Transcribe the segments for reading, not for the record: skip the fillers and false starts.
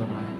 suonare.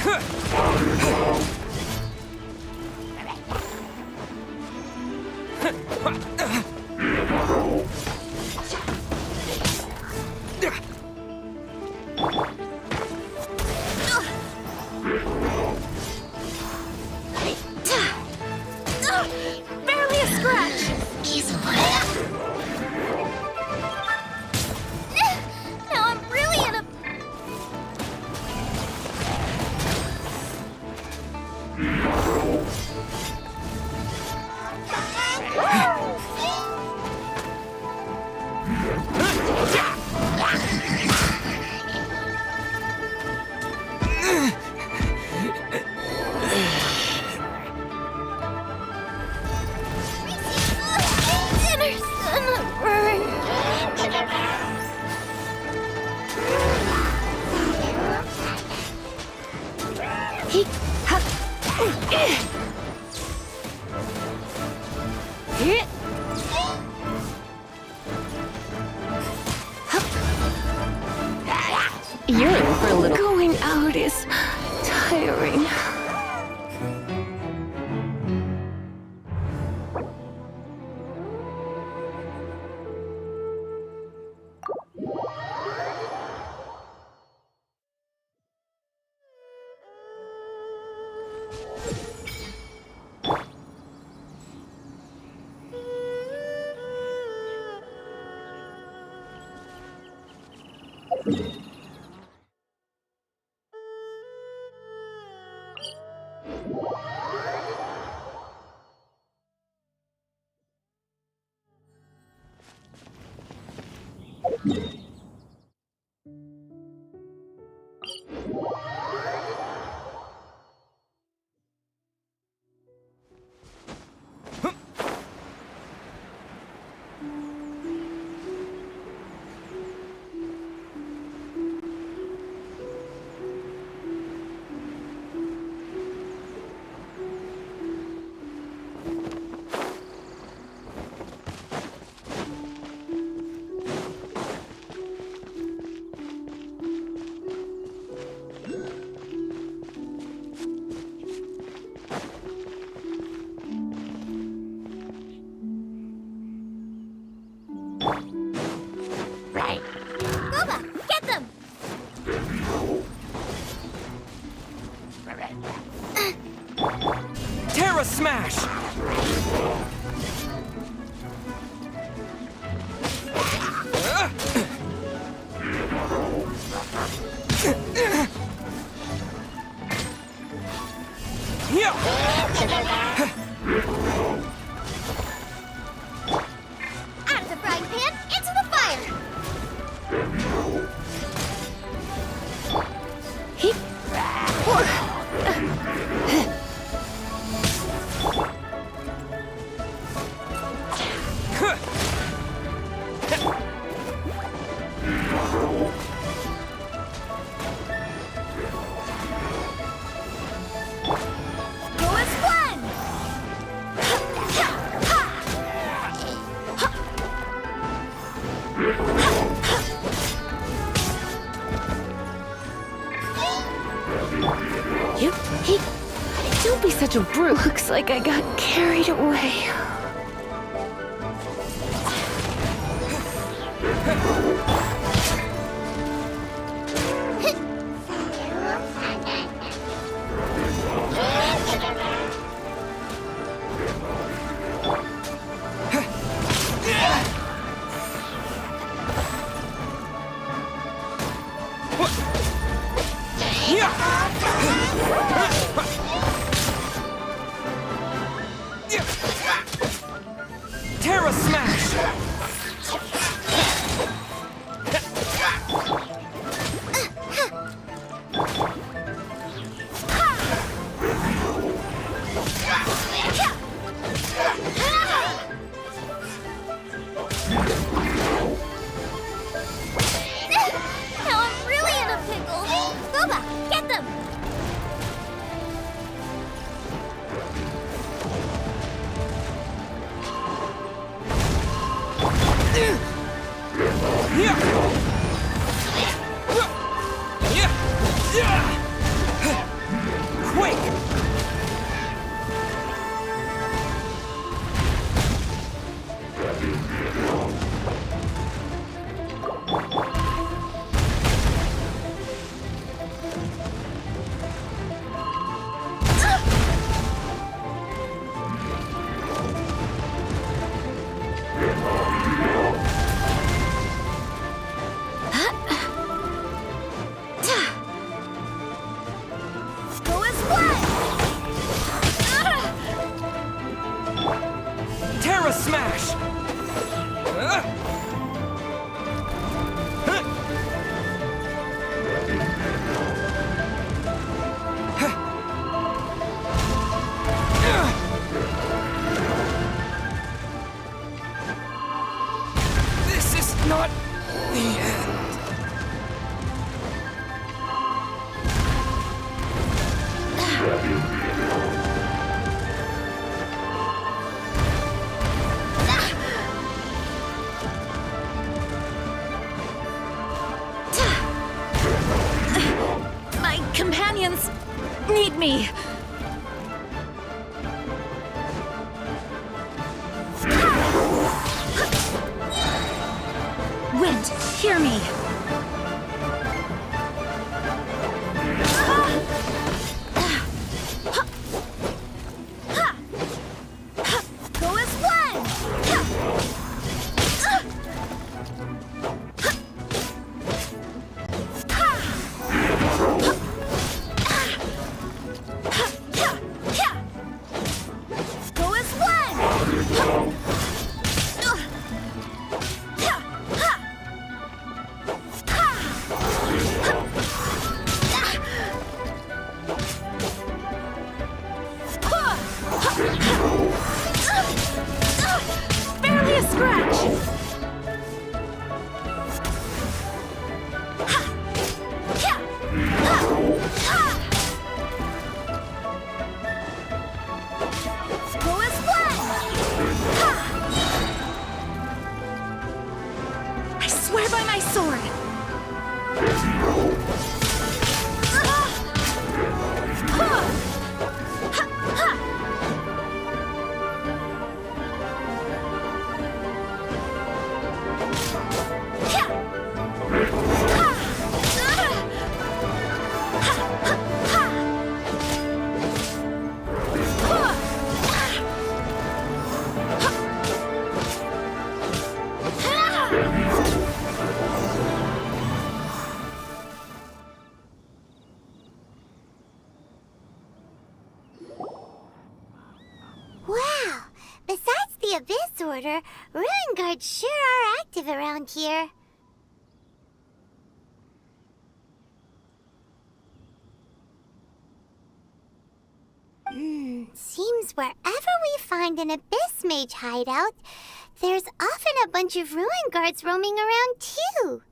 Huh. He, ha, Hit. You're in for a little. Going out is tiring. Smash! Out of the frying pan, into the fire! Don't be such a brute. Looks like I got carried away. Terra Smash! Now I'm really in a pickle! Boba, get them! Quick! Terra Smash! This is not the end. guards need me. Wind, hear me. Go as one! Go as one! Barely a scratch. Go as one! I swear by my sword. Wow! Besides the Abyss Order, Ruin Guards sure are active around here. Seems wherever we find an Abyss Mage hideout, there's often a bunch of Ruin Guards roaming around too.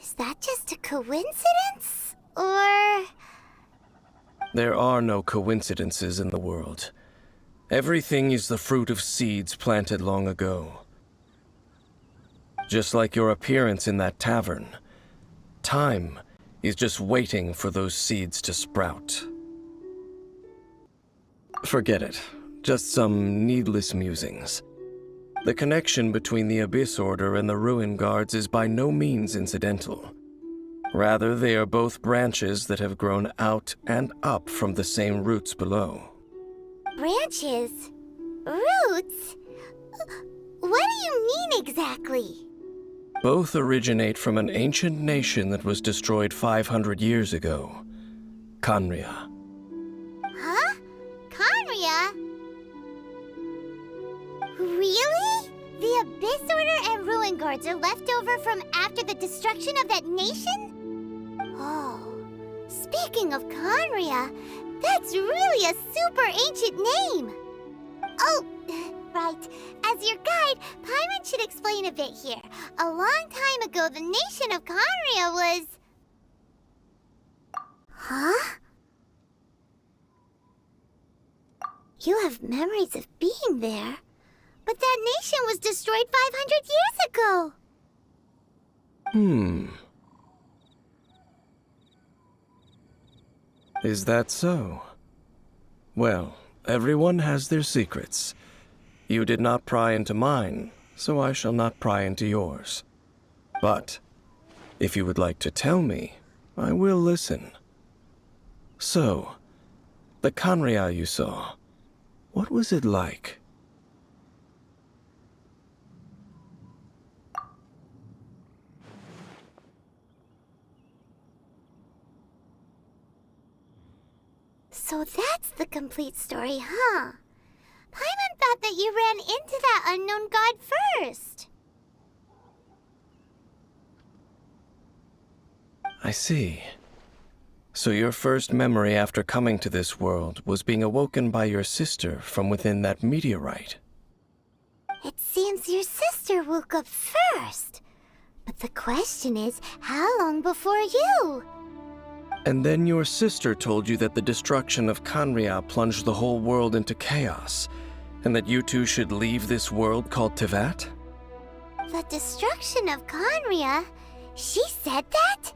Is that just a coincidence? Or... There are no coincidences in the world. Everything is the fruit of seeds planted long ago. Just like your appearance in that tavern, time is just waiting for those seeds to sprout. Forget it. Just some needless musings. The connection between the Abyss Order and the Ruin Guards is by no means incidental. Rather, they are both branches that have grown out and up from the same roots below. branches? Roots? What do you mean exactly? Both originate from an ancient nation that was destroyed 500 years ago, Khaenri'ah. Huh? Khaenri'ah? Really? The Abyss Order and Ruin Guards are left over from after the destruction of that nation? Oh, speaking of Khaenri'ah, that's really a super ancient name. Oh, right. As your guide, Paimon should explain a bit here. A long time ago, the nation of Khaenri'ah was... Huh? You have memories of being there. But that nation was destroyed 500 years ago. Is that so? Well, everyone has their secrets. You did not pry into mine, so I shall not pry into yours. But, if you would like to tell me, I will listen. So, the Khaenri'ah you saw, what was it like? So that's the complete story, huh? Paimon thought that you ran into that unknown god first. I see. So your first memory after coming to this world was being awoken by your sister from within that meteorite. It seems your sister woke up first. But the question is, how long before you? And then your sister told you that the destruction of Khaenri'ah plunged the whole world into chaos, and that you two should leave this world called Teyvat? The destruction of Khaenri'ah? She said that?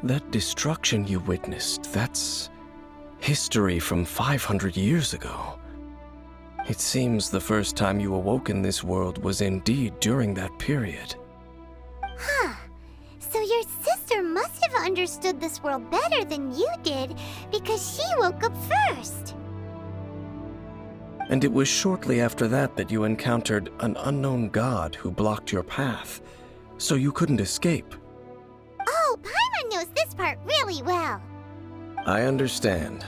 That destruction you witnessed, that's history from 500 years ago. It seems the first time you awoke in this world was indeed during that period. Huh. So your sister must have understood this world better than you did, because she woke up first. And it was shortly after that that you encountered an unknown god who blocked your path, so you couldn't escape. Oh, Paimon knows this part really well. I understand.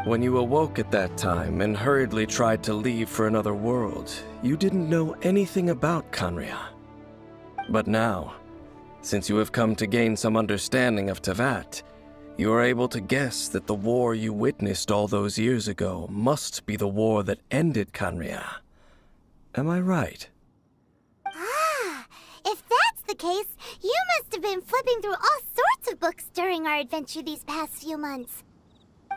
When you awoke at that time and hurriedly tried to leave for another world, you didn't know anything about Khaenri'ah. But now, since you have come to gain some understanding of Teyvat, you are able to guess that the war you witnessed all those years ago must be the war that ended Khaenri'ah. Am I right? Ah, if that's the case, you must have been flipping through all sorts of books during our adventure these past few months.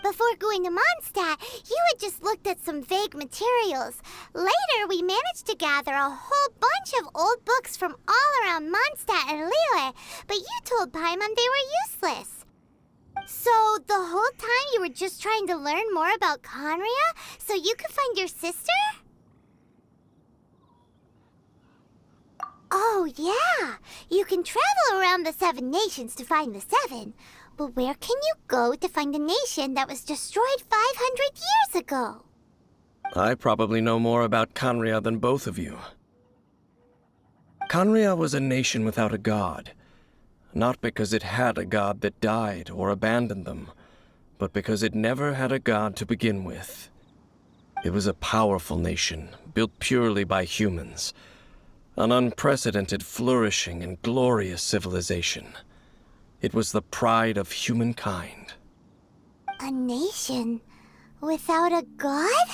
Before going to Mondstadt, you had just looked at some vague materials. Later, we managed to gather a whole bunch of old books from all around Mondstadt and Liyue, but you told Paimon they were useless. So, the whole time you were just trying to learn more about Khaenri'ah so you could find your sister? Oh, yeah. You can travel around the 7 nations to find the 7. But where can you go to find a nation that was destroyed 500 years ago? I probably know more about Khaenri'ah than both of you. Khaenri'ah was a nation without a god. Not because it had a god that died or abandoned them, but because it never had a god to begin with. It was a powerful nation, built purely by humans. An unprecedented, flourishing, and glorious civilization. It was the pride of humankind. A nation without a god?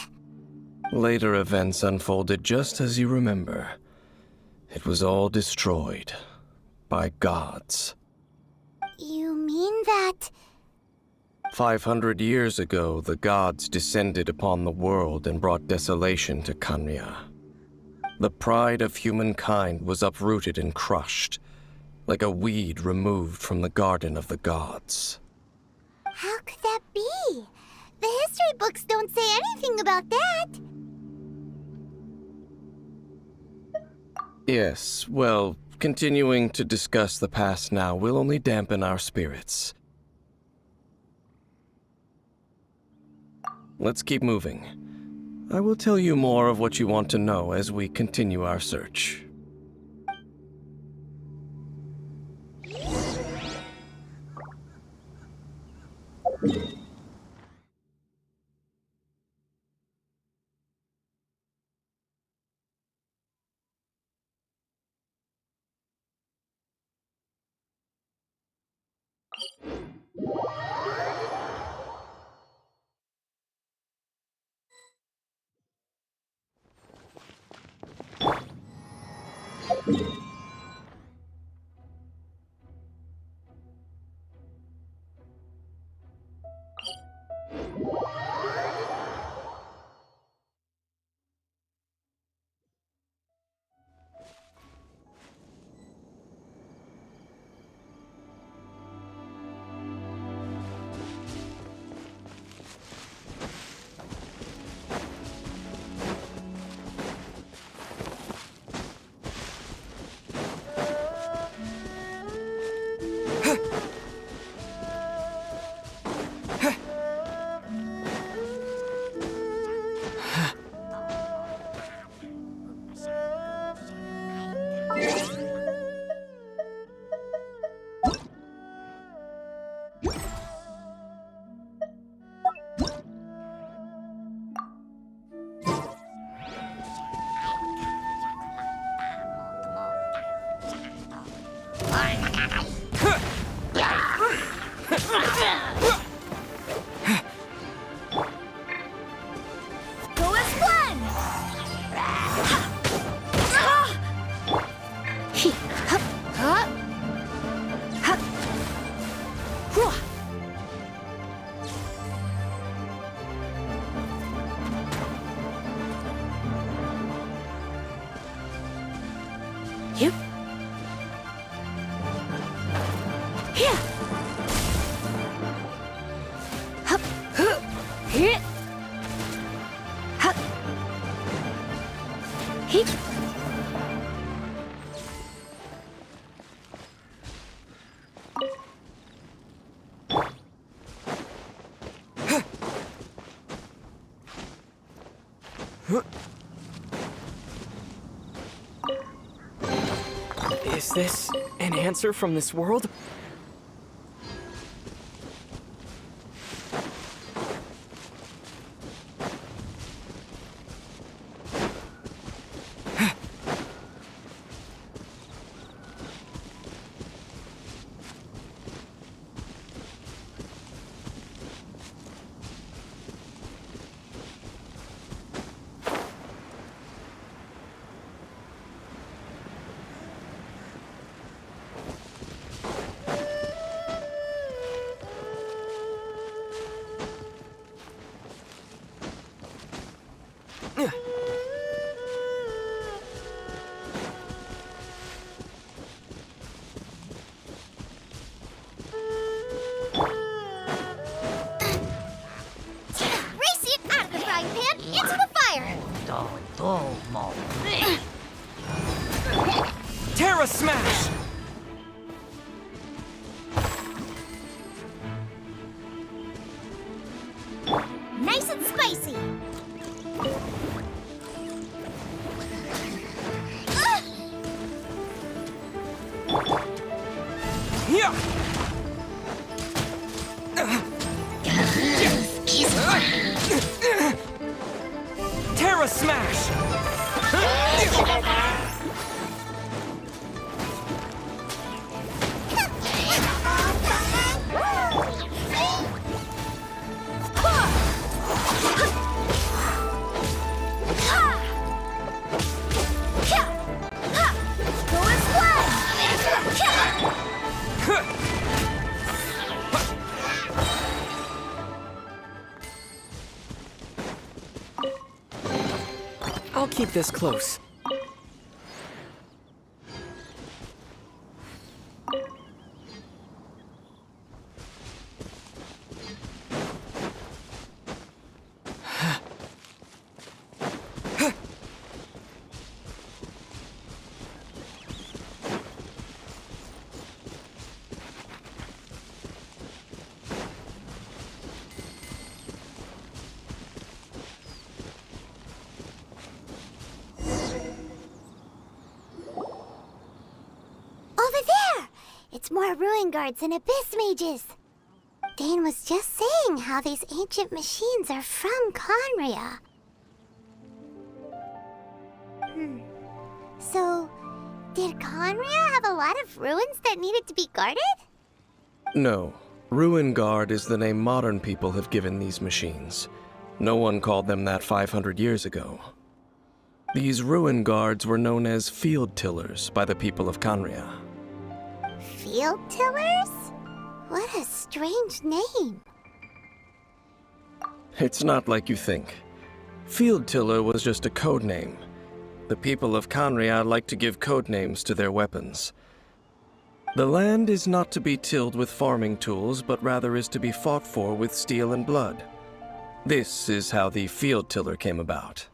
Later events unfolded just as you remember. It was all destroyed by gods. You mean that... 500 years ago, the gods descended upon the world and brought desolation to Khaenri'ah. The pride of humankind was uprooted and crushed, like a weed removed from the garden of the gods. How could that be? The history books don't say anything about that. Yes, well, continuing to discuss the past now will only dampen our spirits. Let's keep moving. I will tell you more of what you want to know as we continue our search. Go as one! Here. Hup. Here. Hup. Heep. Is this an answer from this world? Race it out of the frying pan into the fire! Terra Smash! Nice and spicy! Yeah! Terra Smash! I'll keep this close. Over there! It's more ruin guards and abyss mages. Dane was just saying how these ancient machines are from Conria. So, did Conria have a lot of ruins that needed to be guarded? No. Ruin Guard is the name modern people have given these machines. No one called them that 500 years ago. These Ruin Guards were known as Field Tillers by the people of Conria. Field tillers? What a strange name. It's not like you think. Field Tiller was just a code name. The people of Conria like to give code names to their weapons. The land is not to be tilled with farming tools, but rather is to be fought for with steel and blood. This is how the Field Tiller came about.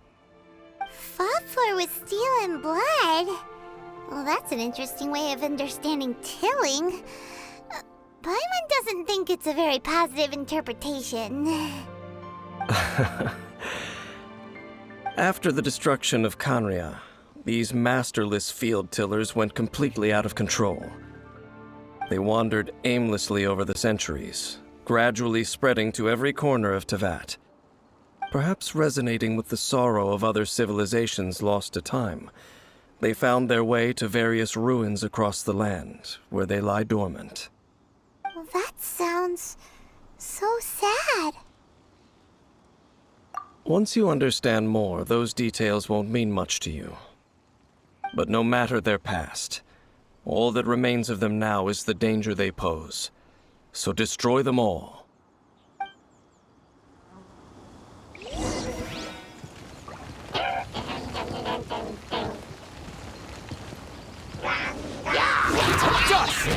Fought for with steel and blood? Well, that's an interesting way of understanding tilling. Paimon doesn't think it's a very positive interpretation. After the destruction of Conria, these masterless field tillers went completely out of control. They wandered aimlessly over the centuries, gradually spreading to every corner of Teyvat. Perhaps resonating with the sorrow of other civilizations lost to time, they found their way to various ruins across the land, where they lie dormant. Well, that sounds so sad. Once you understand more, those details won't mean much to you. But no matter their past, all that remains of them now is the danger they pose. So destroy them all. Dust!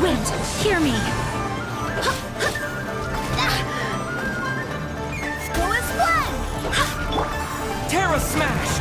Wind, hear me. Go as one! Terra Smash!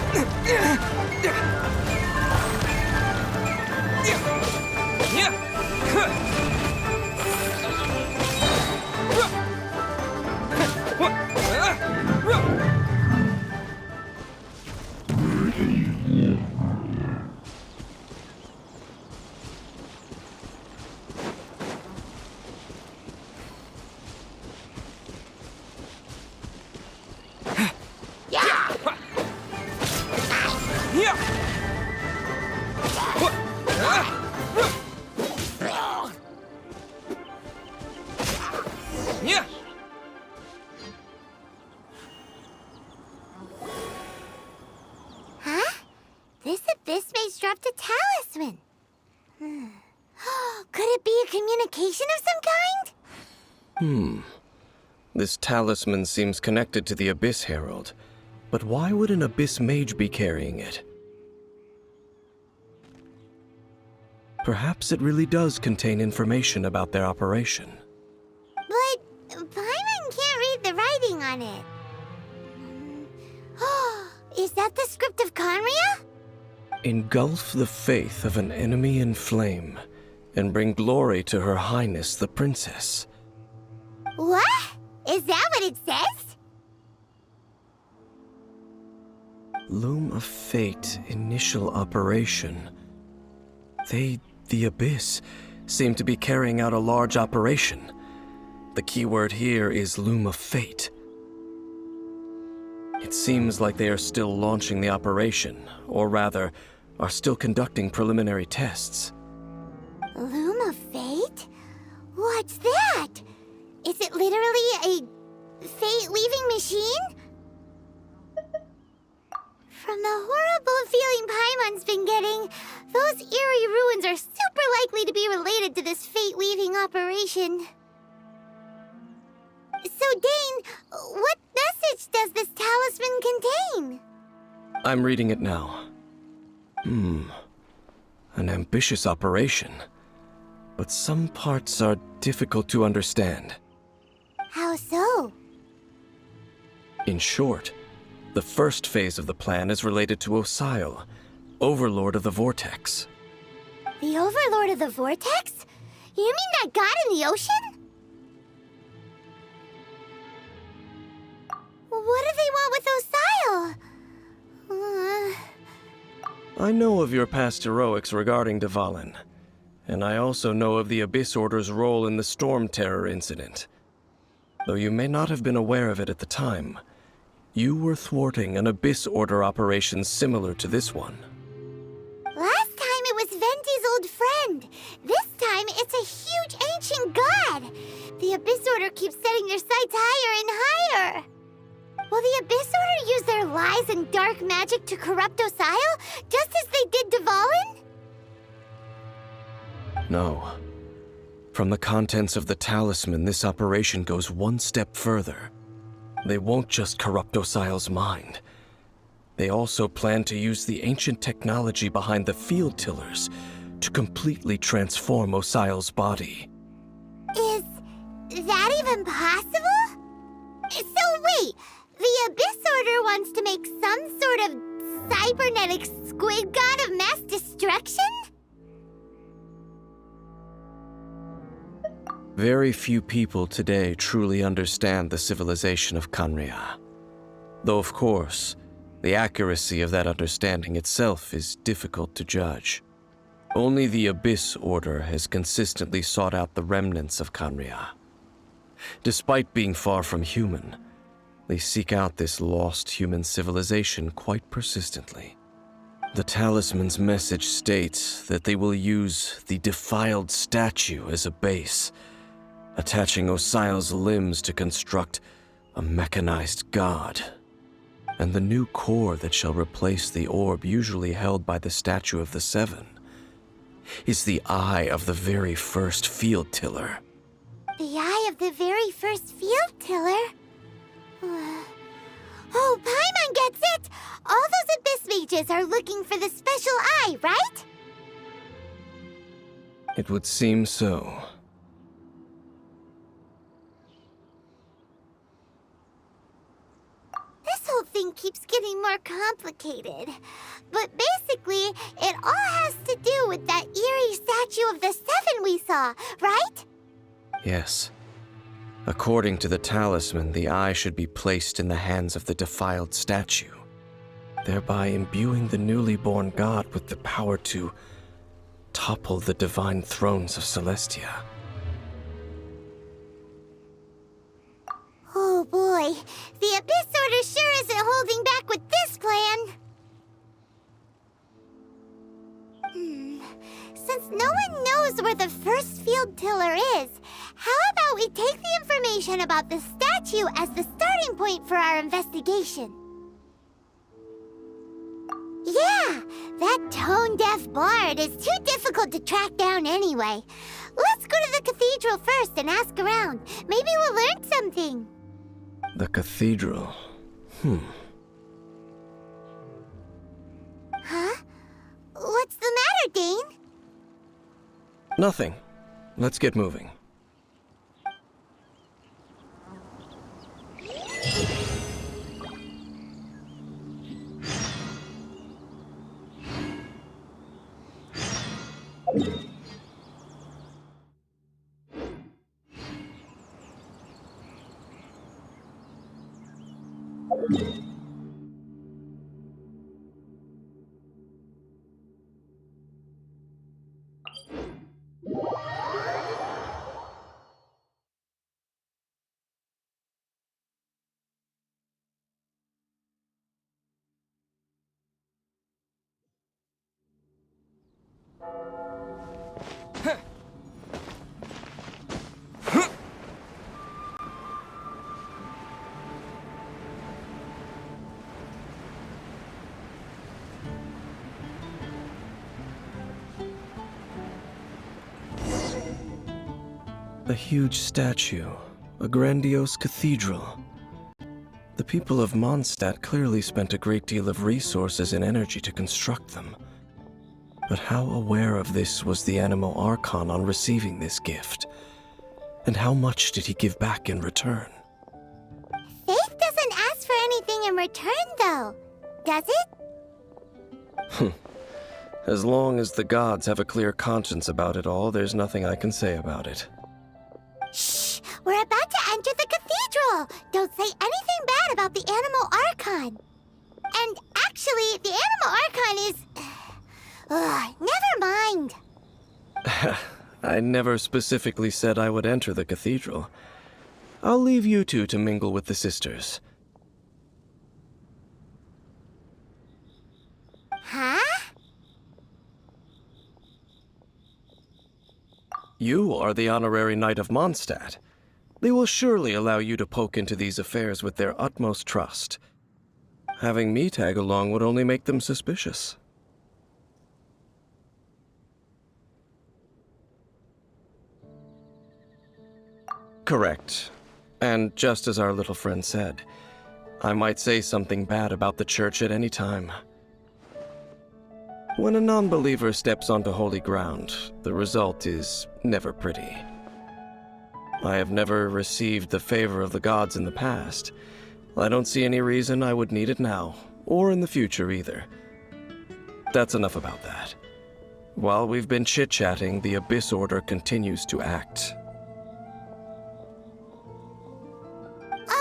Huh? This abyss maze dropped a talisman. Could it be a communication of some kind? This talisman seems connected to the Abyss Herald. But why would an Abyss Mage be carrying it? Perhaps it really does contain information about their operation. But Paimon can't read the writing on it. Is that the script of Conria? Engulf the faith of an enemy in flame, and bring glory to Her Highness the Princess. What? Is that what it says? Loom of Fate, initial operation. They, the Abyss, seem to be carrying out a large operation. The keyword here is Loom of Fate. It seems like they are still launching the operation, or rather, are still conducting preliminary tests. Loom of Fate? What's that? Is it literally a fate-weaving machine? From the horrible feeling Paimon's been getting, those eerie ruins are super likely to be related to this fate-weaving operation. So, Dane, what message does this talisman contain? I'm reading it now. An ambitious operation. But some parts are difficult to understand. How so? In short, the first phase of the plan is related to Osile, Overlord of the Vortex. The Overlord of the Vortex? You mean that god in the ocean? What do they want with Osile? I know of your past heroics regarding Dvalin, and I also know of the Abyss Order's role in the Storm Terror incident. Though you may not have been aware of it at the time, you were thwarting an Abyss Order operation similar to this one. Last time it was Venti's old friend. This time it's a huge ancient god. The Abyss Order keeps setting their sights higher and higher. Will the Abyss Order use their lies and dark magic to corrupt Osile, just as they did Dvalin? No. From the contents of the talisman, this operation goes one step further. They won't just corrupt Osile's mind. They also plan to use the ancient technology behind the field tillers to completely transform Osile's body. Is that even possible? So wait, the Abyss Order wants to make some sort of cybernetic squid god of mass destruction? Very few people today truly understand the civilization of Khaenri'ah. Though, of course, the accuracy of that understanding itself is difficult to judge. Only the Abyss Order has consistently sought out the remnants of Khaenri'ah. Despite being far from human, they seek out this lost human civilization quite persistently. The talisman's message states that they will use the defiled statue as a base, attaching Osile's limbs to construct a mechanized god. And the new core that shall replace the orb usually held by the Statue of the Seven is the eye of the very first field tiller. The eye of the very first field tiller? Oh, Paimon gets it! All those Abyss mages are looking for the special eye, right? It would seem so. This whole thing keeps getting more complicated. But basically, it all has to do with that eerie statue of the Seven we saw, right? Yes. According to the talisman, the eye should be placed in the hands of the defiled statue, thereby imbuing the newly born god with the power to topple the divine thrones of Celestia. Oh boy, the Abyss Order sure isn't holding back with this plan. Since no one knows where the first field tiller is, how about we take the information about the statue as the starting point for our investigation? Yeah, that tone-deaf bard is too difficult to track down anyway. Let's go to the cathedral first and ask around. Maybe we'll learn something. The cathedral. Huh? What's the matter, Dane? Nothing. Let's get moving. A huge statue, a grandiose cathedral. The people of Mondstadt clearly spent a great deal of resources and energy to construct them. But how aware of this was the Animo Archon on receiving this gift? And how much did he give back in return? Faith doesn't ask for anything in return, though, does it? As long as the gods have a clear conscience about it all, there's nothing I can say about it. Shh! We're about to enter the cathedral! Don't say anything bad about the Animo Archon! And actually, the Animo Archon is... never mind! I never specifically said I would enter the cathedral. I'll leave you two to mingle with the sisters. Huh? You are the honorary knight of Mondstadt. They will surely allow you to poke into these affairs with their utmost trust. Having me tag along would only make them suspicious. Correct. And just as our little friend said, I might say something bad about the church at any time. When a non-believer steps onto holy ground, the result is never pretty. I have never received the favor of the gods in the past. I don't see any reason I would need it now, or in the future either. That's enough about that. While we've been chit-chatting, the Abyss Order continues to act.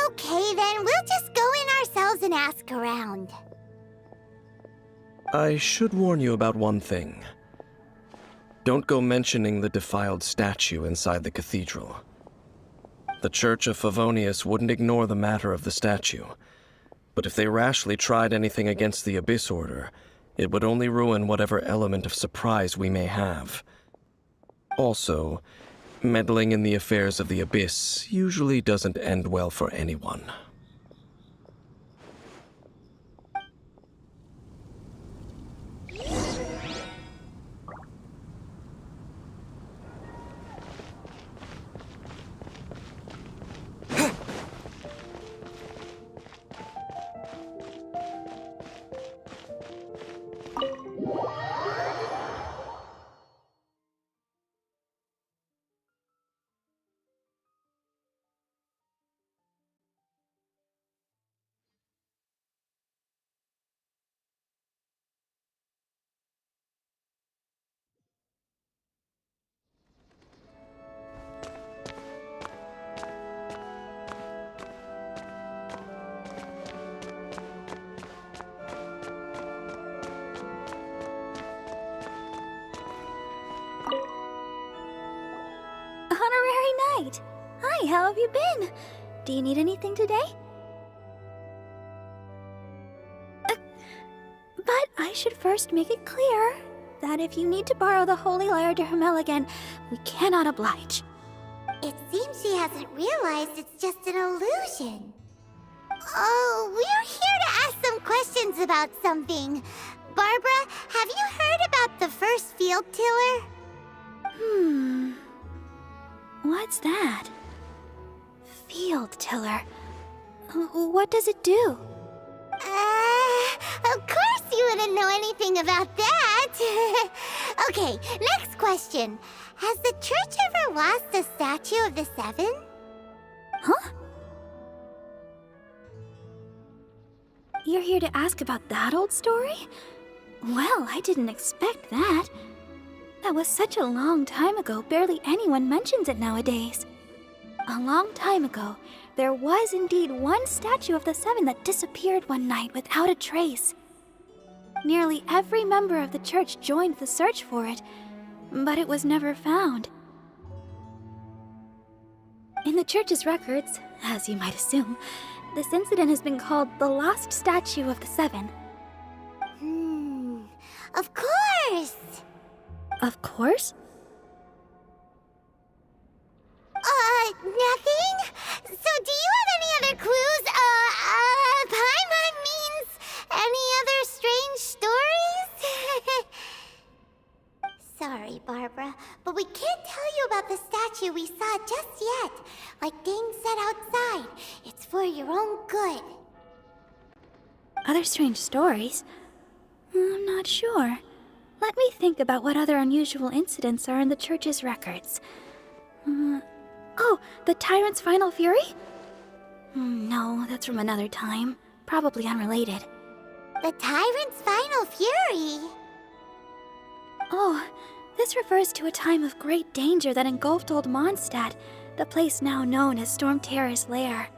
Okay, then we'll just go in ourselves and ask around. I should warn you about one thing. Don't go mentioning the defiled statue inside the cathedral. The Church of Favonius wouldn't ignore the matter of the statue, but if they rashly tried anything against the Abyss Order, it would only ruin whatever element of surprise we may have. Also, meddling in the affairs of the Abyss usually doesn't end well for anyone. Honorary Knight! Hi, how have you been? Do you need anything today? But I should first make it clear that if you need to borrow the Holy Lyre de Hermel again, we cannot oblige. It seems she hasn't realized it's just an illusion. Oh, we're here to ask some questions about something. Barbara, have you heard about the first field tiller? What's that? Field tiller. What does it do? Of course you wouldn't know anything about that. Okay, next question. Has the church ever lost a statue of the Seven? Huh? You're here to ask about that old story? Well, I didn't expect that. That was such a long time ago, barely anyone mentions it nowadays. A long time ago, there was indeed one statue of the Seven that disappeared one night without a trace. Nearly every member of the church joined the search for it, but it was never found. In the church's records, as you might assume, this incident has been called the Lost Statue of the Seven. Of course! Of course? Nothing? So do you have any other clues? Paimon means any other strange stories? Sorry, Barbara, but we can't tell you about the statue we saw just yet. Like Dane said outside, it's for your own good. Other strange stories? I'm not sure. Let me think about what other unusual incidents are in the church's records. Oh, the Tyrant's Final Fury? No, that's from another time. Probably unrelated. The Tyrant's Final Fury? Oh, this refers to a time of great danger that engulfed Old Mondstadt, the place now known as Storm Terror's lair.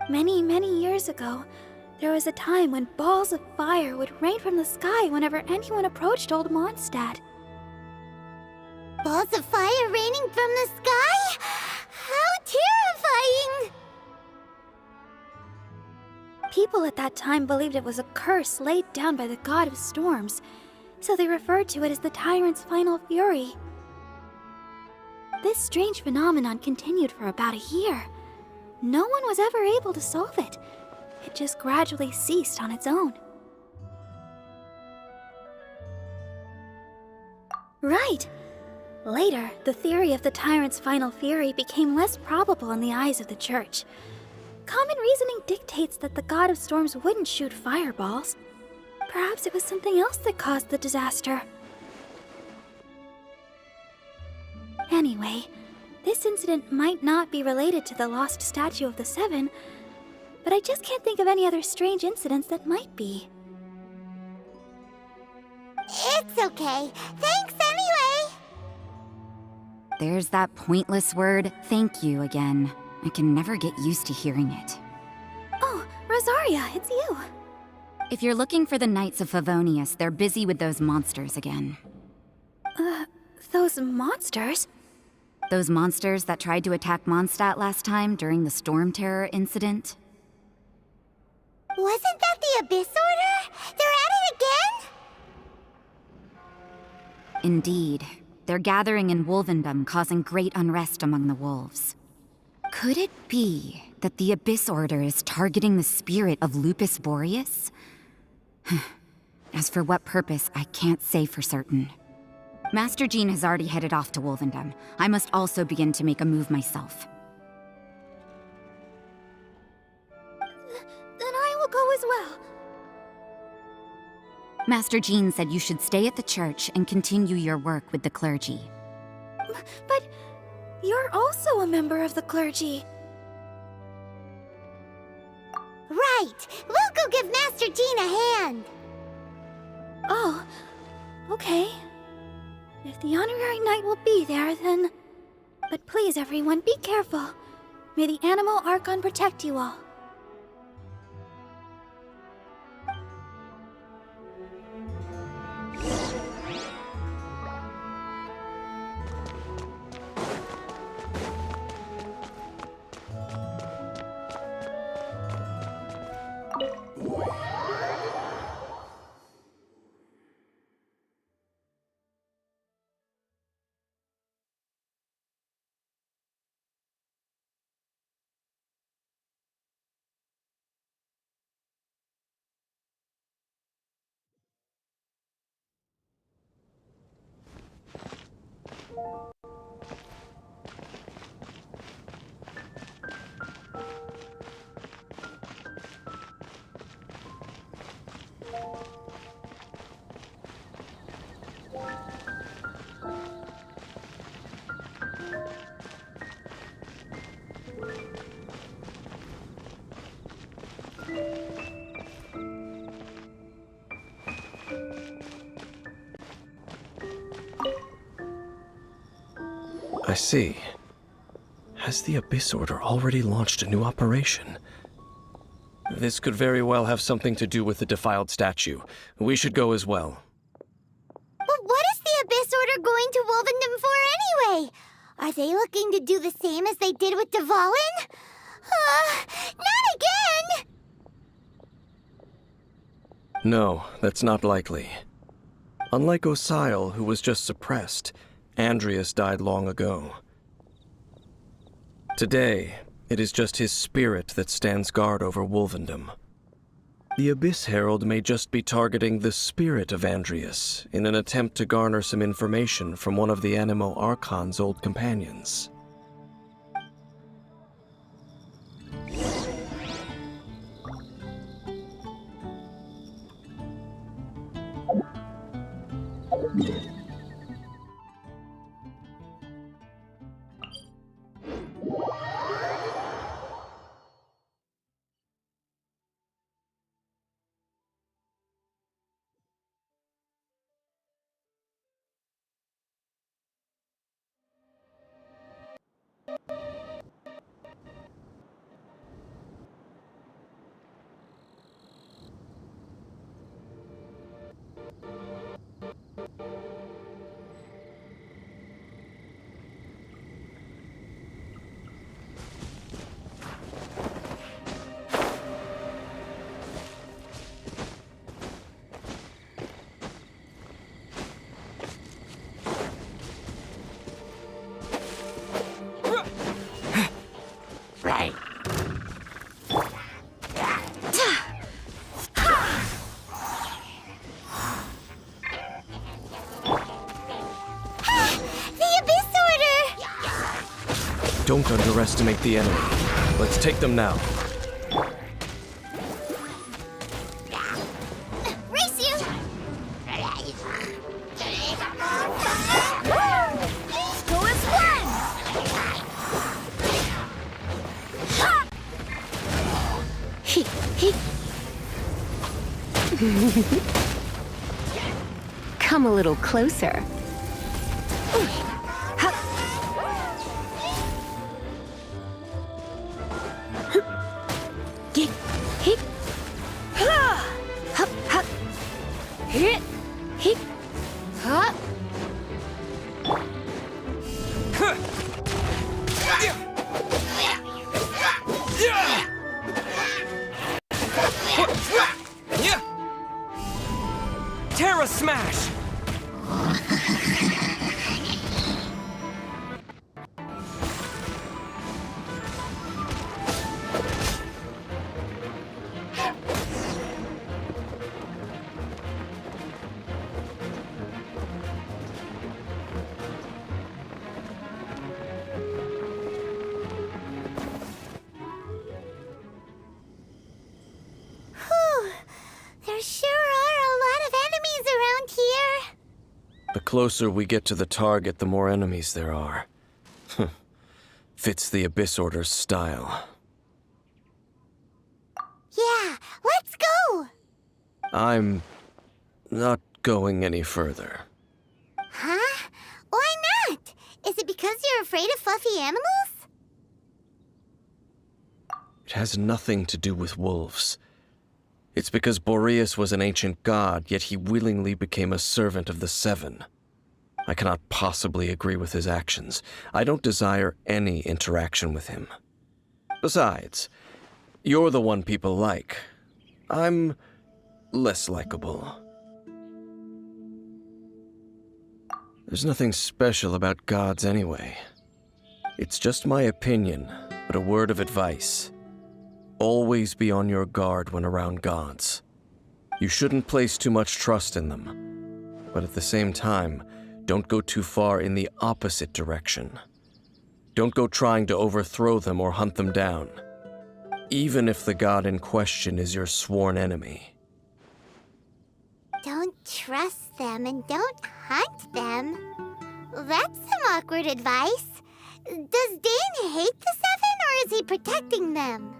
Many, many years ago, there was a time when balls of fire would rain from the sky whenever anyone approached Old Mondstadt. Balls of fire raining from the sky? How terrifying! People at that time believed it was a curse laid down by the god of storms, so they referred to it as the Tyrant's Final Fury. This strange phenomenon continued for about a year. No one was ever able to solve it. It just gradually ceased on its own. Right. Later, the theory of the tyrant's final fury became less probable in the eyes of the church. Common reasoning dictates that the god of storms wouldn't shoot fireballs. Perhaps it was something else that caused the disaster. Anyway, this incident might not be related to the lost statue of the Seven, but I just can't think of any other strange incidents that might be. It's okay. Thanks anyway. There's that pointless word, thank you, again. I can never get used to hearing it. Oh, Rosaria, it's you. If you're looking for the Knights of Favonius, they're busy with those monsters again. Those monsters? Those monsters that tried to attack Mondstadt last time during the Storm Terror incident? Wasn't that the Abyss Order? They're at it again? Indeed. They're gathering in Wolvendom, causing great unrest among the wolves. Could it be that the Abyss Order is targeting the spirit of Lupus Boreas? As for what purpose, I can't say for certain. Master Jean has already headed off to Wolvendom. I must also begin to make a move myself. Then I will go as well. Master Jean said you should stay at the church and continue your work with the clergy. But you're also a member of the clergy. Right. We'll go give Master Jean a hand. Oh, okay. If the honorary knight will be there, then... But please, everyone, be careful. May the Animal Archon protect you all. I see. Has the Abyss Order already launched a new operation? This could very well have something to do with the defiled statue. We should go as well. But what is the Abyss Order going to Wolvendom for anyway? Are they looking to do the same as they did with Dvalin? Not again! No, that's not likely. Unlike Osile, who was just suppressed, Andreas died long ago. Today, it is just his spirit that stands guard over Wolvendom. The Abyss Herald may just be targeting the spirit of Andreas in an attempt to garner some information from one of the Animo Archon's old companions. Don't underestimate the enemy. Let's take them now. Race you! Go as one! He, he. Come a little closer. Terra Smash! Whew. There sure are a lot of enemies around here. The closer we get to the target, the more enemies there are. Fits the Abyss Order's style. Yeah, let's go! I'm not going any further. Huh? Why not? Is it because you're afraid of fluffy animals? It has nothing to do with wolves. It's because Boreas was an ancient god, yet he willingly became a servant of the Seven. I cannot possibly agree with his actions. I don't desire any interaction with him. Besides, you're the one people like. I'm less likable. There's nothing special about gods anyway. It's just my opinion, but a word of advice. Always be on your guard when around gods. You shouldn't place too much trust in them, but at the same time, don't go too far in the opposite direction. Don't go trying to overthrow them or hunt them down, even if the god in question is your sworn enemy. Don't trust them and don't hunt them. That's some awkward advice. Does Dane hate the Seven, or is he protecting them?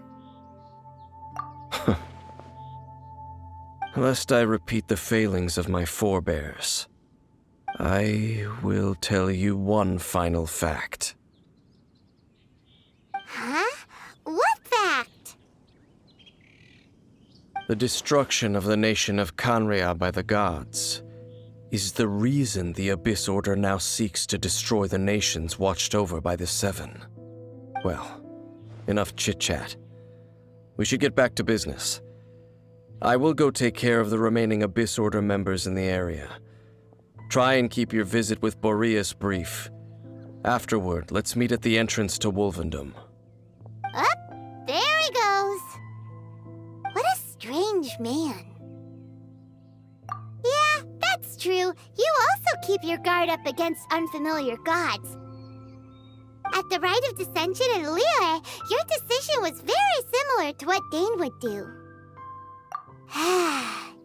Lest I repeat the failings of my forebears, I will tell you one final fact. Huh? What fact? The destruction of the nation of Canria by the gods is the reason the Abyss Order now seeks to destroy the nations watched over by the Seven. Well, enough chit-chat. We should get back to business. I will go take care of the remaining Abyss Order members in the area. Try and keep your visit with Boreas brief. Afterward, let's meet at the entrance to Wolvendom. Up, there he goes. What a strange man. Yeah, that's true. You also keep your guard up against unfamiliar gods. At the Rite of Dissension in Liyue, your decision was very similar to what Dane would do.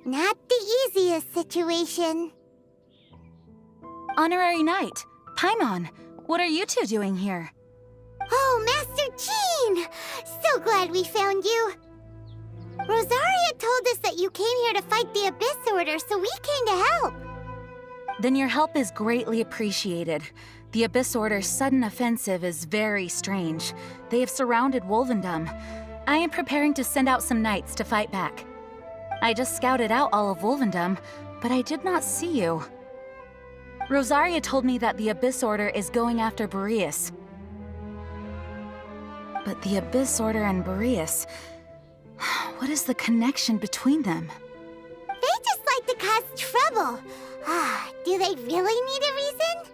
Not the easiest situation. Honorary Knight, Paimon, what are you two doing here? Oh, Master Jean! So glad we found you. Rosaria told us that you came here to fight the Abyss Order, so we came to help. Then your help is greatly appreciated. The Abyss Order's sudden offensive is very strange. They have surrounded Wolvendom. I am preparing to send out some knights to fight back. I just scouted out all of Wolvendom, but I did not see you. Rosaria told me that the Abyss Order is going after Boreas. But the Abyss Order and Boreas... what is the connection between them? They just like to cause trouble. Do they really need a reason?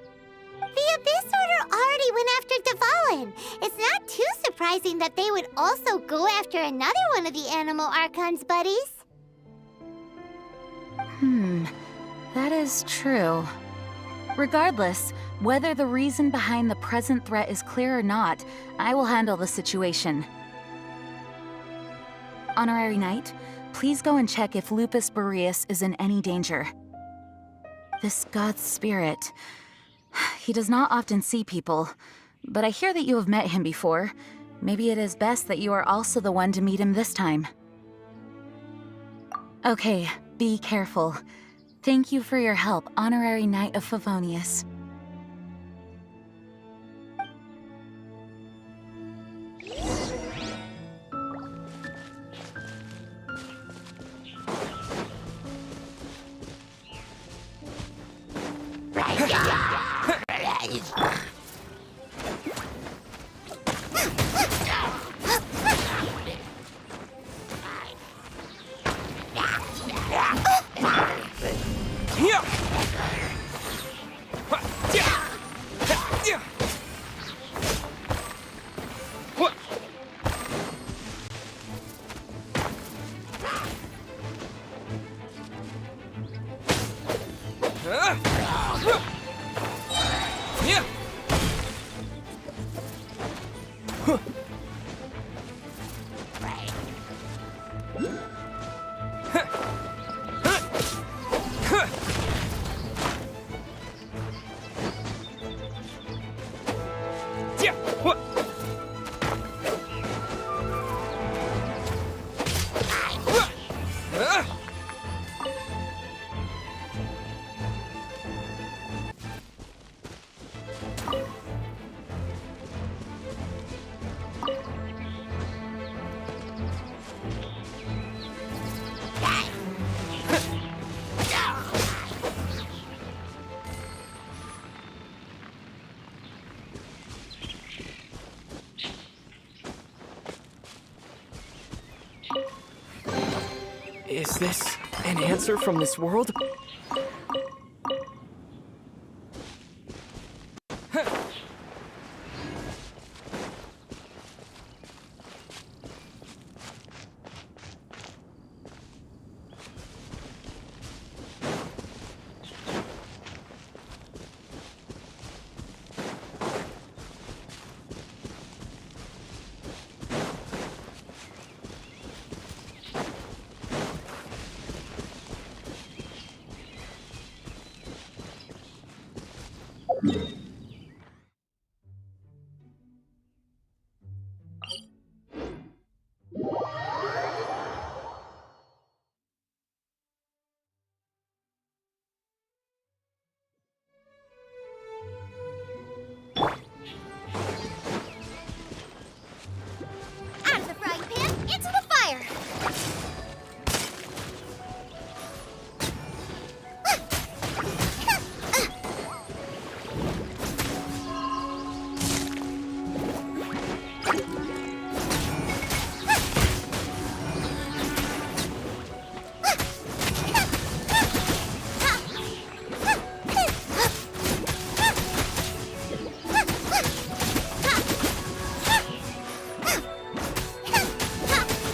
The Abyss Order already went after Dvalin. It's not too surprising that they would also go after another one of the Animal Archon's buddies. That is true. Regardless, whether the reason behind the present threat is clear or not, I will handle the situation. Honorary Knight, please go and check if Lupus Boreas is in any danger. This god's spirit... He does not often see people, but I hear that you have met him before. Maybe it is best that you are also the one to meet him this time. Okay, be careful. Thank you for your help, Honorary Knight of Favonius. Is this an answer from this world? Out of the frying pan, into the fire!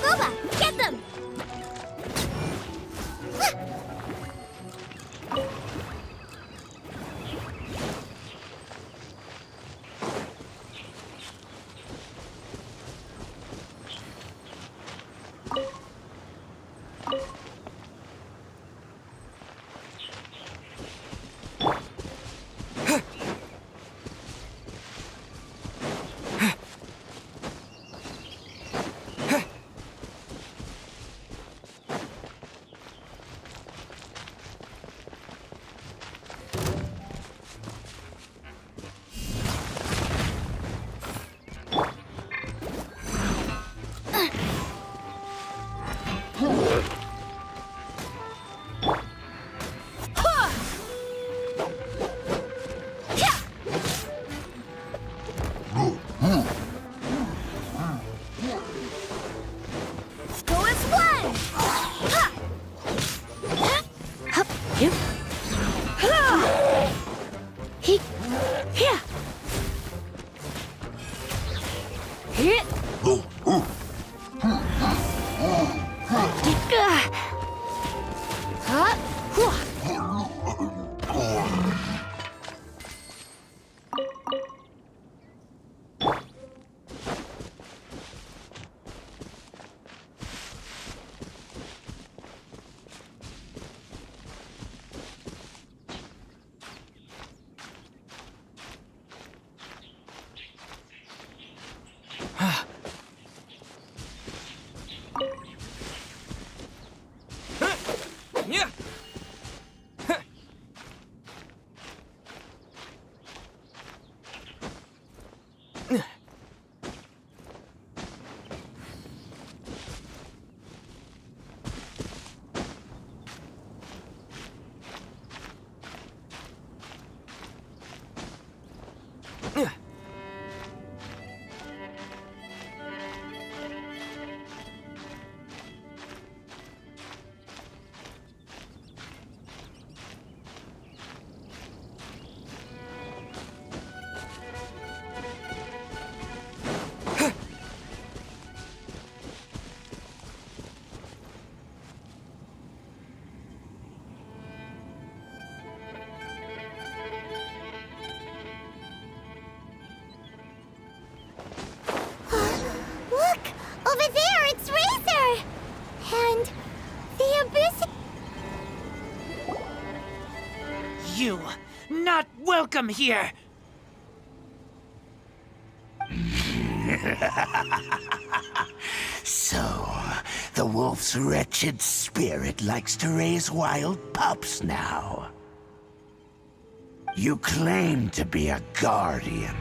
Boba, get them! Go as one! You? He. Here. Here. and the Abyss... You, not welcome here! So, the wolf's wretched spirit likes to raise wild pups now. You claim to be a guardian,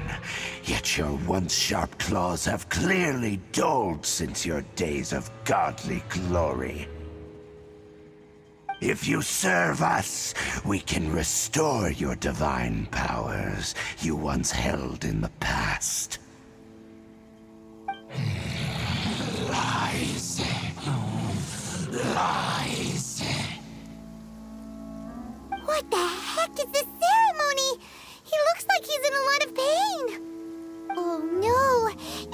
yet your once sharp claws have clearly dulled since your days of godly glory. If you serve us, we can restore your divine powers you once held in the past. Lies. Lies. What the heck is this ceremony? He looks like he's in a lot of pain. Oh no!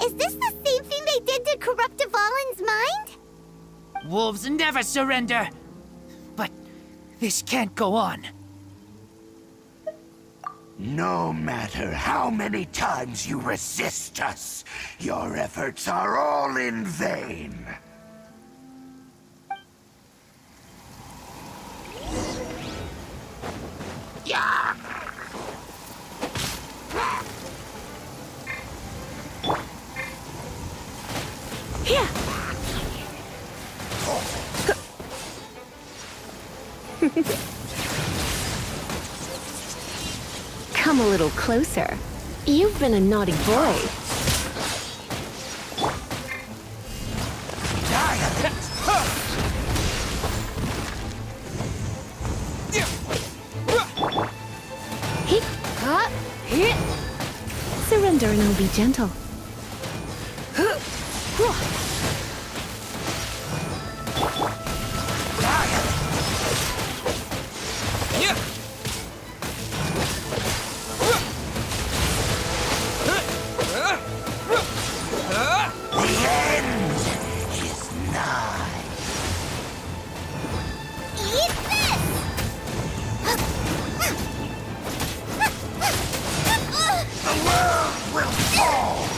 Is this the same thing they did to corrupt Dvalin's mind? Wolves never surrender! But this can't go on. No matter how many times you resist us, your efforts are all in vain. Yeah! Here! Come a little closer. You've been a naughty boy. Hit, ha, hit. Surrender and I'll be gentle.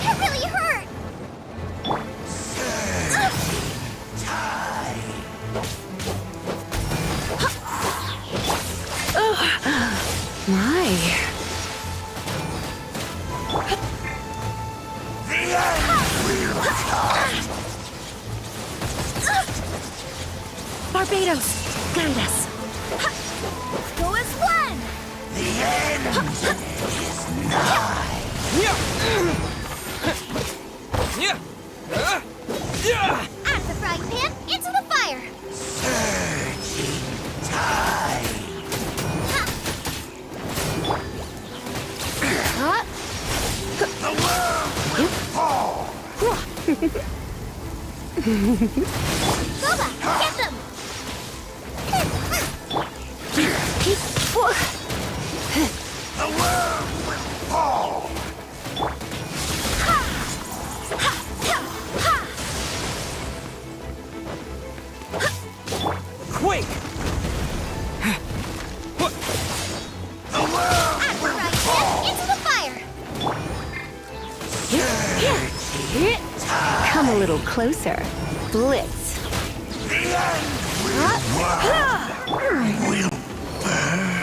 That really hurt! My. Barbados, guide us. Go as one! The end is nigh. Out of the frying pan, into the fire! Surging tide. The world will fall. Boba, get them! The world will fall. Quick! The world Out of the will frying fall. pan, into the fire! Come a little closer. Blitz. The end will burn.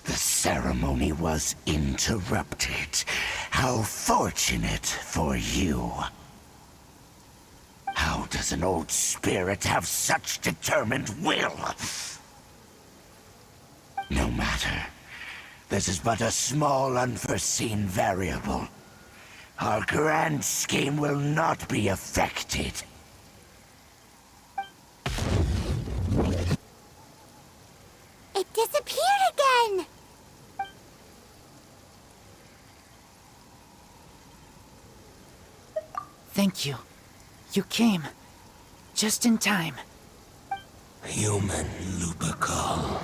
The ceremony was interrupted. How fortunate for you. How does an old spirit have such determined will? No matter. This is but a small unforeseen variable. Our grand scheme will not be affected. It disappeared again! Thank you. You came. Just in time. Human Lupercal.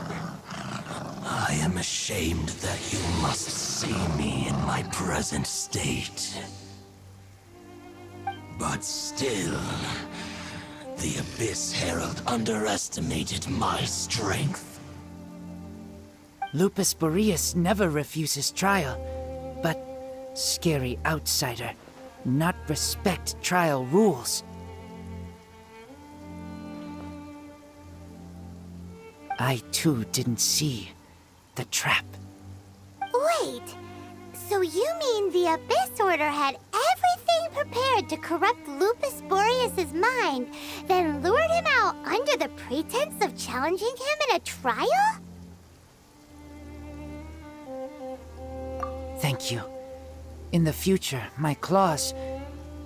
I am ashamed that you must see me in my present state. But still, the Abyss Herald underestimated my strength. Lupus Boreas never refuses trial, but scary outsider, not respect trial rules. I too didn't see the trap. Wait, so you mean the Abyss Order had everything prepared to corrupt Lupus Boreas' mind, then lured him out under the pretense of challenging him in a trial? Thank you. In the future, my claws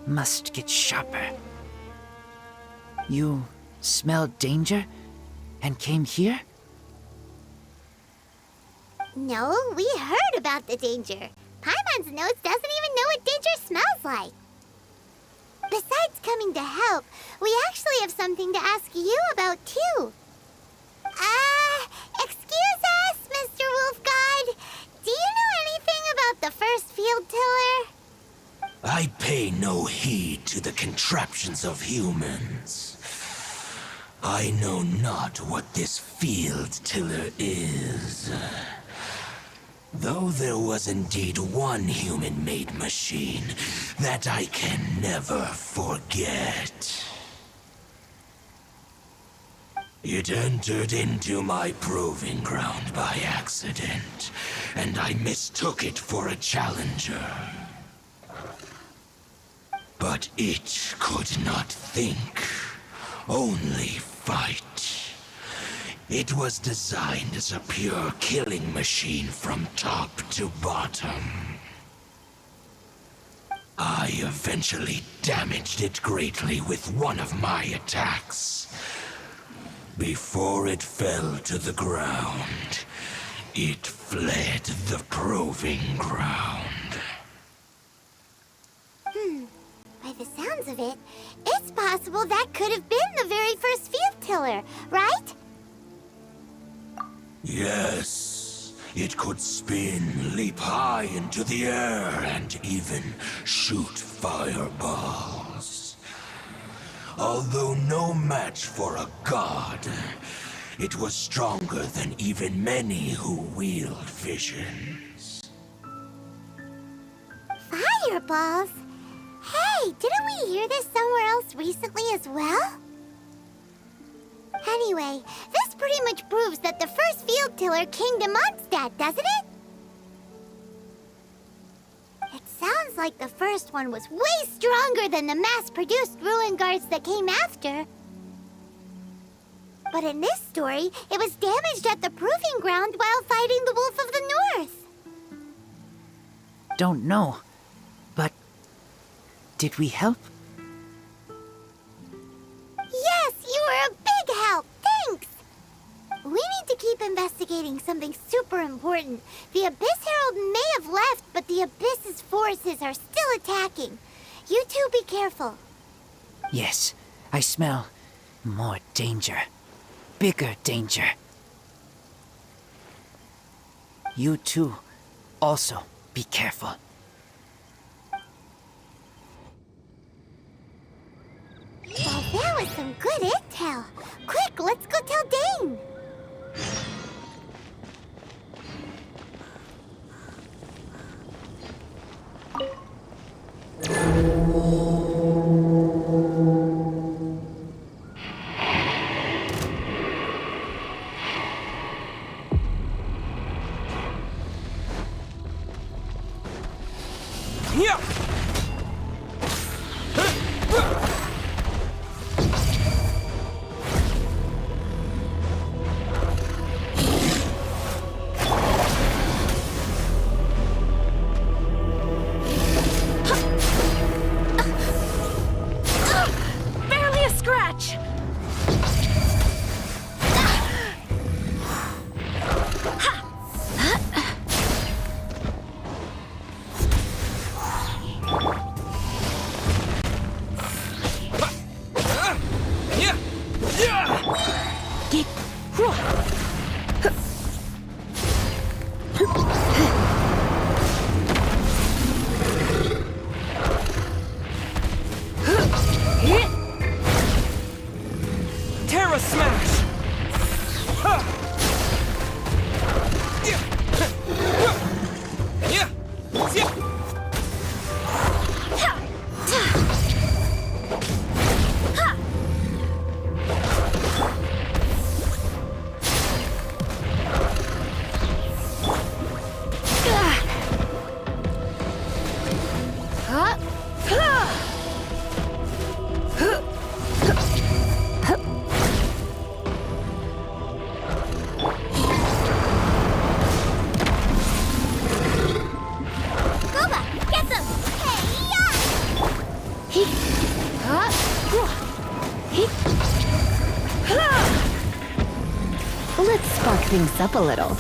must get sharper. You smelled danger and came here? No, we heard about the danger. Paimon's nose doesn't even know what danger smells like. Besides coming to help, we actually have something to ask you about too. Excuse us, Mr. Wolf God. Do you know anything about the first field tiller? I pay no heed to the contraptions of humans. I know not what this field tiller is. Though there was indeed one human-made machine that I can never forget. It entered into my proving ground by accident, and I mistook it for a challenger. But it could not think, only fight. It was designed as a pure killing machine from top to bottom. I eventually damaged it greatly with one of my attacks. Before it fell to the ground, it fled the proving ground. By the sounds of it, it's possible that could have been the very first field tiller, right? Yes, it could spin, leap high into the air, and even shoot fireballs. Although no match for a god, it was stronger than even many who wield visions. Fireballs? Hey, didn't we hear this somewhere else recently as well? Anyway, this pretty much proves that the first field tiller came to Mondstadt, doesn't it? It sounds like the first one was way stronger than the mass-produced ruin guards that came after. But in this story, it was damaged at the proving ground while fighting the Wolf of the North. Don't know, but did we help? Yes, you were a big help. Thanks. We need to keep investigating something super important. The Abyss Herald may have left, but the Abyss's forces are still attacking. You two be careful. Yes, I smell more danger. Bigger danger. You too, also be careful. Well, that was some good intel. Quick, let's go tell Dane. Terra Smash! Let's spark things up a little.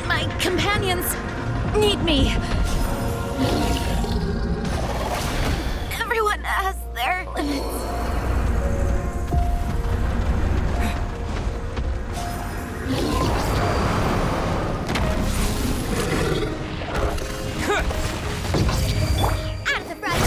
My companions need me. Everyone has their limits. Out of the front!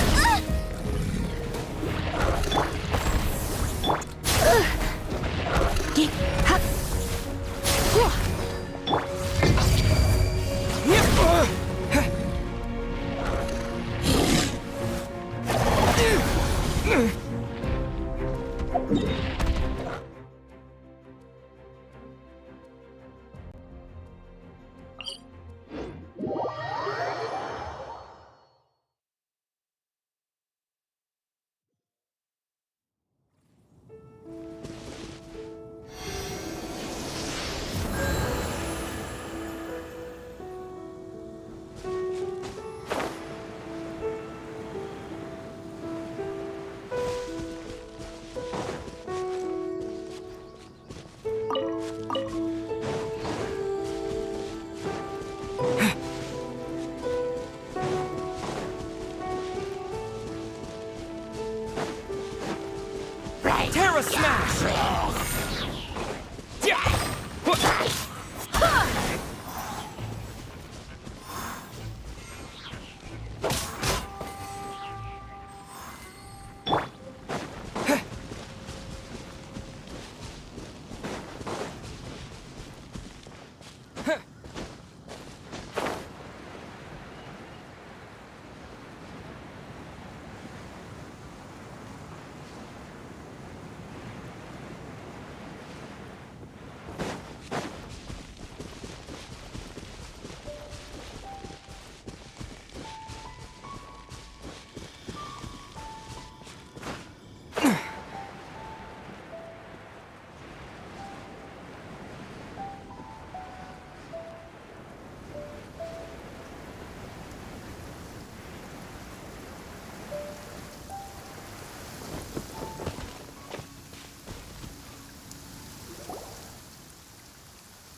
Terra Smash!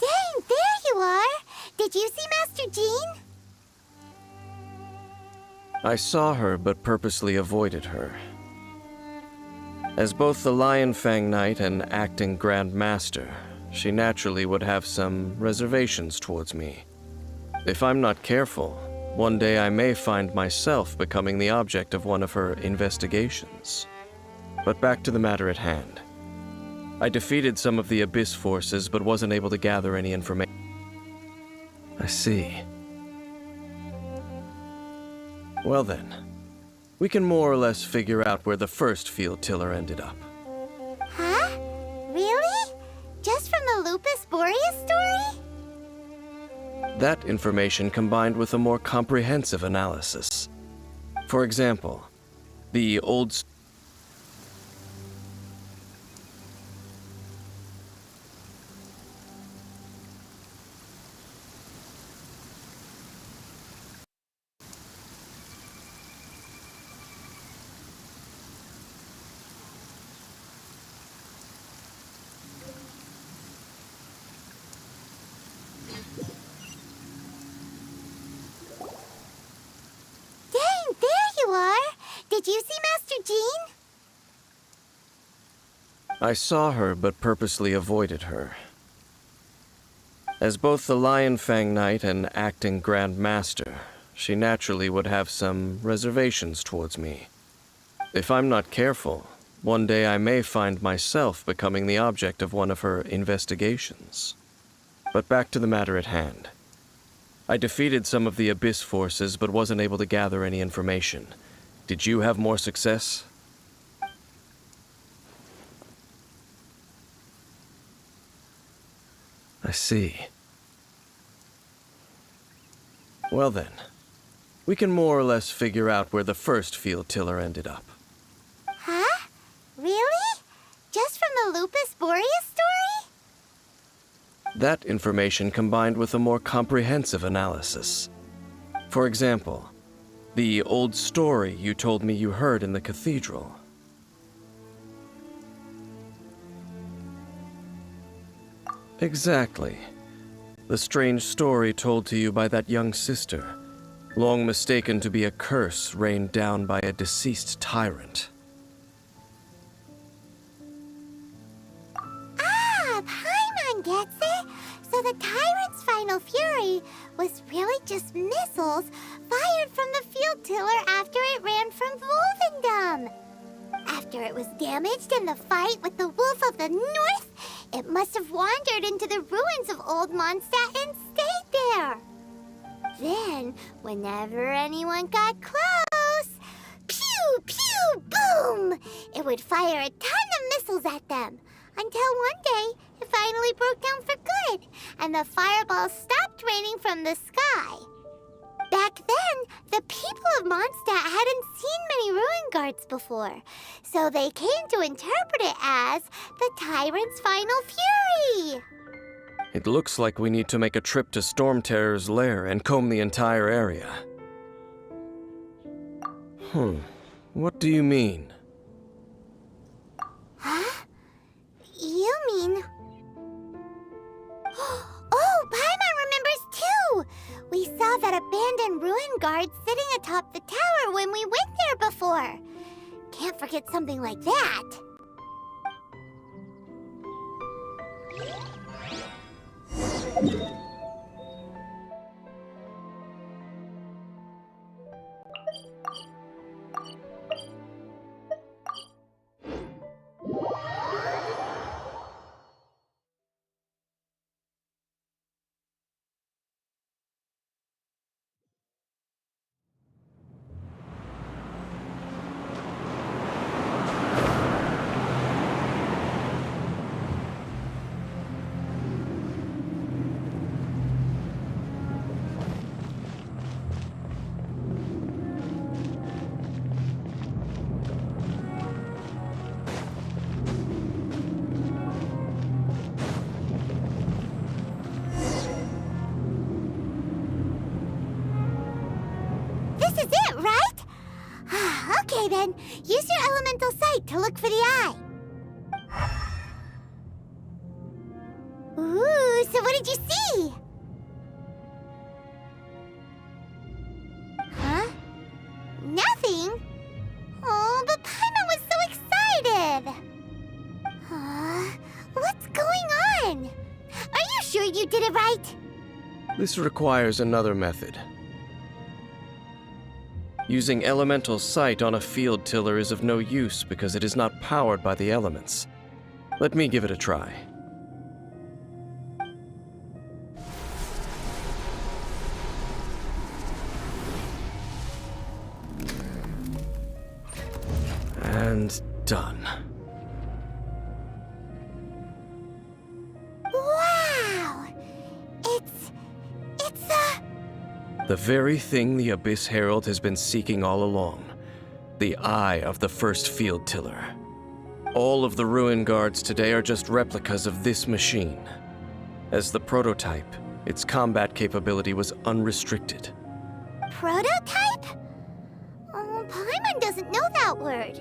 Dang, there you are! Did you see Master Jean? I saw her, but purposely avoided her. As both the Lion Fang Knight and acting Grand Master, she naturally would have some reservations towards me. If I'm not careful, one day I may find myself becoming the object of one of her investigations. But back to the matter at hand. I defeated some of the Abyss forces, but wasn't able to gather any information. I see. Well then, we can more or less figure out where the first field tiller ended up. Huh? Really? Just from the Lupus Boreas story? That information combined with a more comprehensive analysis. For example, the old I saw her but purposely avoided her. As both the Lion Fang Knight and acting Grand Master, she naturally would have some reservations towards me. If I'm not careful, one day I may find myself becoming the object of one of her investigations. But back to the matter at hand. I defeated some of the Abyss forces but wasn't able to gather any information. Did you have more success? I see. Well then, we can more or less figure out where the first field tiller ended up. Huh? Really? Just from the Lupus Boreas story? That information combined with a more comprehensive analysis. For example, the old story you told me you heard in the cathedral. Exactly. The strange story told to you by that young sister, long mistaken to be a curse rained down by a deceased tyrant. Ah, Paimon gets it! So the tyrant's final fury was really just missiles fired from the field tiller after it ran from Wolvendom. After it was damaged in the fight with the Wolf of the North, it must have wandered into the ruins of Old Mondstadt and stayed there. Then, whenever anyone got close, pew, pew, boom! It would fire a ton of missiles at them, until one day it finally broke down for good, and the fireballs stopped raining from the sky. Back then, the people of Mondstadt hadn't seen many ruin guards before, so they came to interpret it as the tyrant's final fury. It looks like we need to make a trip to Storm Terror's lair and comb the entire area. What do you mean? Huh? You mean... Oh, Paimon remembers too! We saw that abandoned ruin guard sitting atop the tower when we went there before. Can't forget something like that. This is it, right? Okay then, use your elemental sight to look for the eye. Ooh, so what did you see? Huh? Nothing? Oh, but Paimon was so excited! What's going on? Are you sure you did it right? This requires another method. Using elemental sight on a field tiller is of no use because it is not powered by the elements. Let me give it a try. And done. Wow! It's The very thing the Abyss Herald has been seeking all along. The eye of the first field tiller. All of the ruin guards today are just replicas of this machine. As the prototype, its combat capability was unrestricted. prototype? Oh, Paimon doesn't know that word.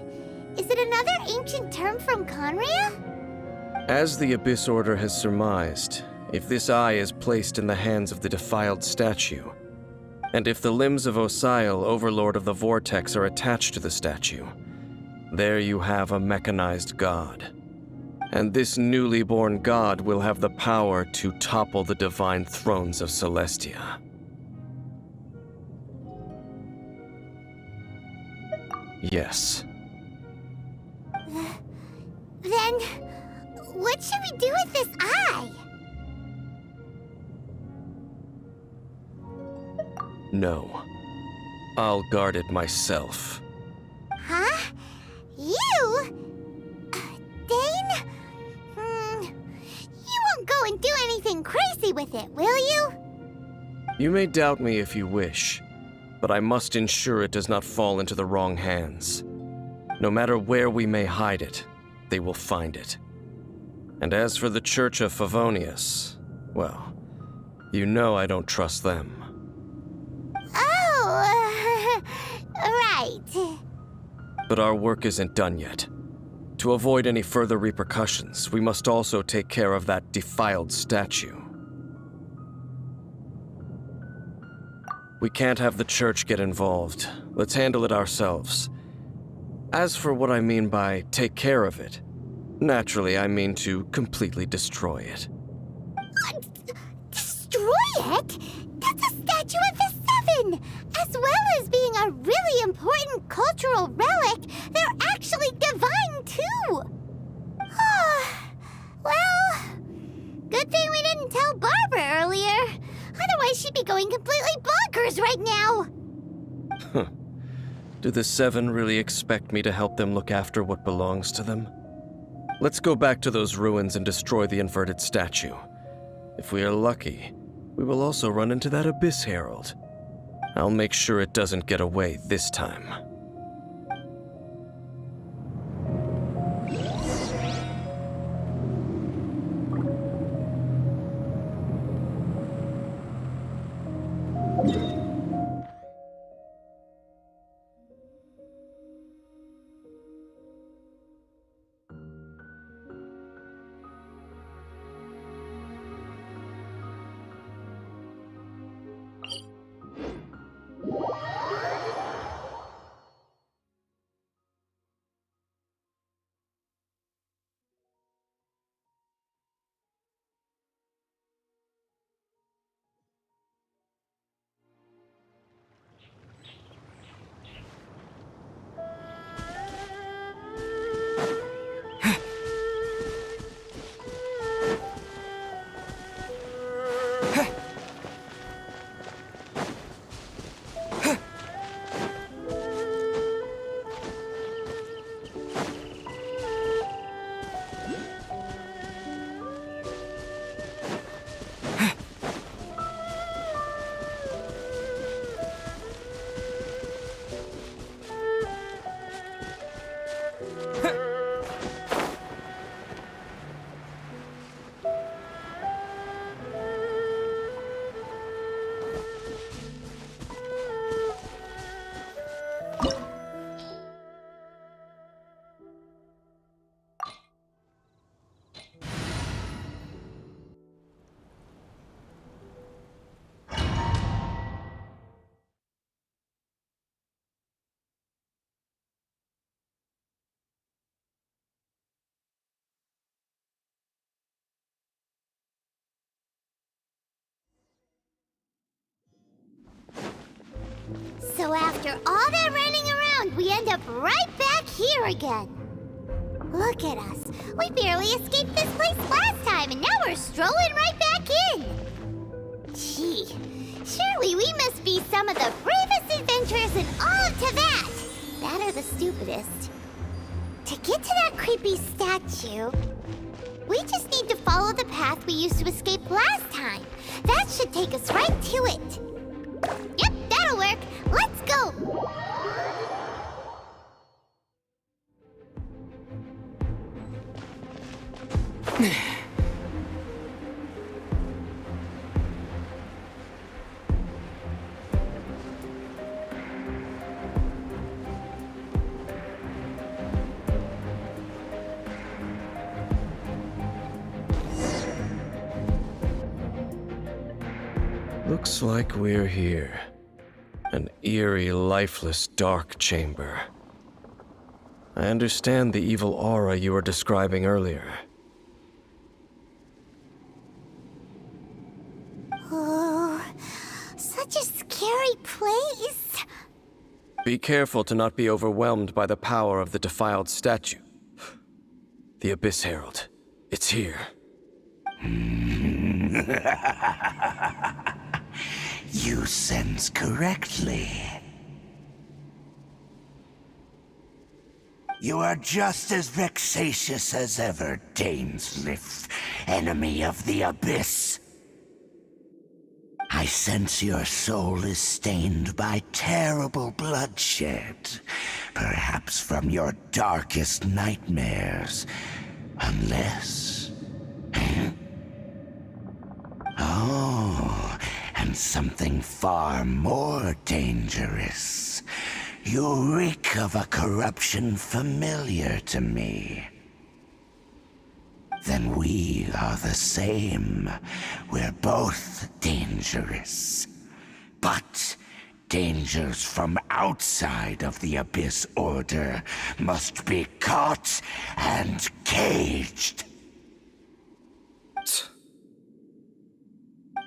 Is it another ancient term from Conria? As the Abyss Order has surmised, if this eye is placed in the hands of the defiled statue, and if the limbs of Osial, Overlord of the Vortex, are attached to the statue, there you have a mechanized god. And this newly born god will have the power to topple the divine thrones of Celestia. Yes. Then, what should we do with this eye? No. I'll guard it myself. Huh? You? Dane? You won't go and do anything crazy with it, will you? You may doubt me if you wish, but I must ensure it does not fall into the wrong hands. No matter where we may hide it, they will find it. And as for the Church of Favonius, well, you know I don't trust them. Oh, right. But our work isn't done yet. To avoid any further repercussions, we must also take care of that defiled statue. We can't have the church get involved. Let's handle it ourselves. As for what I mean by take care of it, naturally I mean to completely destroy it. Destroy it? That's a statue of the Seven! As well as being a really important cultural relic, they're actually divine too! Well, good thing we didn't tell Barbara earlier. Otherwise she'd be going completely bonkers right now! Do the Seven really expect me to help them look after what belongs to them? Let's go back to those ruins and destroy the inverted statue. If we are lucky, we will also run into that Abyss Herald. I'll make sure it doesn't get away this time. So after all that running around, we end up right back here again. Look at us. We barely escaped this place last time, and now we're strolling right back in. Gee, surely we must be some of the bravest adventurers in all of Teyvat. That or the stupidest. To get to that creepy statue, we just need to follow the path we used to escape last time. That should take us right to it. Yep, that'll work. Let's go! Looks like we're here. An eerie, lifeless, dark chamber. I understand the evil aura you were describing earlier. scary place? Be careful to not be overwhelmed by the power of the defiled statue. The Abyss Herald. It's here. You sense correctly. You are just as vexatious as ever, Dainsleif, enemy of the Abyss. I sense your soul is stained by terrible bloodshed, perhaps from your darkest nightmares, unless... Oh, and something far more dangerous. You reek of a corruption familiar to me. Then we are the same. We're both dangerous. But dangers from outside of the Abyss Order must be caught and caged.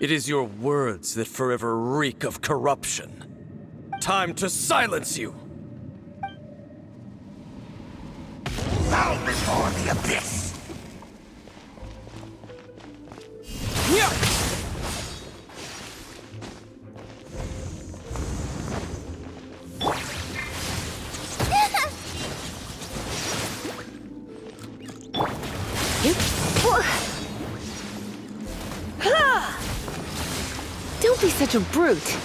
It is your words that forever reek of corruption. Time to silence you! Bow before the Abyss! Don't be such a brute.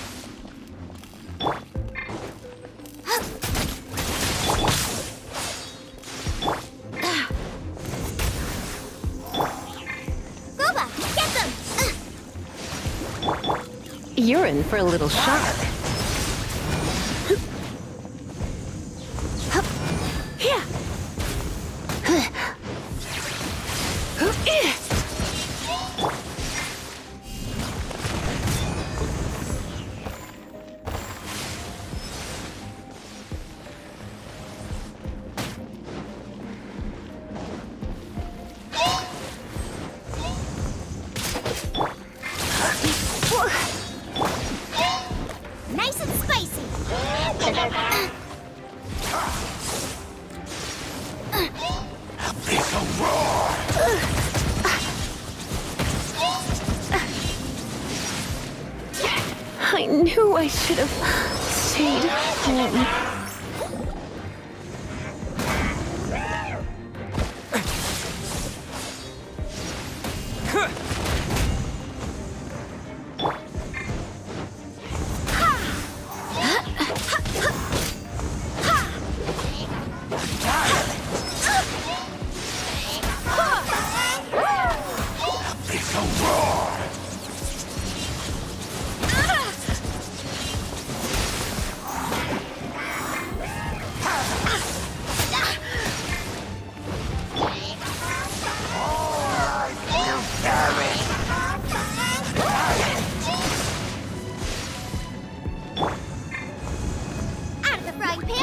Boba, get them! You're in for a little shock. Nice and spicy. Abyssal roar! I knew I should have stayed home. Abyssal roar! Out of the frying pan.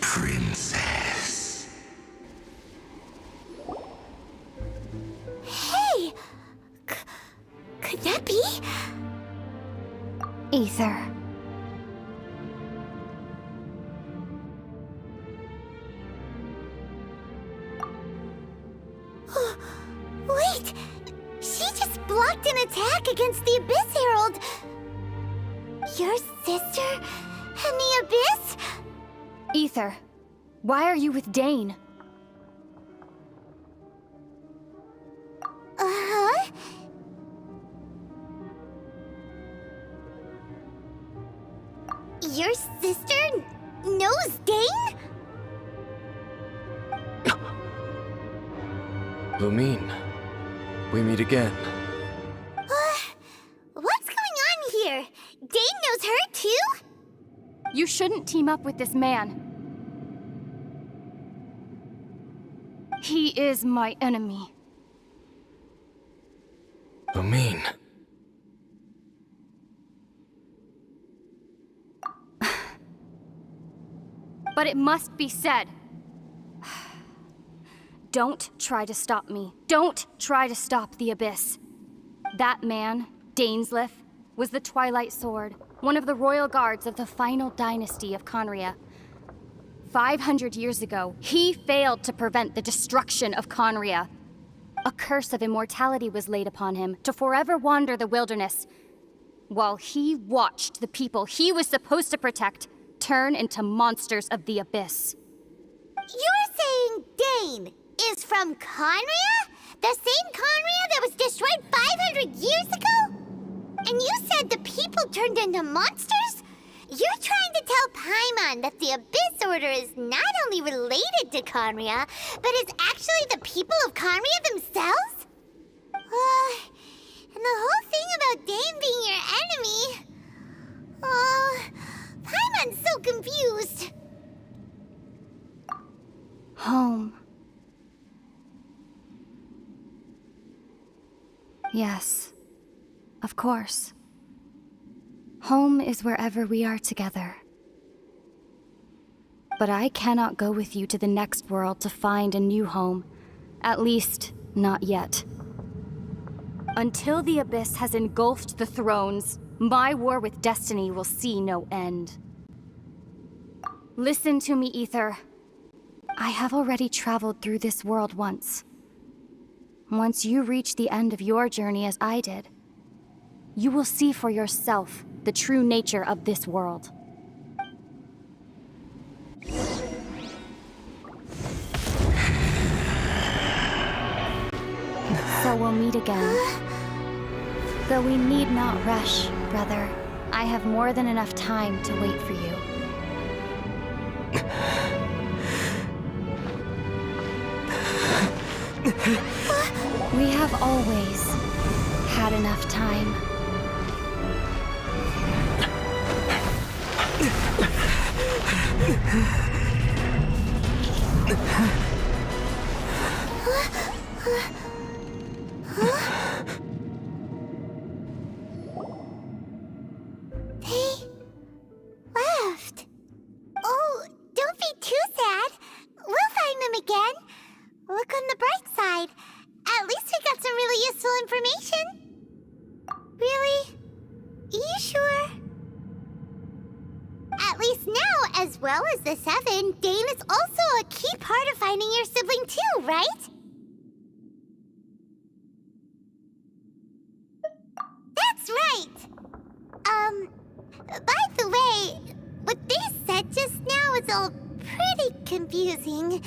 Princess. Hey! Could that be? Ether. Wait! She just blocked an attack against the Abyss Herald! Your sister and the Abyss? Ether, why are you with Dane? knows Dane? Lumine, we meet again. What's going on here? Dane knows her too? You shouldn't team up with this man. He is my enemy. Lumine. But it must be said. Don't try to stop me. Don't try to stop the Abyss. That man, Dainsleif, was the Twilight Sword, one of the royal guards of the final dynasty of Conria. 500 years ago, he failed to prevent the destruction of Conria. A curse of immortality was laid upon him to forever wander the wilderness, while he watched the people he was supposed to protect turn into monsters of the Abyss. You're saying Dane is from Conria? The same Conria that was destroyed 500 years ago? And you said the people turned into monsters? You're trying to tell Paimon that the Abyss Order is not only related to Conria, but is actually the people of Conria themselves? And the whole thing about Dane being your enemy... Paimon's so confused. Home. Yes, of course. Home is wherever we are together. But I cannot go with you to the next world to find a new home. At least, not yet. Until the Abyss has engulfed the thrones, my war with destiny will see no end. Listen to me, Ether. I have already traveled through this world once. Once you reach the end of your journey as I did, you will see for yourself the true nature of this world. So we'll meet again. Though we need not rush, brother. I have more than enough time to wait for you. We have always had enough time. They left. Oh, don't be too sad. We'll find them again. Look on the bright side. At least we got some really useful information. Really? You sure? At least now, as well as the Seven, Dane is also a key part of finding your sibling too, right? That's right! By the way, what they said just now is all pretty confusing.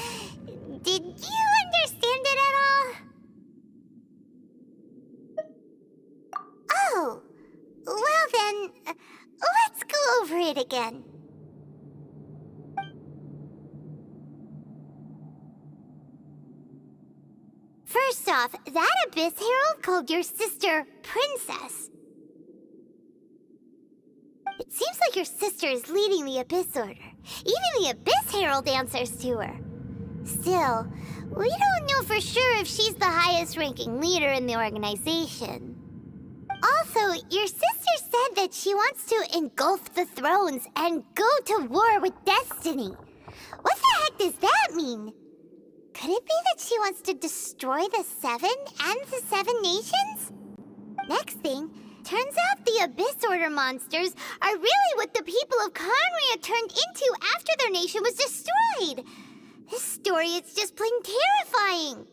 Did you understand it at all? Oh, well then, let's go over it again. First off, that Abyss Herald called your sister Princess. It seems like your sister is leading the Abyss Order. Even the Abyss Herald answers to her. Still, we don't know for sure if she's the highest-ranking leader in the organization. Also, your sister said that she wants to engulf the thrones and go to war with destiny. What the heck does that mean? Could it be that she wants to destroy the Seven and the Seven Nations? Next thing, turns out the Abyss Order monsters are really what the people of Conria turned into after their nation was destroyed. This story is just plain terrifying.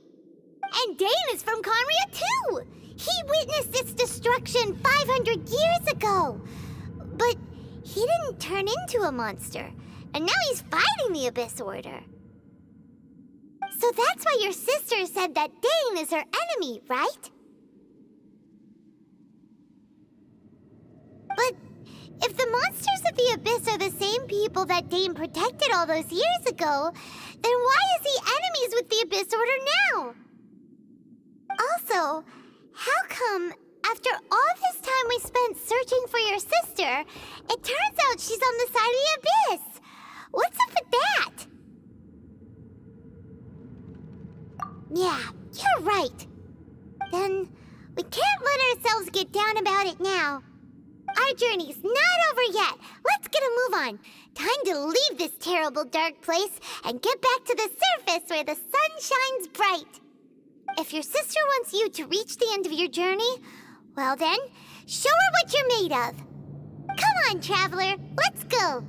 And Dane is from Conria too. He witnessed its destruction 500 years ago. But he didn't turn into a monster. And now he's fighting the Abyss Order. So that's why your sister said that Dane is her enemy, right? But If the monsters of the Abyss are the same people that Dane protected all those years ago, then why is he enemies with the Abyss Order now? Also, how come, after all this time we spent searching for your sister, it turns out she's on the side of the Abyss? What's up with that? Yeah, you're right. Then, we can't let ourselves get down about it now. Our journey's not over yet. Let's get a move on. Time to leave this terrible dark place and get back to the surface where the sun shines bright. If your sister wants you to reach the end of your journey, well then, show her what you're made of. Come on, traveler, let's go.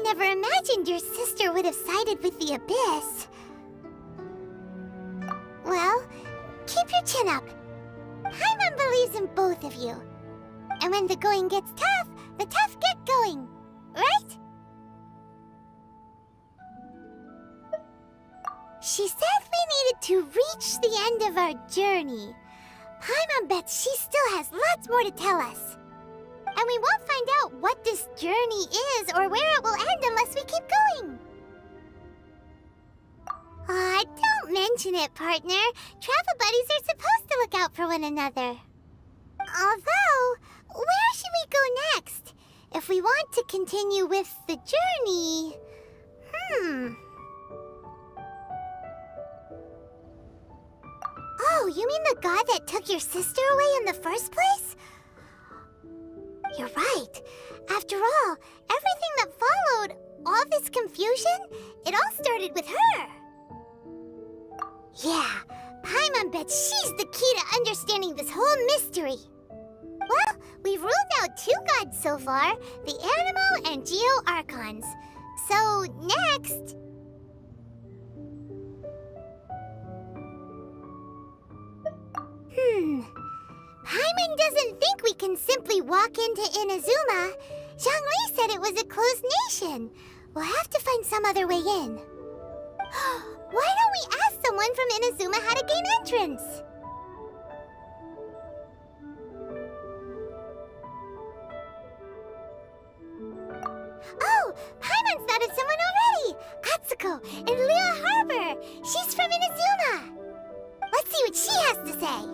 Never imagined your sister would have sided with the Abyss. Well, keep your chin up. Paimon believes in both of you. And when the going gets tough, the tough get going. Right? She said we needed to reach the end of our journey. Paimon bets she still has lots more to tell us. And we won't find out what this journey is or where it will end unless we keep going. Aw, don't mention it, partner. Travel buddies are supposed to look out for one another. Although, where should we go next? If we want to continue with the journey... Oh, you mean the god that took your sister away in the first place? You're right. After all, everything that followed, all this confusion, it all started with her. Yeah, Paimon bets she's the key to understanding this whole mystery. Well, we've ruled out 2 gods so far, the Animal and Geo Archons. So, next... Paimon doesn't think we can simply walk into Inazuma. Zhongli said it was a closed nation. We'll have to find some other way in. Why don't we ask someone from Inazuma how to gain entrance? Oh, Paimon's thought of someone already! Atsuko in Liyue Harbor! She's from Inazuma! Let's see what she has to say!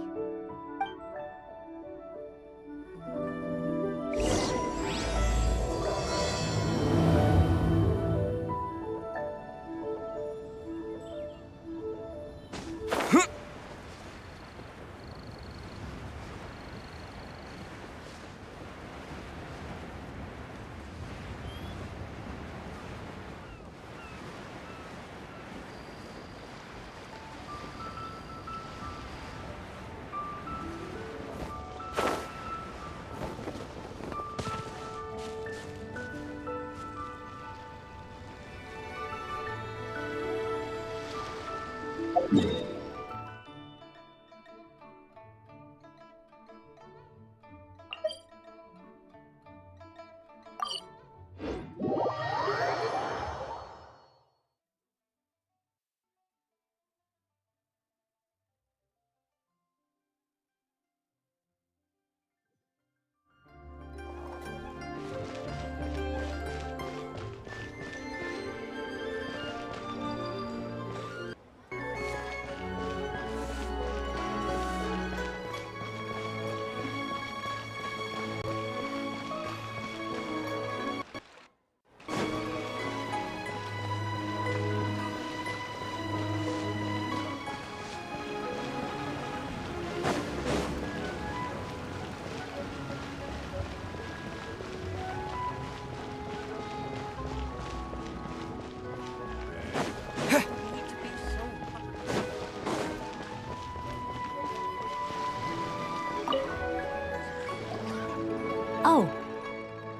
Oh.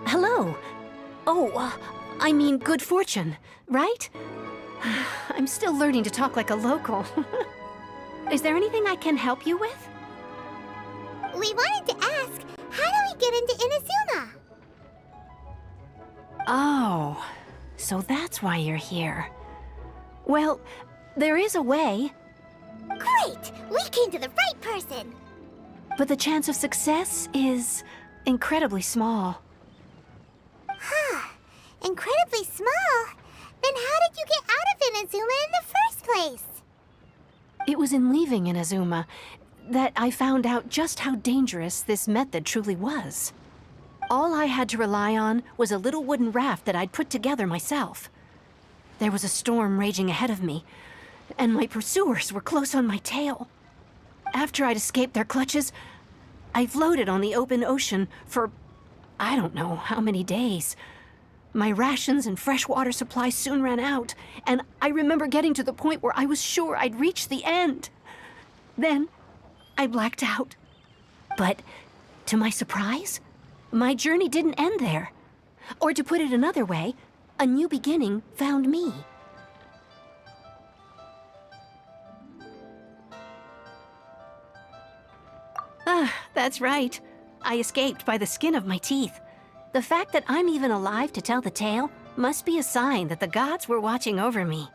Hello. Oh, I mean good fortune, right? I'm still learning to talk like a local. Is there anything I can help you with? We wanted to ask, how do we get into Inazuma? Oh, so that's why you're here. Well, there is a way, Great! We came to the right person! but the chance of success is incredibly small. Huh. Incredibly small? Then how did you get out of Inazuma in the first place? It was in leaving Inazuma that I found out just how dangerous this method truly was. All I had to rely on was a little wooden raft that I'd put together myself. There was a storm raging ahead of me, and my pursuers were close on my tail. After I'd escaped their clutches, I floated on the open ocean for I don't know how many days. My rations and freshwater supply soon ran out, and I remember getting to the point where I was sure I'd reached the end. Then, I blacked out. But, to my surprise, my journey didn't end there. Or to put it another way, a new beginning found me. Ah, that's right. I escaped by the skin of my teeth. The fact that I'm even alive to tell the tale must be a sign that the gods were watching over me.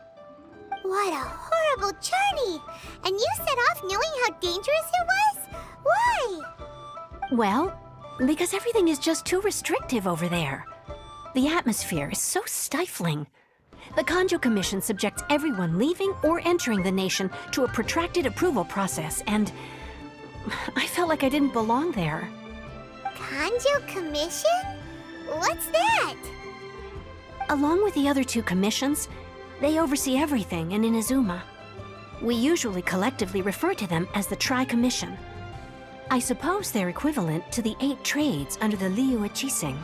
What a horrible journey! And you set off knowing how dangerous it was? Why? Well, because everything is just too restrictive over there. The atmosphere is so stifling. The Kanjo Commission subjects everyone leaving or entering the nation to a protracted approval process, and I felt like I didn't belong there. Kanjo Commission? What's that? Along with the other two commissions, they oversee everything in Inazuma. We usually collectively refer to them as the Tri-Commission. I suppose they're equivalent to the 8 trades under the Liyue Chising.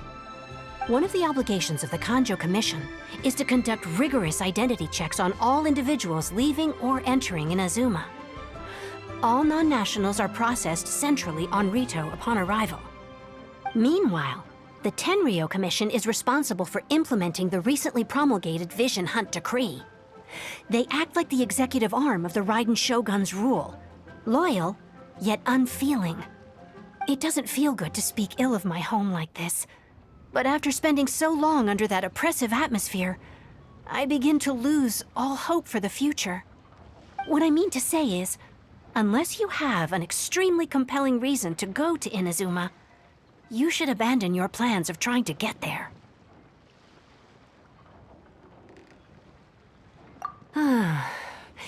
One of the obligations of the Kanjo Commission is to conduct rigorous identity checks on all individuals leaving or entering Inazuma. All non-nationals are processed centrally on Rito upon arrival. Meanwhile, the Tenryo Commission is responsible for implementing the recently promulgated Vision Hunt Decree. They act like the executive arm of the Raiden Shogun's rule. Loyal, yet unfeeling. It doesn't feel good to speak ill of my home like this. But after spending so long under that oppressive atmosphere, I begin to lose all hope for the future. What I mean to say is, unless you have an extremely compelling reason to go to Inazuma, you should abandon your plans of trying to get there.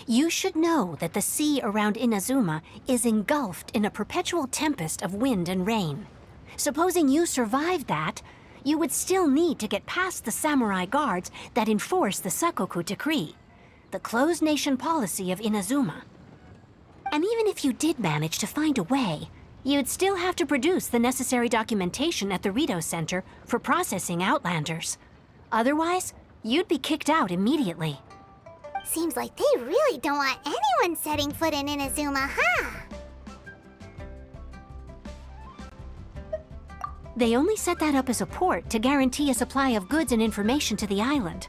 You should know that the sea around Inazuma is engulfed in a perpetual tempest of wind and rain. Supposing you survived that, you would still need to get past the samurai guards that enforce the Sakoku Decree, the closed nation policy of Inazuma. And even if you did manage to find a way, you'd still have to produce the necessary documentation at the Rito Center for processing Outlanders. Otherwise, you'd be kicked out immediately. Seems like they really don't want anyone setting foot in Inazuma, huh? They only set that up as a port to guarantee a supply of goods and information to the island.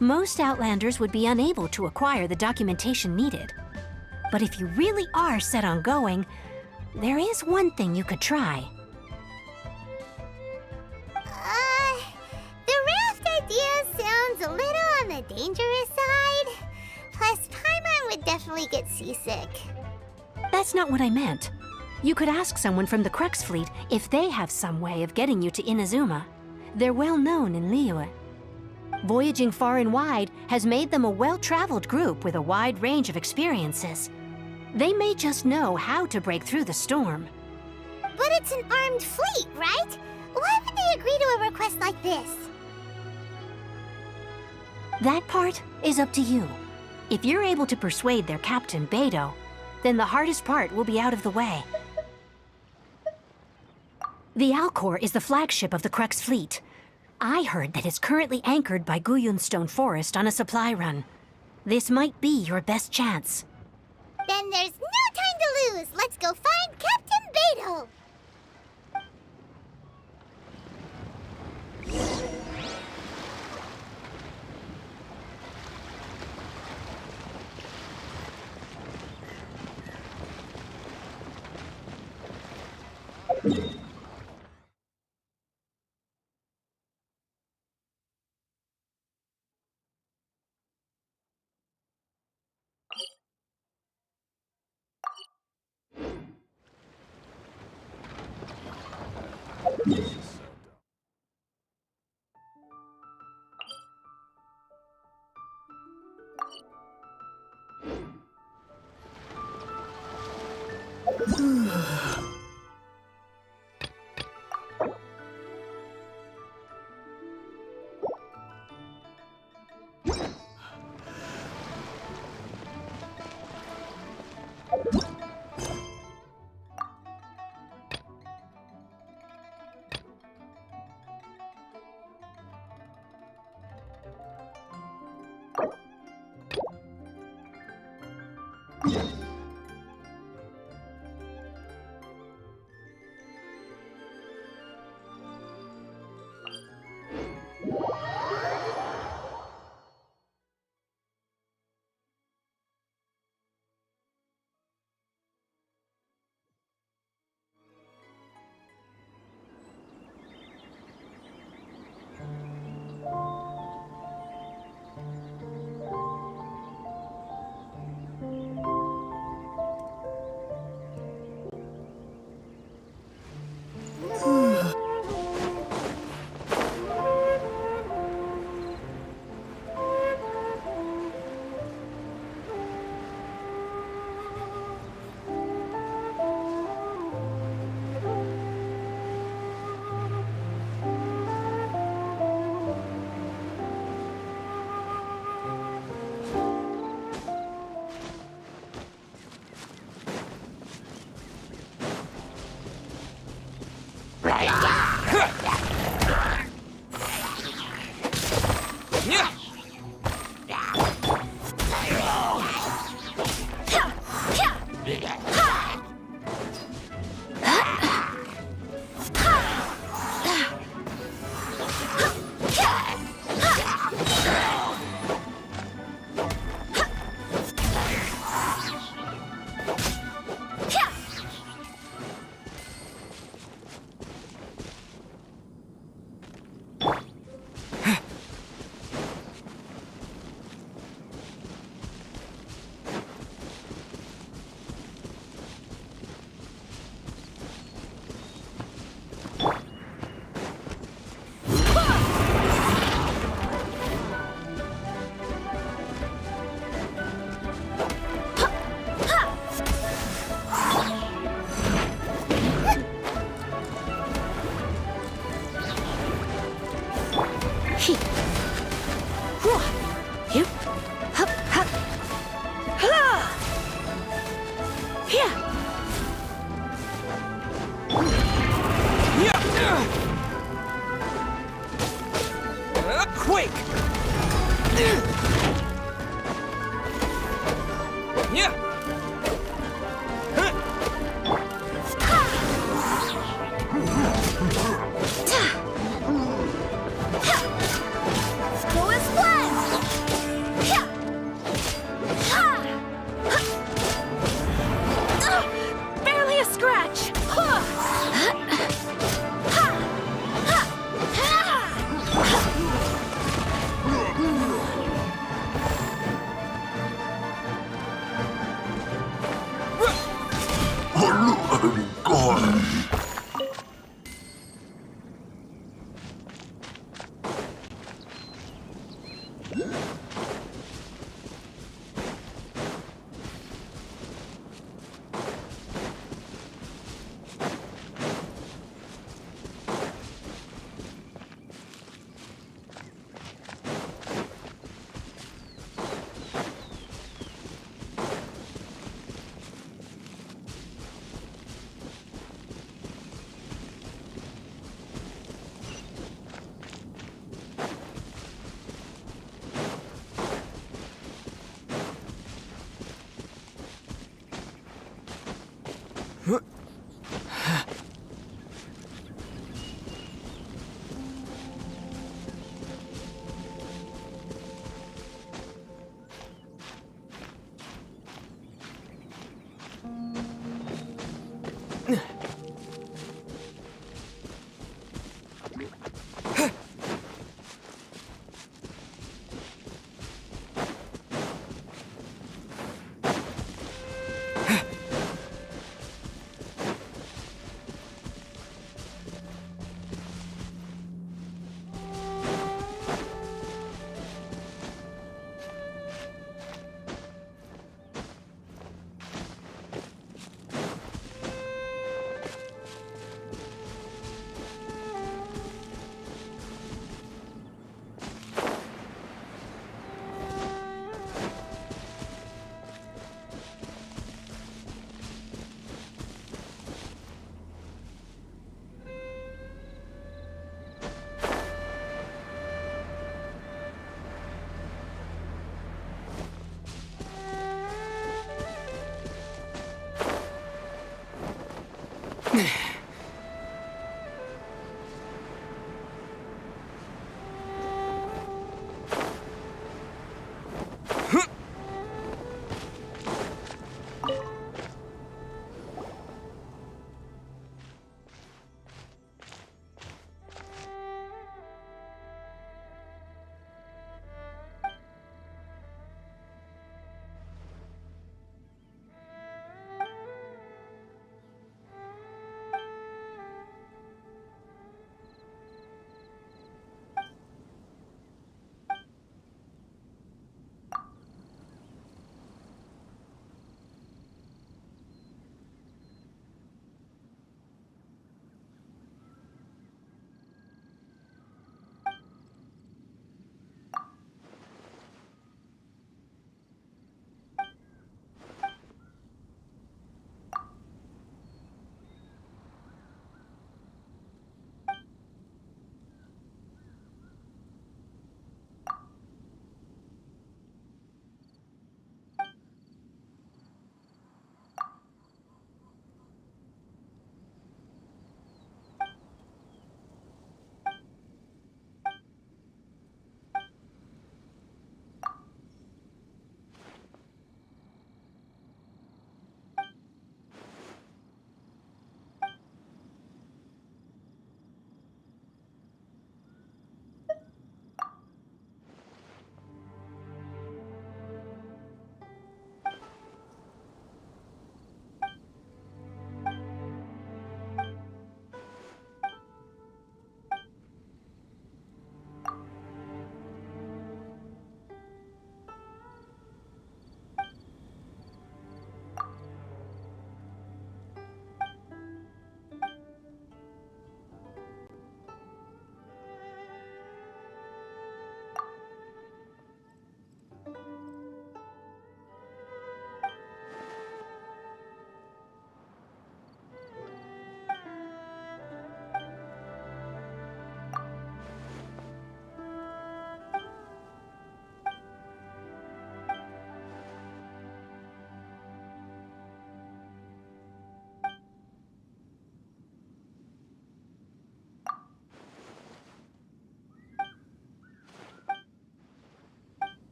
Most Outlanders would be unable to acquire the documentation needed. But if you really are set on going, there is one thing you could try. The raft idea sounds a little on the dangerous side. Plus, Paimon would definitely get seasick. That's not what I meant. You could ask someone from the Crux Fleet if they have some way of getting you to Inazuma. They're well known in Liyue. Voyaging far and wide has made them a well-traveled group with a wide range of experiences. They may just know how to break through the storm. But it's an armed fleet, right? Why would they agree to a request like this? That part is up to you. If you're able to persuade their captain, Beidou, then the hardest part will be out of the way. The Alcor is the flagship of the Crux Fleet. I heard that it's currently anchored by Guyunstone Forest on a supply run. This might be your best chance. Then there's no time to lose. Let's go find Captain Beidou. He. Whoa. Yep. Hup, hup. Ha! Yeah. Quake! Yeah! Go and splash! Barely a scratch.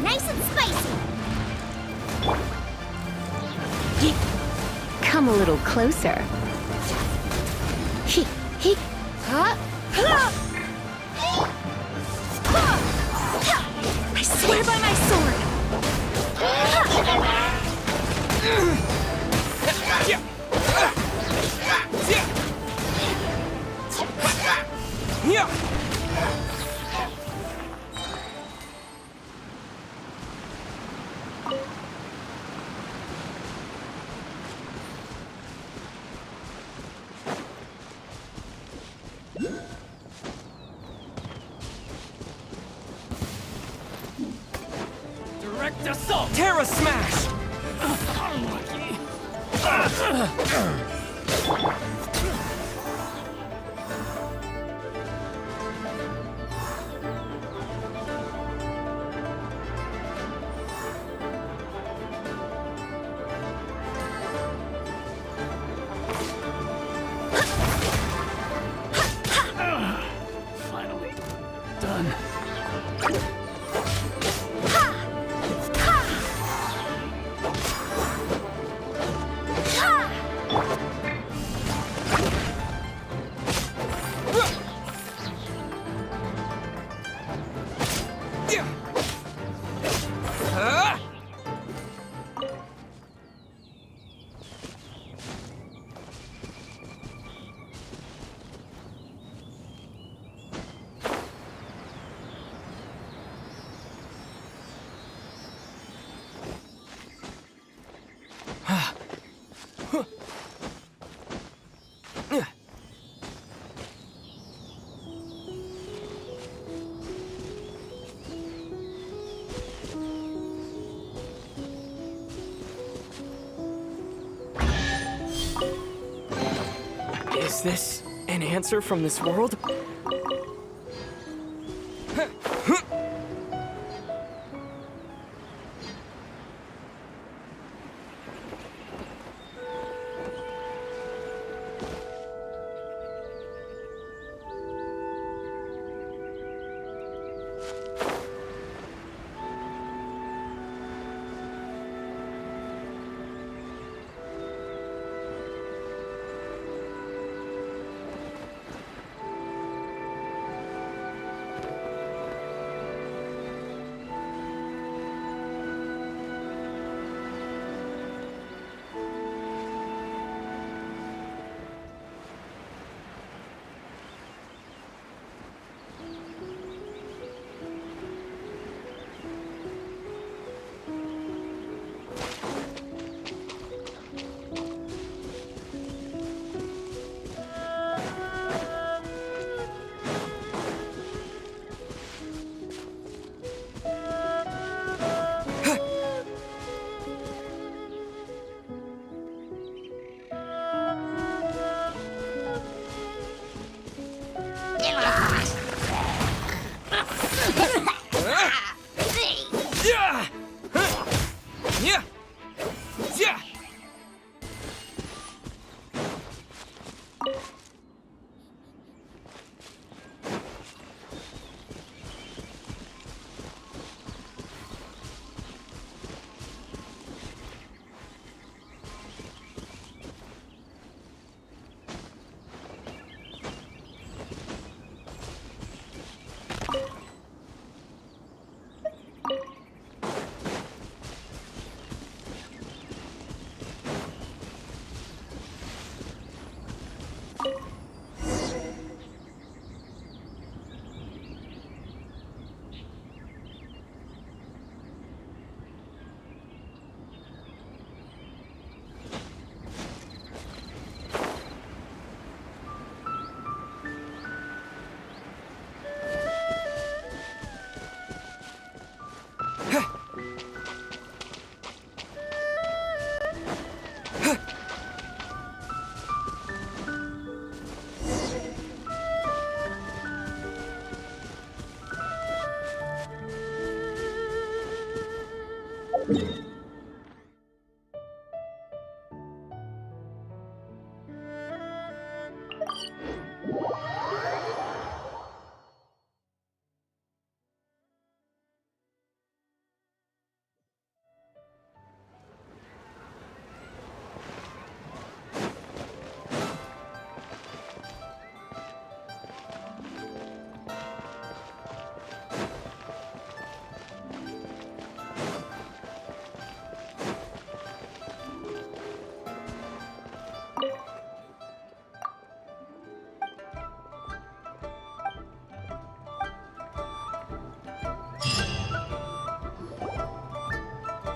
Nice and spicy. Come a little closer. I swear by my sword! Direct assault! Terra smash! Finally done. Is this an answer from this world?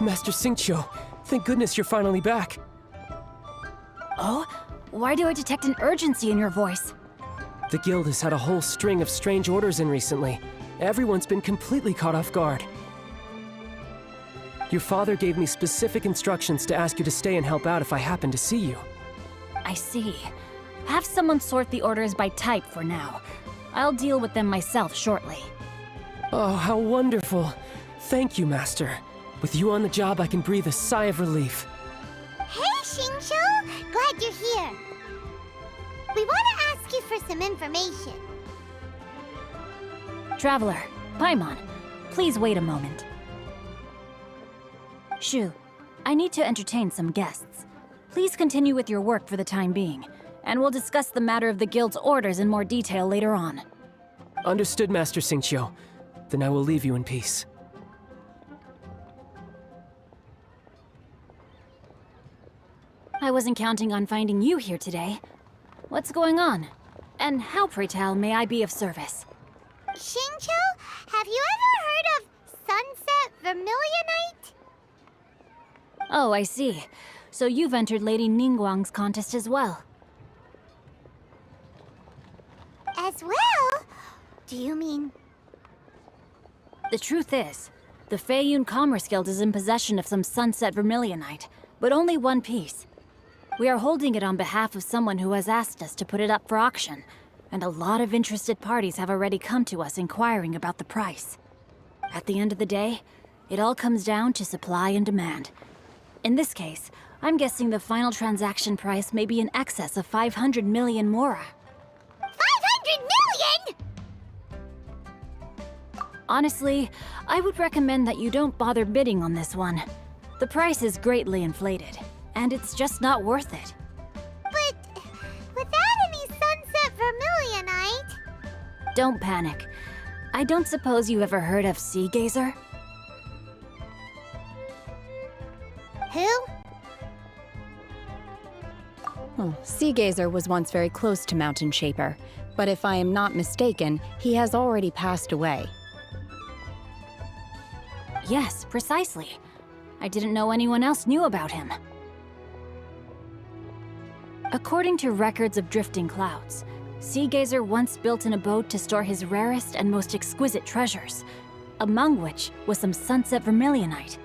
Master Xingqiu, thank goodness you're finally back. Oh? Why do I detect an urgency in your voice? The guild has had a whole string of strange orders in recently. Everyone's been completely caught off guard. Your father gave me specific instructions to ask you to stay and help out if I happen to see you. I see. Have someone sort the orders by type for now. I'll deal with them myself shortly. Oh, how wonderful. Thank you, Master. With you on the job, I can breathe a sigh of relief. Hey, Xingqiu! Glad you're here. We want to ask you for some information. Traveler, Paimon, please wait a moment. Shu, I need to entertain some guests. Please continue with your work for the time being, and we'll discuss the matter of the guild's orders in more detail later on. Understood, Master Xingqiu. Then I will leave you in peace. I wasn't counting on finding you here today. What's going on? And how, pray tell, may I be of service? Xingqiu, have you ever heard of Sunset Vermilionite? Oh, I see. So you've entered Lady Ningguang's contest as well. As well? Do you mean... The truth is, the Feiyun Commerce Guild is in possession of some Sunset Vermilionite, but only one piece. We are holding it on behalf of someone who has asked us to put it up for auction, and a lot of interested parties have already come to us inquiring about the price. At the end of the day, it all comes down to supply and demand. In this case, I'm guessing the final transaction price may be in excess of 500 million mora. 500 million?! Honestly, I would recommend that you don't bother bidding on this one. The price is greatly inflated, and it's just not worth it. But without any sunset vermilionite... Don't panic. I don't suppose you ever heard of Sea Gazer? Who? Oh, Sea Gazer was once very close to Mountain Shaper, but if I am not mistaken, he has already passed away. Yes, precisely. I didn't know anyone else knew about him. According to records of drifting clouds, Sea Gazer once built an abode to store his rarest and most exquisite treasures, among which was some sunset vermilionite.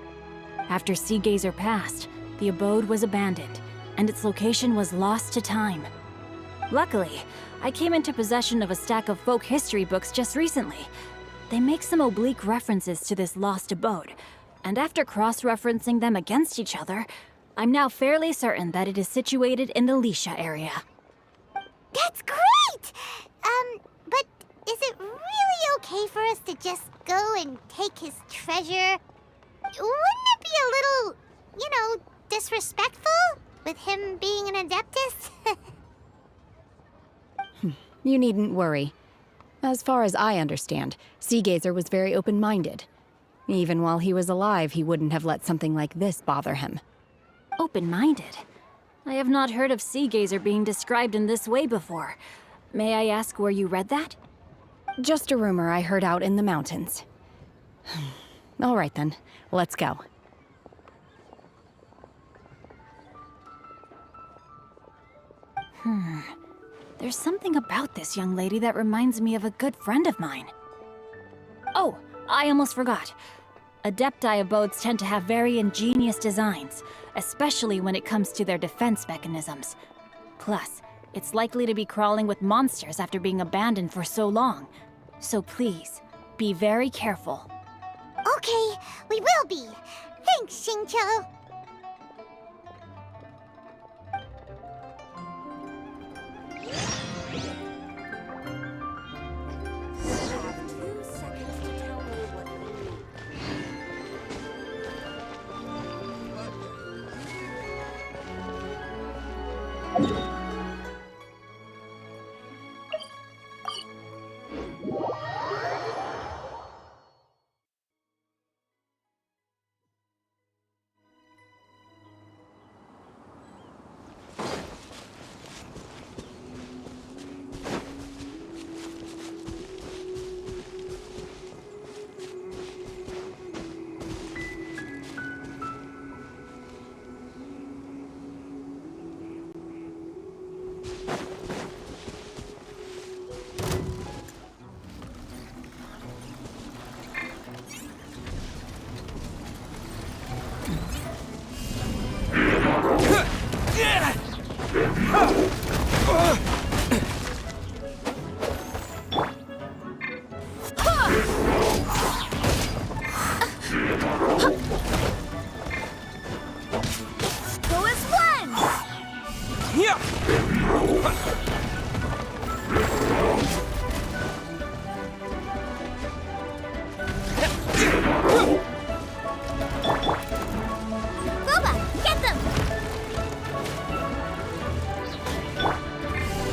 After Sea Gazer passed, the abode was abandoned, and its location was lost to time. Luckily, I came into possession of a stack of folk history books just recently. They make some oblique references to this lost abode, and after cross-referencing them against each other, I'm now fairly certain that it is situated in the Lisha area. That's great! But is it really okay for us to just go and take his treasure? Wouldn't it be a little, disrespectful? With him being an Adeptus? You needn't worry. As far as I understand, Sea Gazer was very open-minded. Even while he was alive, he wouldn't have let something like this bother him. Open-minded? I have not heard of Sea Gazer being described in this way before. May I ask where you read that? Just a rumor I heard out in the mountains. All right then, let's go. There's something about this young lady that reminds me of a good friend of mine. Oh, I almost forgot. Adepti abodes tend to have very ingenious designs, especially when it comes to their defense mechanisms. Plus, it's likely to be crawling with monsters after being abandoned for so long. So please, be very careful. Okay, we will be. Thanks, Xingqiu.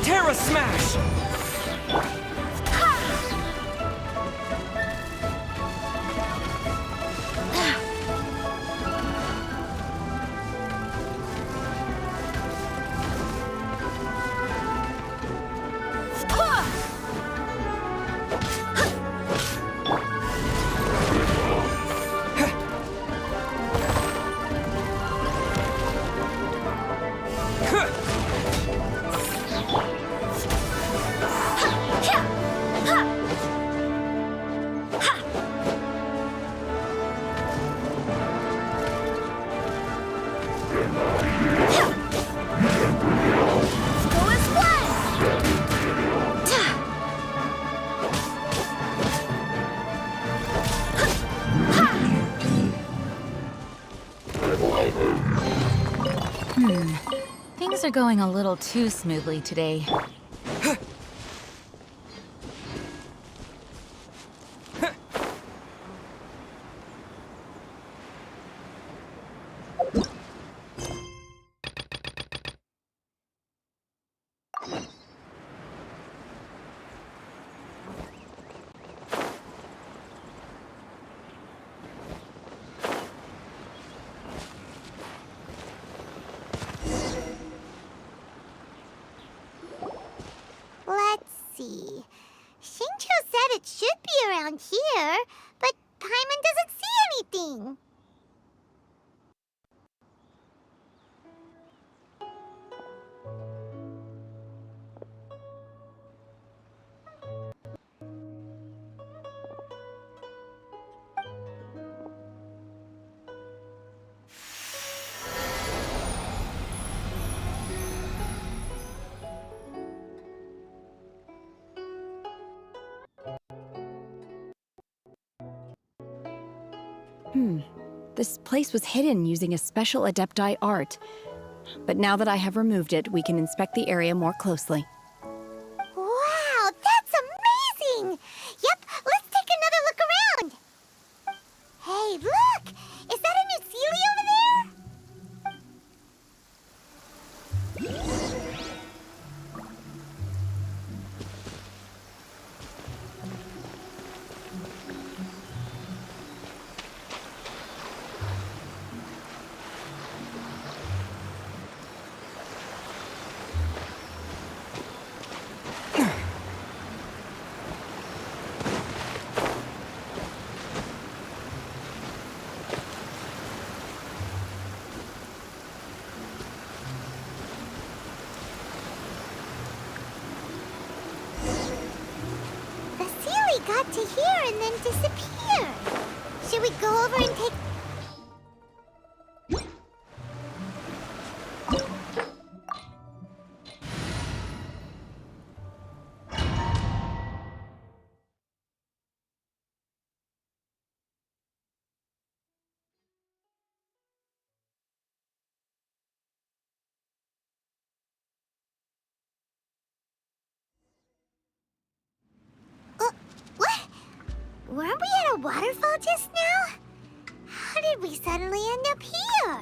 Terra Smash! Things are going a little too smoothly today. see. Shincho said it should be around here, but Paimon doesn't see anything. This place was hidden using a special Adepti art. But now that I have removed it, we can inspect the area more closely. Wow, that's amazing! Yep, let's take another look around. Hey, look! Is that a new Sealy over there? Got to here and then disappear. Should we go over and take... What? Weren't we at a waterfall just now? How did we suddenly end up here?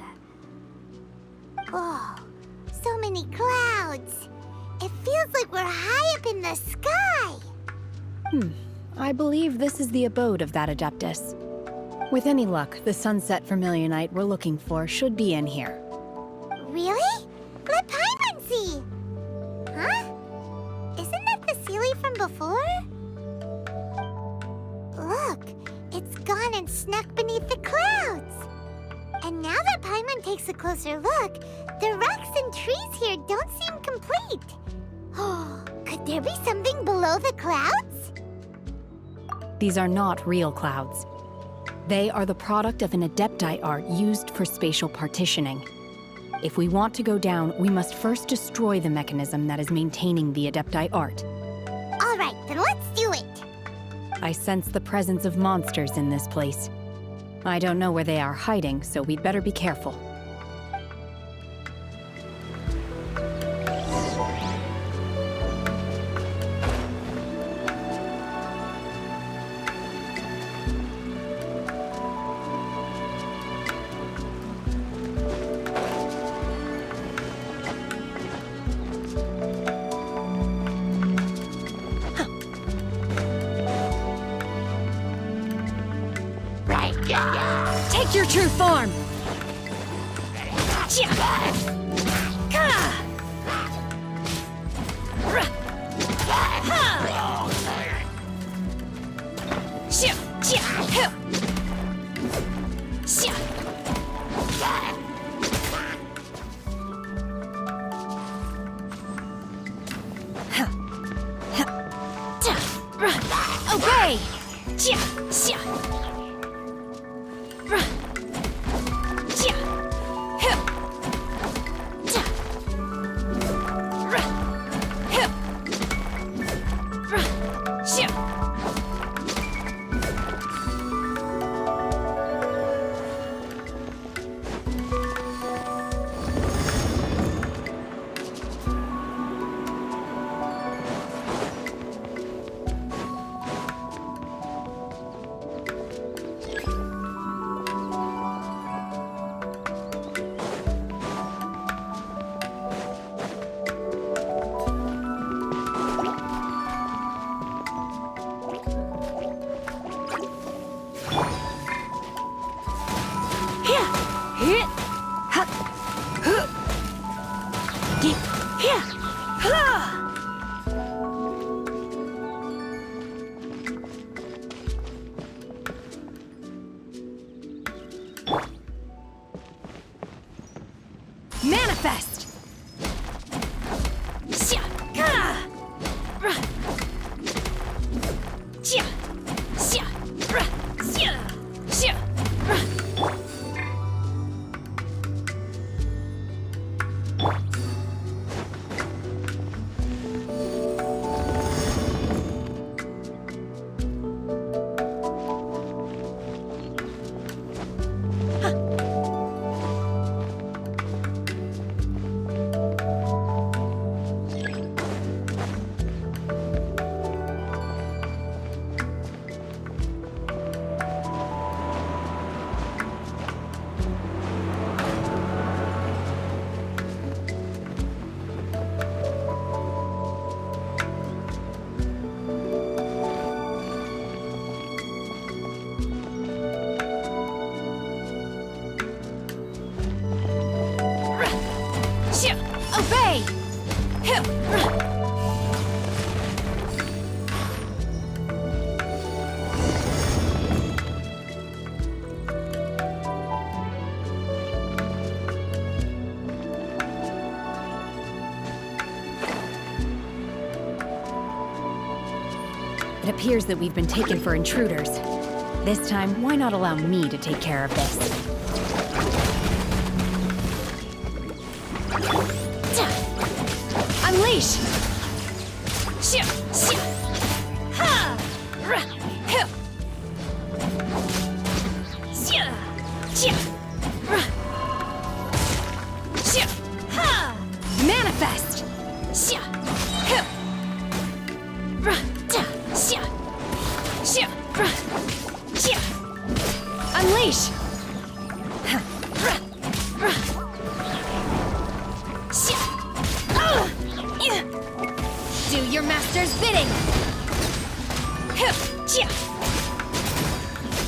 Oh, so many clouds. It feels like we're high up in the sky. I believe this is the abode of that Adeptus. With any luck, the sunset Vermilionite we're looking for should be in here. Really? Let Paimon see. Huh? Isn't that the Sealy from before? Look, it's gone and snuck beneath the clouds. And now that Paimon takes a closer look, the rocks and trees here don't seem complete. Oh, could there be something below the clouds? These are not real clouds. They are the product of an Adepti art used for spatial partitioning. If we want to go down, we must first destroy the mechanism that is maintaining the Adepti art. All right, then let's do it. I sense the presence of monsters in this place. I don't know where they are hiding, so we'd better be careful. Take your true form! Obey! Manifest! Obey! It appears that we've been taken for intruders. This time, why not allow me to take care of this? Unleash! Manifest! Unleash! Do your master's bidding!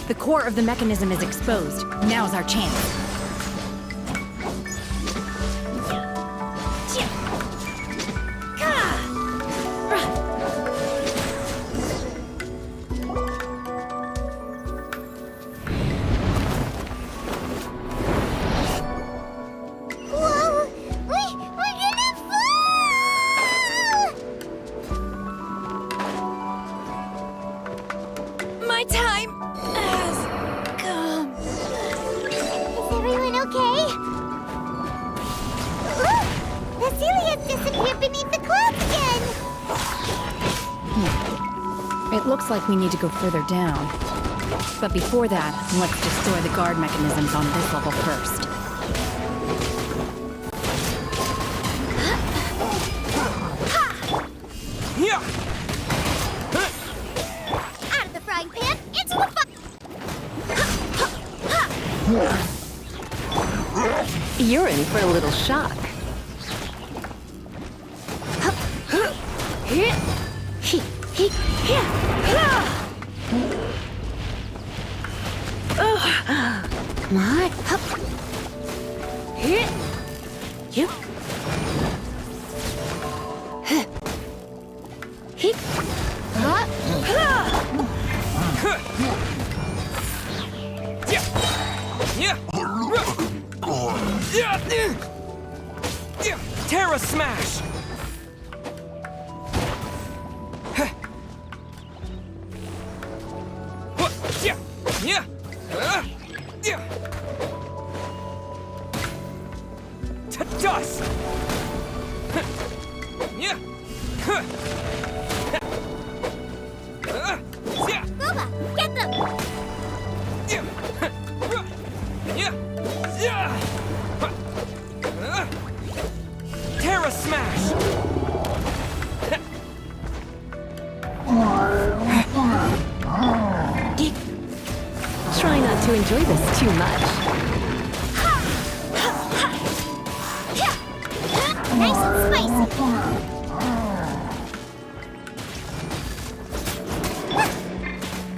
The core of the mechanism is exposed. Now's our chance. Whoa! We're gonna fall! My time has come. Is everyone okay? Look! Vasilia's disappeared beneath the clouds again! It looks like we need to go further down. But before that, let's destroy the guard mechanisms on this level first. Out of the frying pan, into the You're in for a little shock. My. You? Terra Smash! To dust! Boba, get them! Terra Smash! Try not to enjoy this too much. Nice and spicy!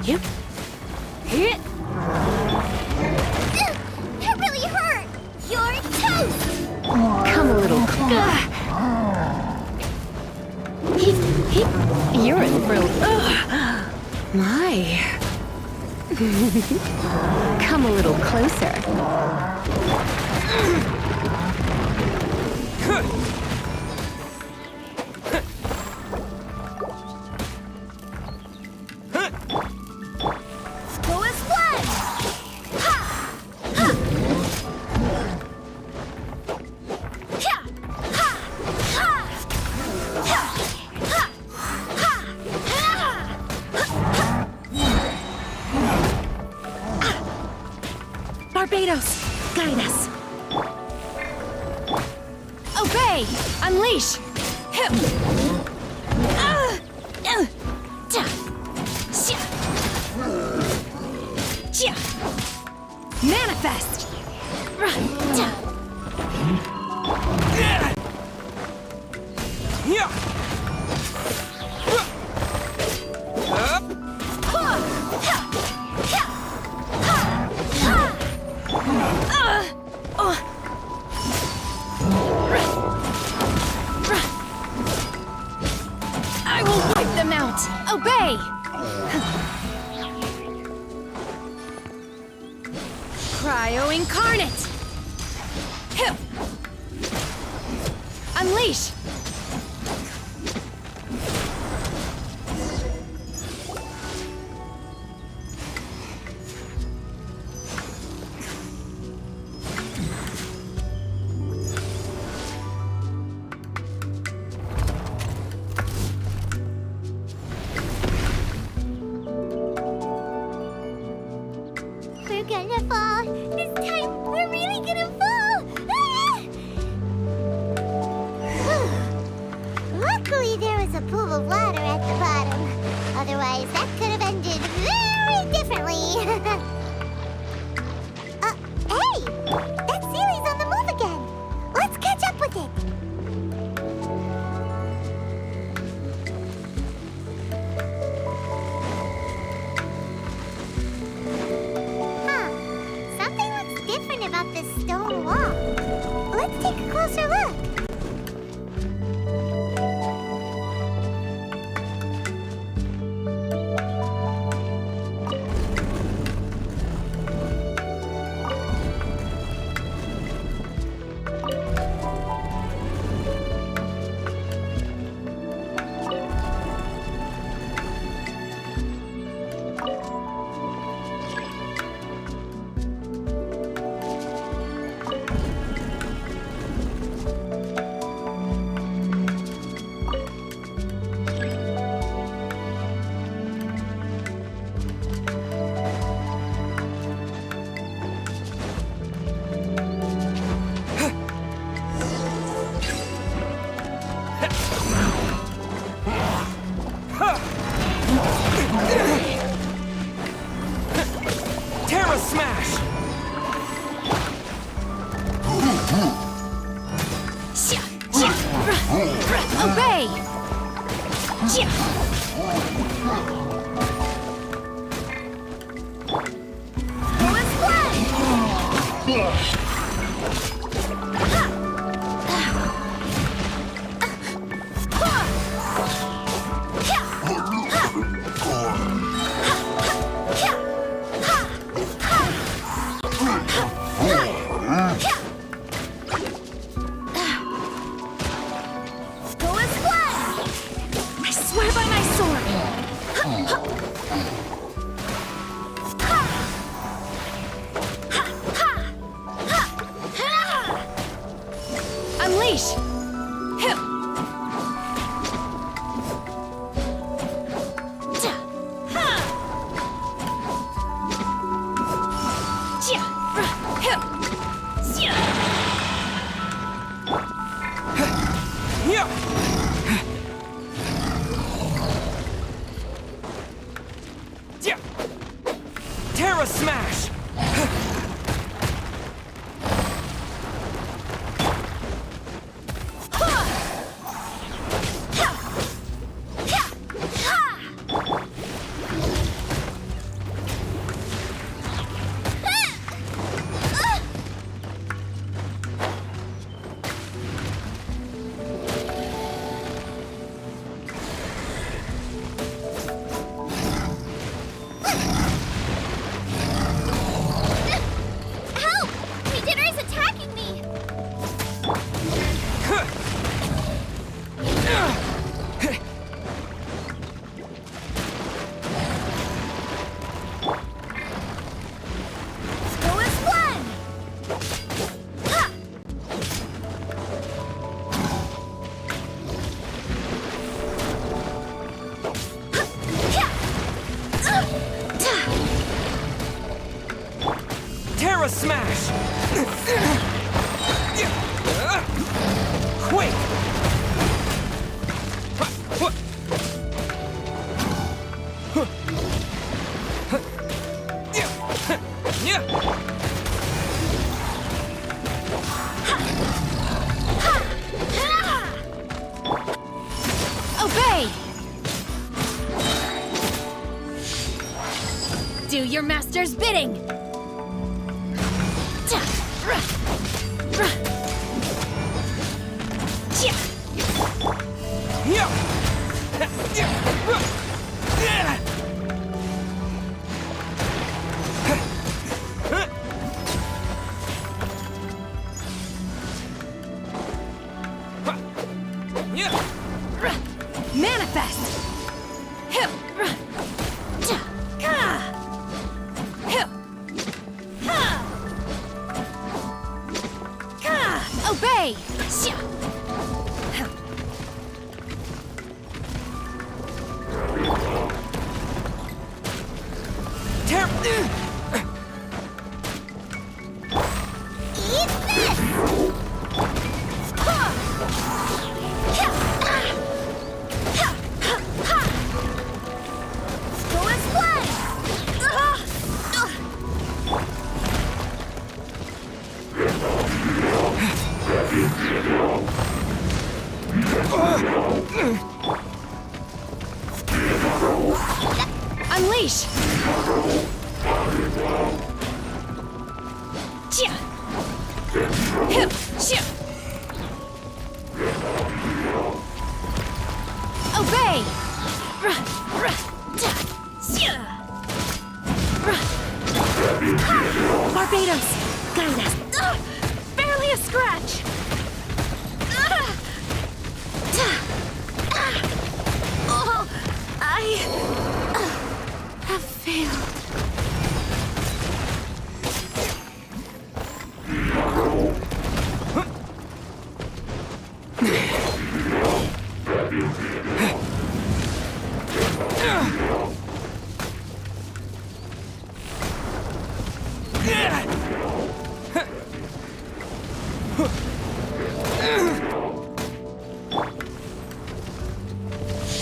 You? That really hurt! You're toast! Come a little closer. You're in for a... My. Come a little closer. Go as one! Ha! Ha! Ha! Ha! Ha! Ha! Ha! Ha! Barbados, guide us. Obey! Unleash! Manifest! I will wipe them out! Obey! Cryo Incarnate! Unleash! We're gonna fall. This time, we're really gonna fall. Ah! Luckily, there was a pool of water at the bottom. Otherwise, that could have ended very differently. Hey! That Sealy's on the move again. Let's catch up with it. Huh. Something looks different about this stone wall. Let's take a closer look. Terra Smash! Obey! I swear by my sword! Unleash! Terra Smash! Aura Smash! Quake! Obey! Do your master's bidding! Manifest! Obey! Eat this! Go and play! Unleash! Obey! Barbados! Guide us! Barely a scratch! Oh, I have failed.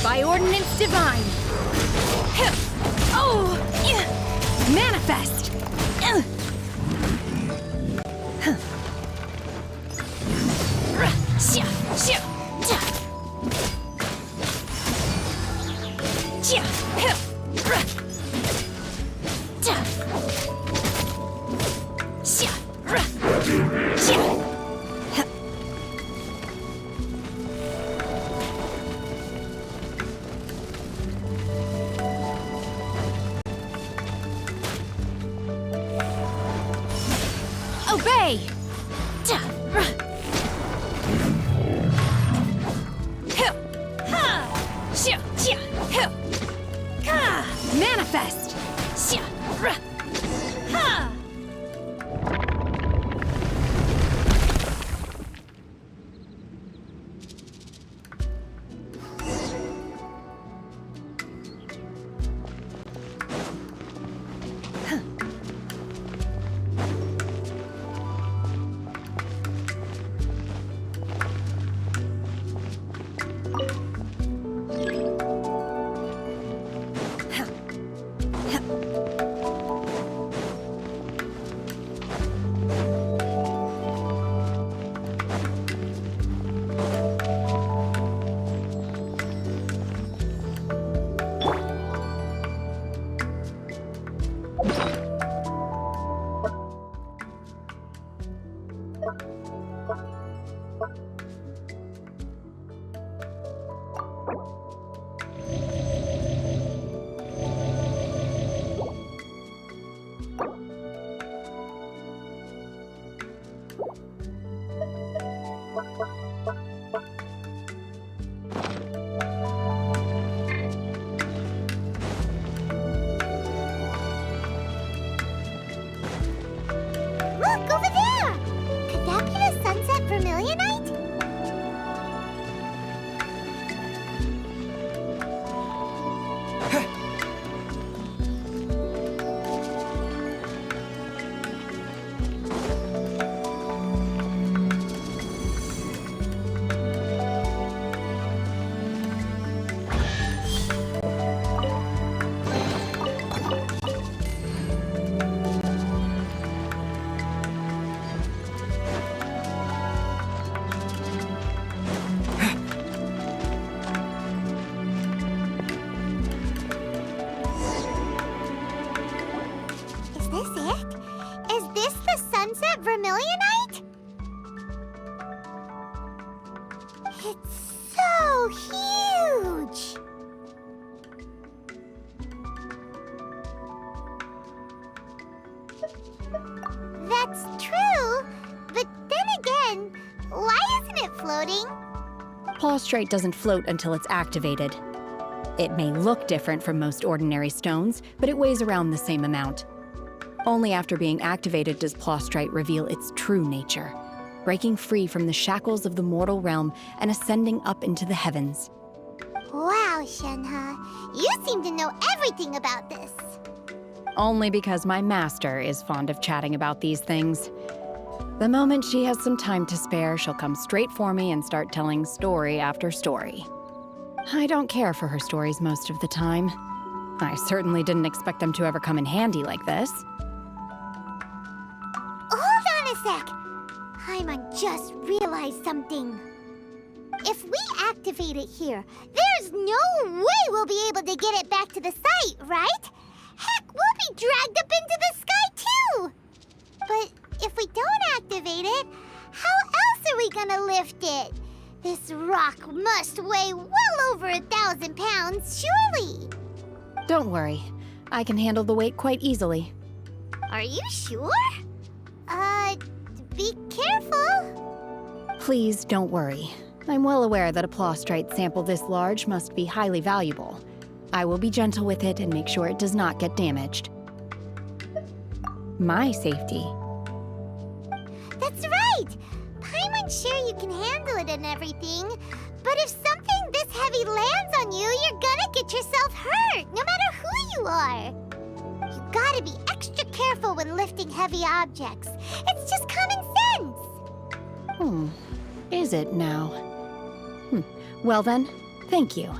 By ordinance divine. Oh! Manifest! Obey! Manifest! Look, over there! Could that be the Sunset Vermilionite? this it? Is this the sunset vermilionite? It's so huge! That's true, but then again, why isn't it floating? Plaustrite doesn't float until it's activated. It may look different from most ordinary stones, but it weighs around the same amount. Only after being activated does Plaustrite reveal its true nature, breaking free from the shackles of the mortal realm and ascending up into the heavens. Wow, Shenhe, you seem to know everything about this. Only because my master is fond of chatting about these things. The moment she has some time to spare, she'll come straight for me and start telling story after story. I don't care for her stories most of the time. I certainly didn't expect them to ever come in handy like this. Hold on a sec! Paimon just realized something. If we activate it here, there's no way we'll be able to get it back to the site, right? Heck, we'll be dragged up into the sky too! But if we don't activate it, how else are we gonna lift it? This rock must weigh well over 1,000 pounds, surely! Don't worry. I can handle the weight quite easily. Are you sure? Be careful! Please don't worry. I'm well aware that a plaustrite sample this large must be highly valuable. I will be gentle with it and make sure it does not get damaged. My safety. That's right! Paimon's sure you can handle it and everything, but if something this heavy lands on you, you're gonna get yourself hurt, no matter who you are. You gotta be extra careful when lifting heavy objects. It's just common sense. Is it now? Well then, thank you.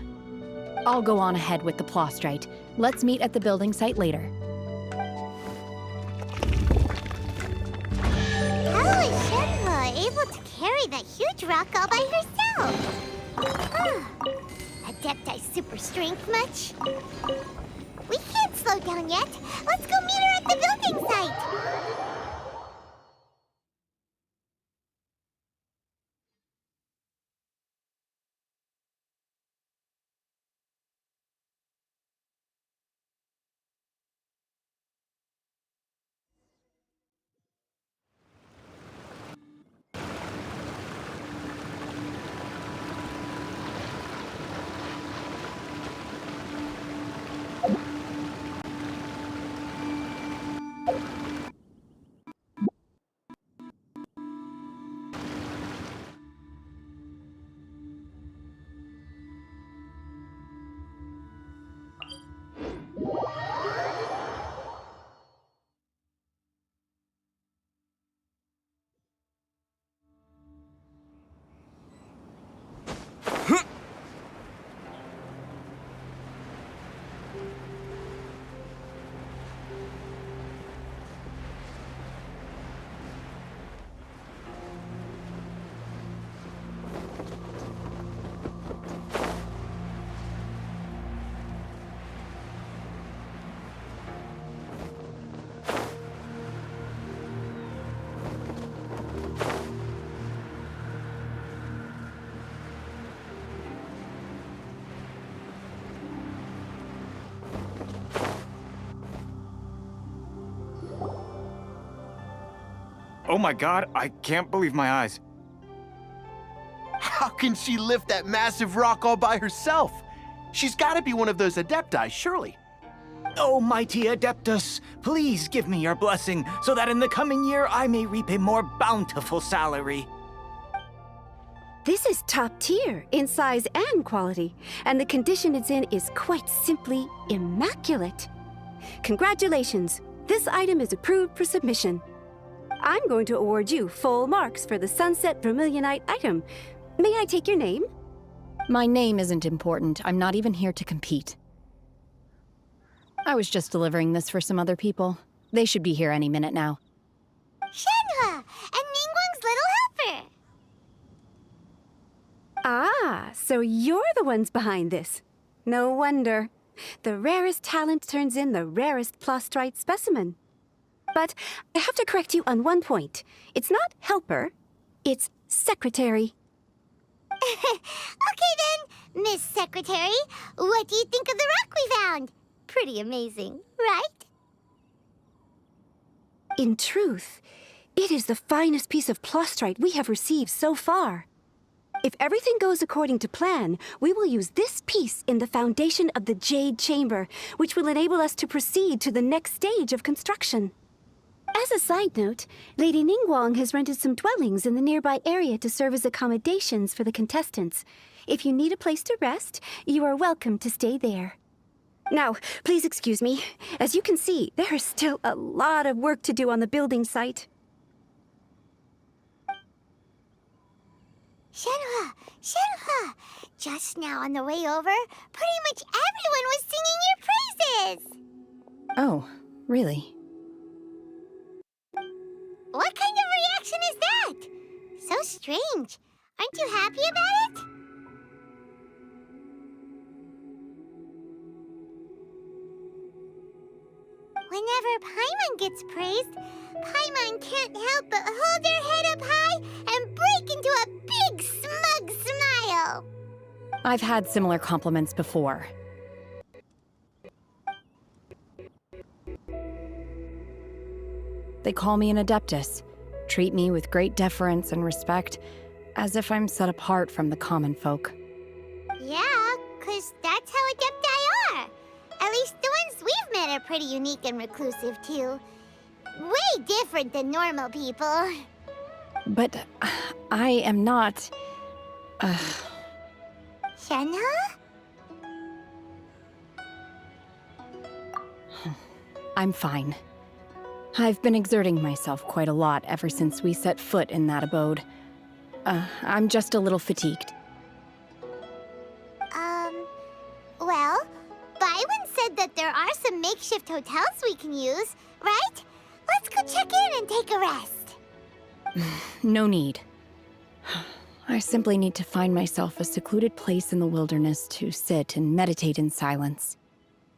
I'll go on ahead with the plaustrite. Let's meet at the building site later. How is Shenhe able to carry that huge rock all by herself? Adepti super strength much? We can't slow down yet. Let's go meet her at the building site. Oh my god, I can't believe my eyes. How can she lift that massive rock all by herself? She's gotta be one of those Adepti, surely. Oh, mighty Adeptus, please give me your blessing so that in the coming year I may reap a more bountiful salary. This is top tier in size and quality, and the condition it's in is quite simply immaculate. Congratulations, this item is approved for submission. I'm going to award you full marks for the Sunset Vermilionite item. May I take your name? My name isn't important. I'm not even here to compete. I was just delivering this for some other people. They should be here any minute now. Shenhe, and Ningguang's little helper. Ah, so you're the ones behind this. No wonder. The rarest talent turns in the rarest plaustrite specimen. But I have to correct you on one point. It's not helper, it's secretary. Okay then, Miss Secretary, what do you think of the rock we found? Pretty amazing, right? In truth, it is the finest piece of plastrite we have received so far. If everything goes according to plan, we will use this piece in the foundation of the Jade Chamber, which will enable us to proceed to the next stage of construction. As a side note, Lady Ningguang has rented some dwellings in the nearby area to serve as accommodations for the contestants. If you need a place to rest, you are welcome to stay there. Now, please excuse me. As you can see, there is still a lot of work to do on the building site. Shenhua! Just now on the way over, pretty much everyone was singing your praises! Oh, really? What kind of reaction is that? So strange. Aren't you happy about it? Whenever Paimon gets praised, Paimon can't help but hold her head up high and break into a big smug smile. I've had similar compliments before. They call me an Adeptus, treat me with great deference and respect, as if I'm set apart from the common folk. Yeah, 'cause that's how Adepti are. At least the ones we've met are pretty unique and reclusive, too. Way different than normal people. But I am not... Shenhua? I'm fine. I've been exerting myself quite a lot ever since we set foot in that abode. I'm just a little fatigued. Well, Byron said that there are some makeshift hotels we can use, right? Let's go check in and take a rest. No need. I simply need to find myself a secluded place in the wilderness to sit and meditate in silence.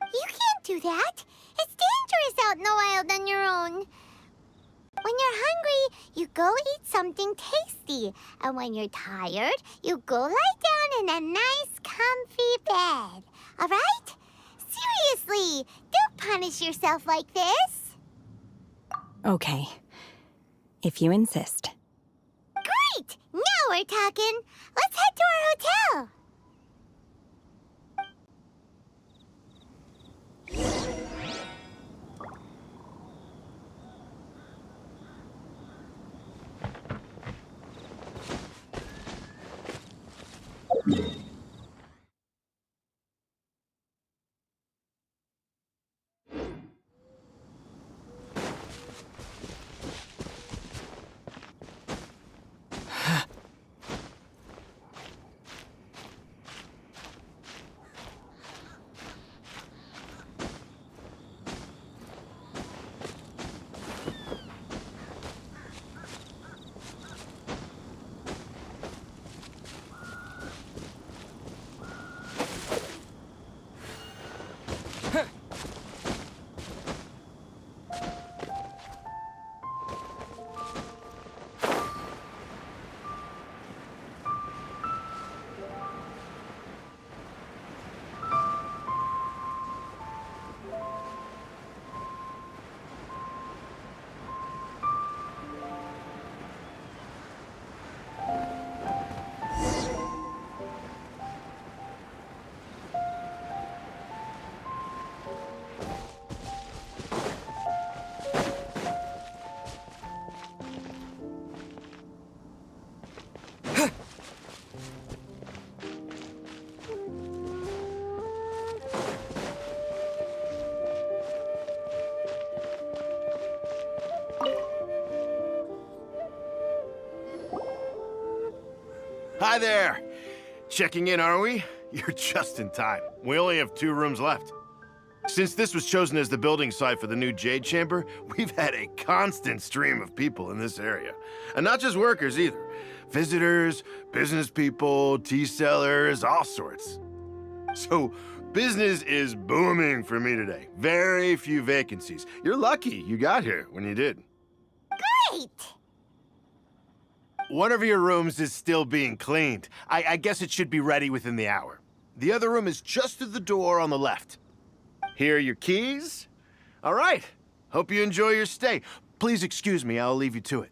You can't do that. It's dangerous out in the wild on your own. When you're hungry, you go eat something tasty. And when you're tired, you go lie down in a nice, comfy bed. All right? Seriously, don't punish yourself like this. Okay. If you insist. Great! Now we're talking. Let's head to our hotel. Hi there! Checking in, are we? You're just in time. We only have 2 rooms left. Since this was chosen as the building site for the new Jade Chamber, we've had a constant stream of people in this area. And not just workers either. Visitors, business people, tea sellers, all sorts. So, Business is booming for me today. Very few vacancies. You're lucky you got here when you did. Great! One of your rooms is still being cleaned. I guess it should be ready within the hour. The other room is just through the door on the left. Here are your keys. All right. Hope you enjoy your stay. Please excuse me, I'll leave you to it.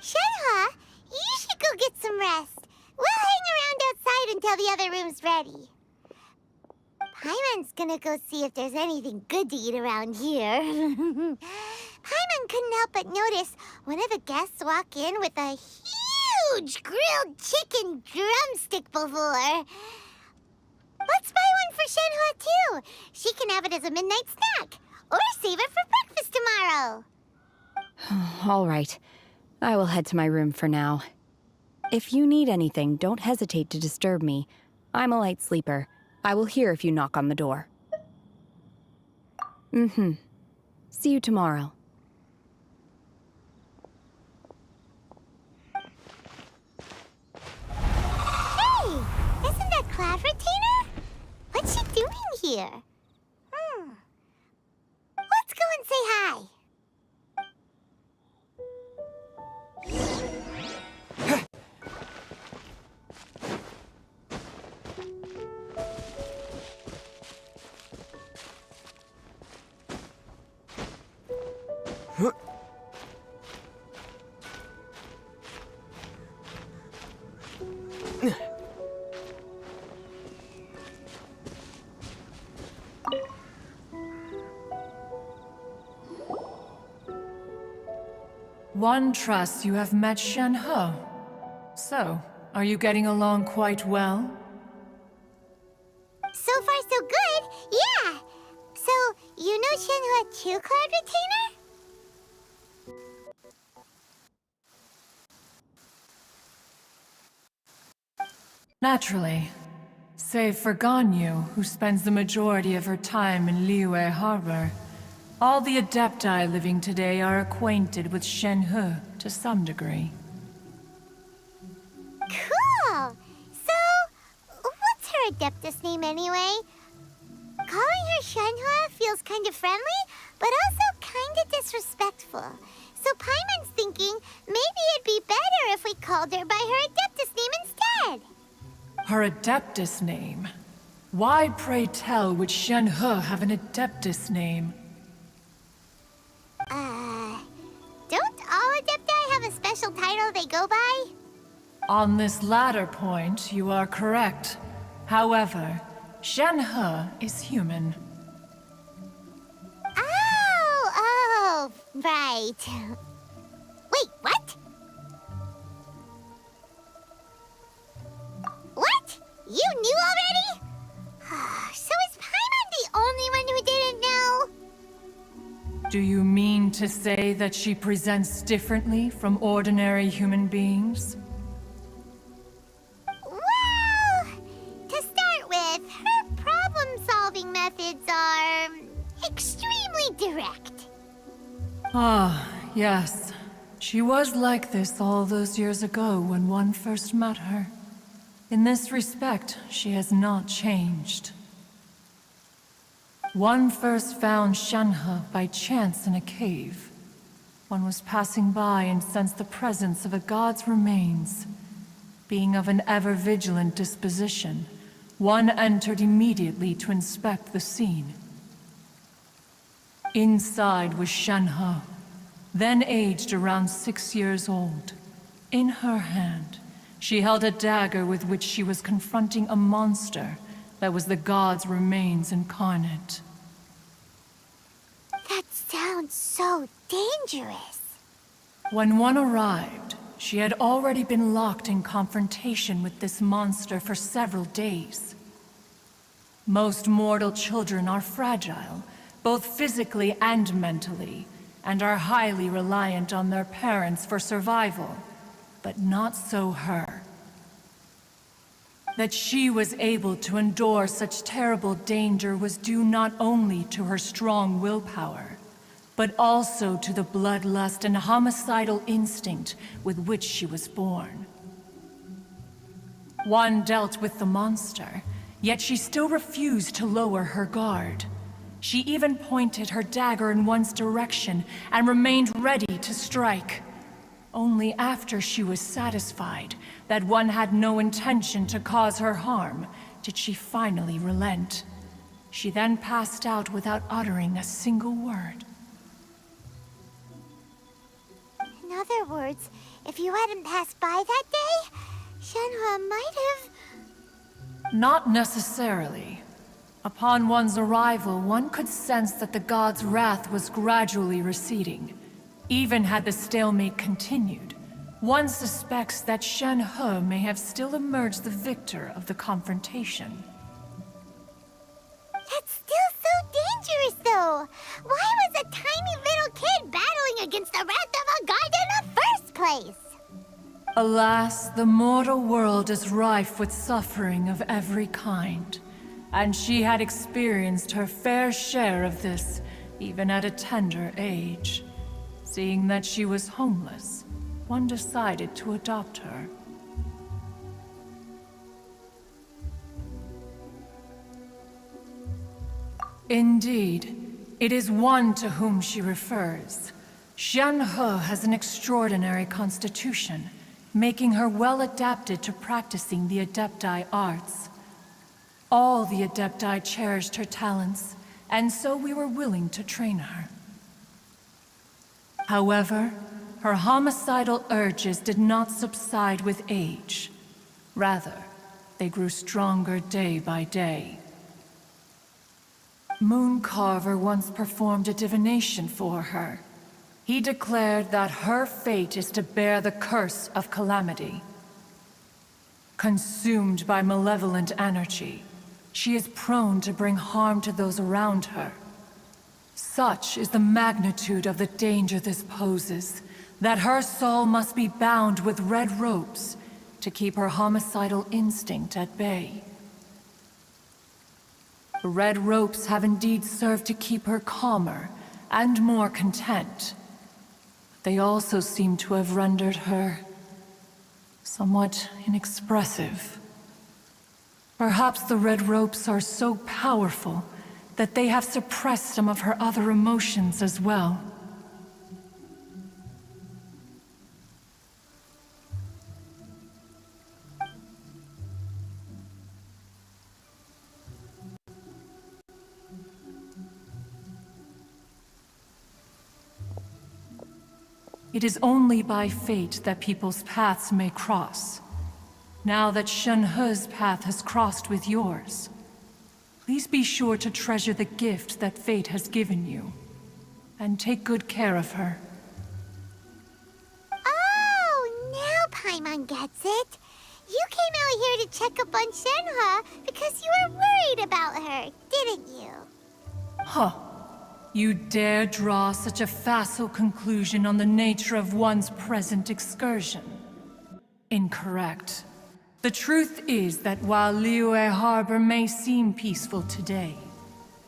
Shenhe, you should go get some rest. We'll hang around outside until the other room's ready. Paimon's gonna go see if there's anything good to eat around here. Paimon couldn't help but notice one of the guests walk in with a huge grilled chicken drumstick before. Let's buy one for Shenhe too. She can have it as a midnight snack. Or save it for breakfast tomorrow. All right. I will head to my room for now. If you need anything, don't hesitate to disturb me. I'm a light sleeper. I will hear if you knock on the door. See you tomorrow. Hey! Isn't that Cloud Retainer? What's she doing here? Let's go and say hi. One trusts you have met Shenhe. So, are you getting along quite well? So far, so good. Yeah. So, you know Shenhe too, Cloud Retainer? Naturally. Save for Ganyu, who spends the majority of her time in Liyue Harbor. All the Adepti living today are acquainted with Shenhe to some degree. Cool. So, what's her Adeptus name anyway? Calling her Shenhe feels kind of friendly, but also kind of disrespectful. So Paimon's thinking maybe it'd be better if we called her by her Adeptus name instead. Her Adeptus name? Why, pray tell, would Shenhe have an Adeptus name? Don't all Adepti have a special title they go by? On this latter point, you are correct. However, Shenhe is human. Oh, right. Wait, what? What? You knew already? So is Paimon the only one who didn't know? Do you mean to say that she presents differently from ordinary human beings? Well, to start with, her problem-solving methods are extremely direct. Ah, yes. She was like this all those years ago when one first met her. In this respect, she has not changed. One first found Shenhe by chance in a cave. One was passing by and sensed the presence of a god's remains. Being of an ever-vigilant disposition, one entered immediately to inspect the scene. Inside was Shenhe, then aged around 6 years old. In her hand, she held a dagger with which she was confronting a monster that was the god's remains incarnate. That sounds so dangerous. When one arrived, she had already been locked in confrontation with this monster for several days. Most mortal children are fragile, both physically and mentally, and are highly reliant on their parents for survival. But not so her. That she was able to endure such terrible danger was due not only to her strong willpower, but also to the bloodlust and homicidal instinct with which she was born. One dealt with the monster, yet she still refused to lower her guard. She even pointed her dagger in one's direction and remained ready to strike. Only after she was satisfied that one had no intention to cause her harm did she finally relent. She then passed out without uttering a single word. In other words, if you hadn't passed by that day, Shenhe might have... Not necessarily. Upon one's arrival, one could sense that the god's wrath was gradually receding. Even had the stalemate continued, one suspects that Shenhe may have still emerged the victor of the confrontation. That's still so dangerous, though! Why was a tiny little kid battling against the wrath of a god in the first place? Alas, the mortal world is rife with suffering of every kind, and she had experienced her fair share of this, even at a tender age. Seeing that she was homeless, one decided to adopt her. Indeed, it is one to whom she refers. Shenhe has an extraordinary constitution, making her well adapted to practicing the Adepti arts. All the Adepti cherished her talents, and so we were willing to train her. However, her homicidal urges did not subside with age. Rather, they grew stronger day by day. Mooncarver once performed a divination for her. He declared that her fate is to bear the curse of calamity. Consumed by malevolent energy, she is prone to bring harm to those around her. Such is the magnitude of the danger this poses, that her soul must be bound with red ropes to keep her homicidal instinct at bay. The red ropes have indeed served to keep her calmer and more content. They also seem to have rendered her somewhat inexpressive. Perhaps the red ropes are so powerful that they have suppressed some of her other emotions as well. It is only by fate that people's paths may cross. Now that Shenhe's path has crossed with yours, please be sure to treasure the gift that fate has given you, and take good care of her. Oh, now Paimon gets it. You came out here to check up on Shenhe because you were worried about her, didn't you? Huh. You dare draw such a facile conclusion on the nature of one's present excursion? Incorrect. The truth is that while Liyue Harbor may seem peaceful today,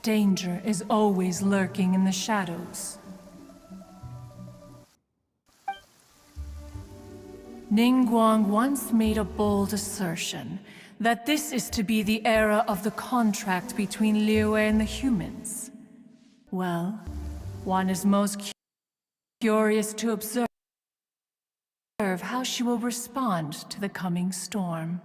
danger is always lurking in the shadows. Ningguang once made a bold assertion that this is to be the era of the contract between Liyue and the humans. Well, one is most curious to observe how she will respond to the coming storm.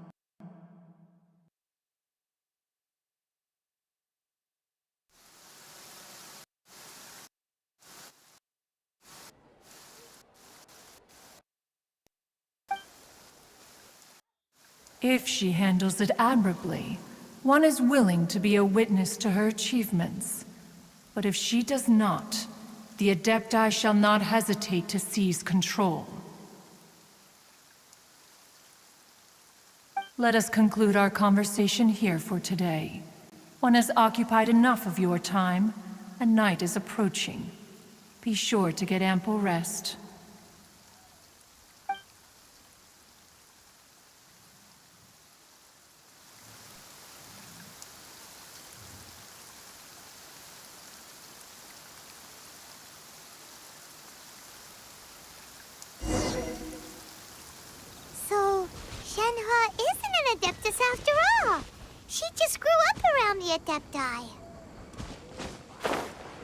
If she handles it admirably, one is willing to be a witness to her achievements. But if she does not, the Adepti shall not hesitate to seize control. Let us conclude our conversation here for today. One has occupied enough of your time, and night is approaching. Be sure to get ample rest. So, Shenhe isn't an Adeptus after all. She just grew up around the Adepti.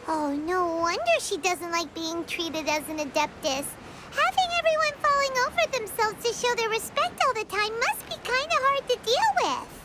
Oh, no wonder she doesn't like being treated as an Adeptus. Having everyone falling over themselves to show their respect all the time must be kind of hard to deal with.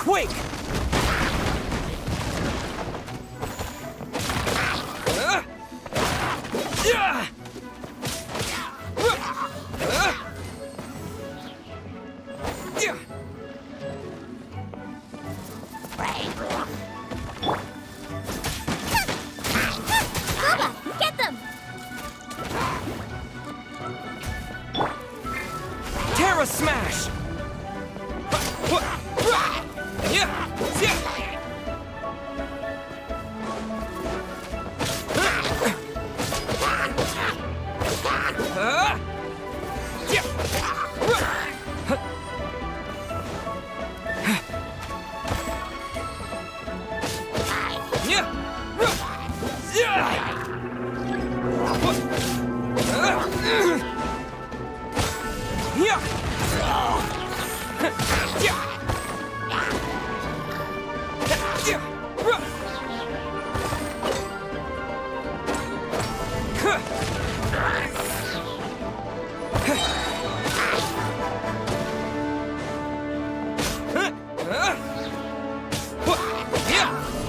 Quake! Get them! Terra Smash!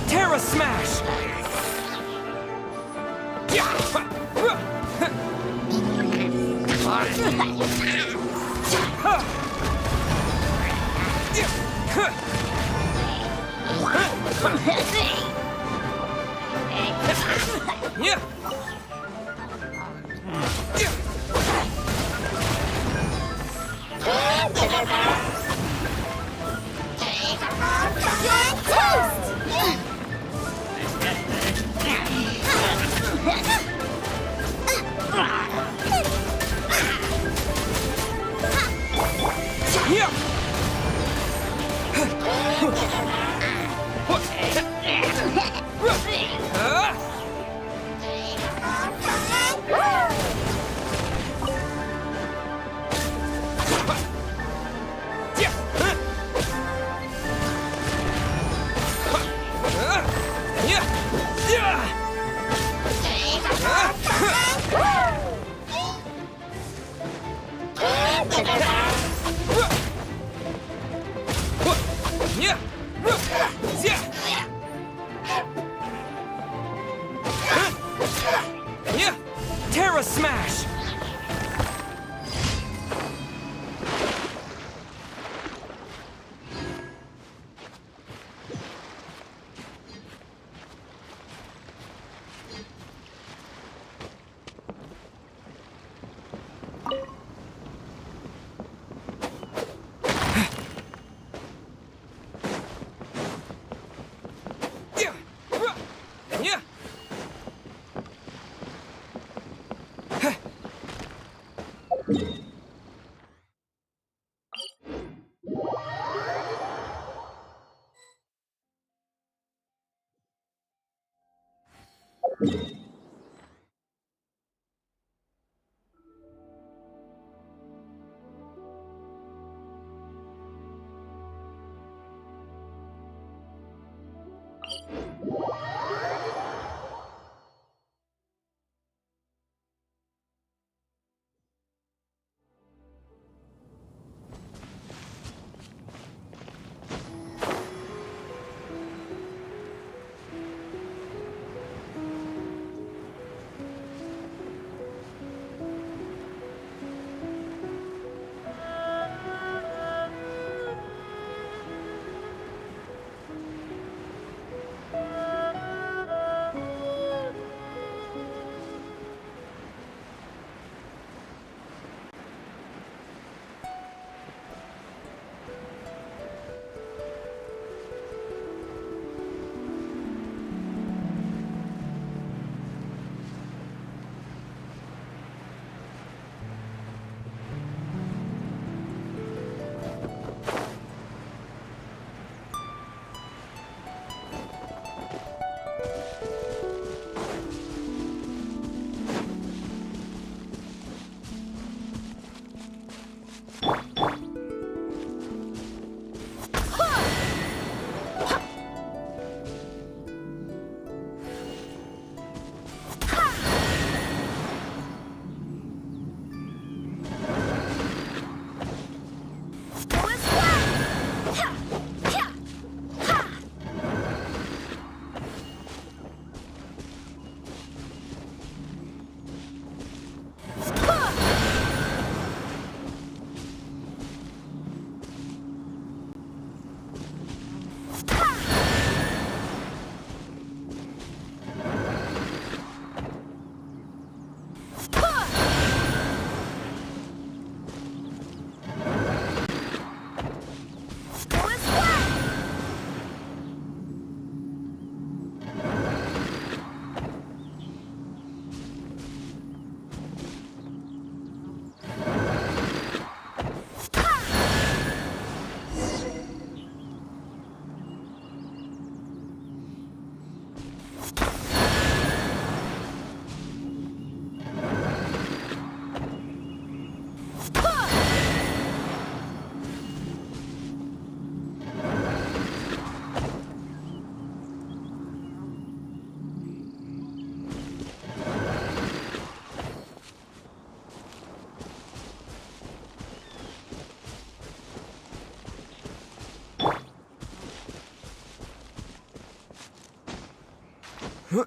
Terra Smash! Terra Smash! Huh?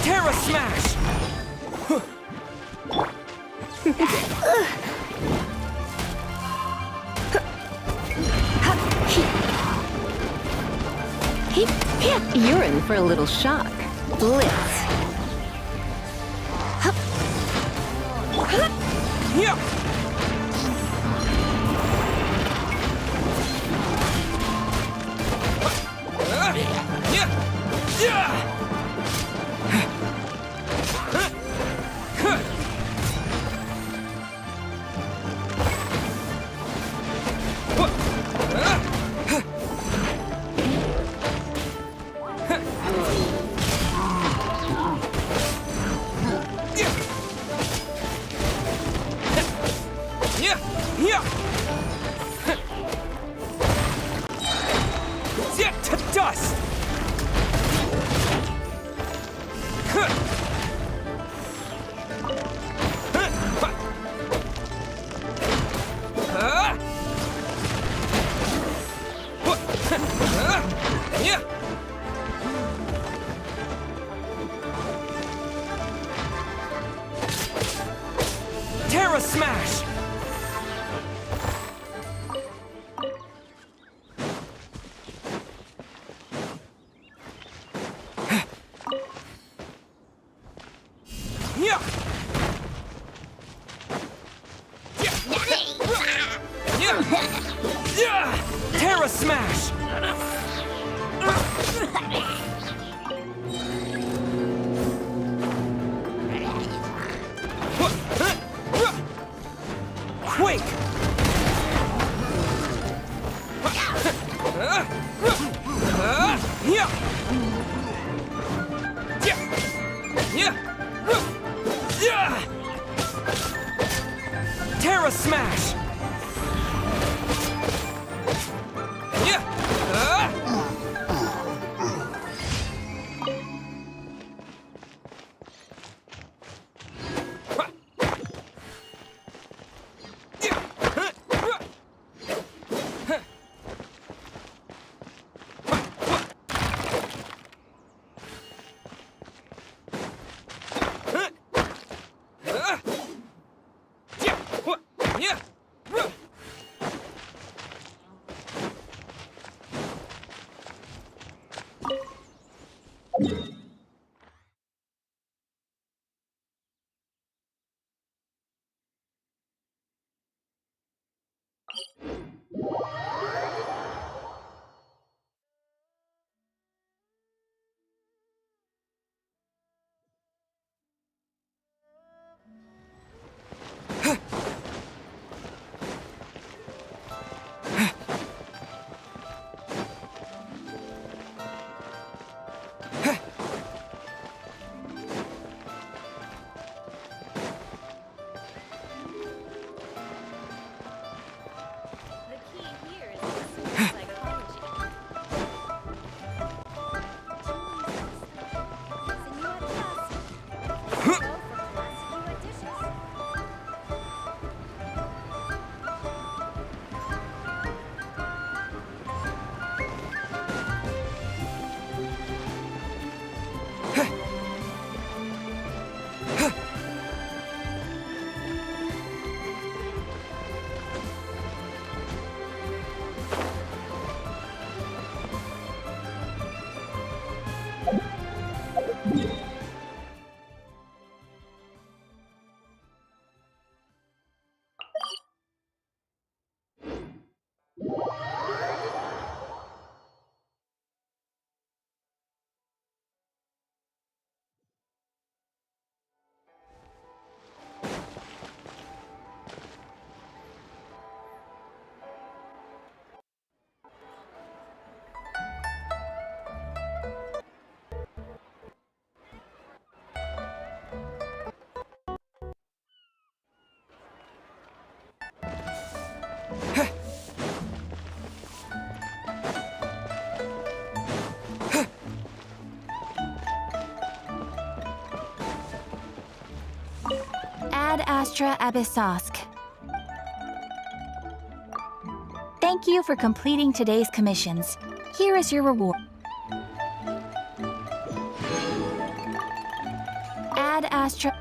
Terra Smash! You're in for a little shock. Blitz. Yeah! To dust! Terra Smash! Terra Smash! Quake! Terra Smash! Ad Astra Abyssosk. Thank you for completing today's commissions. Here is your reward. Ad Astra...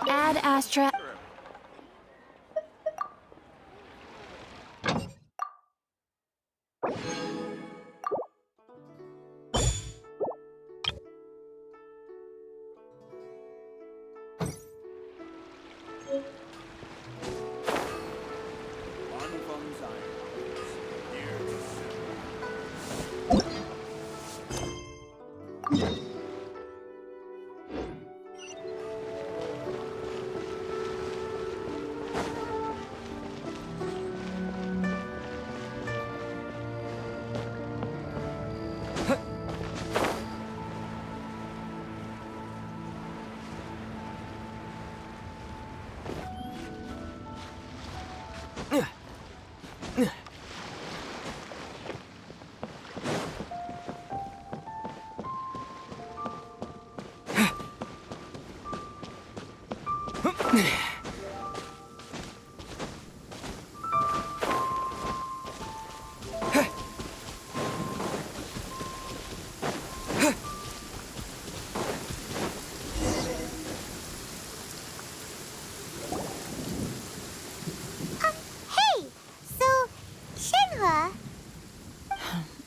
Ad Astra...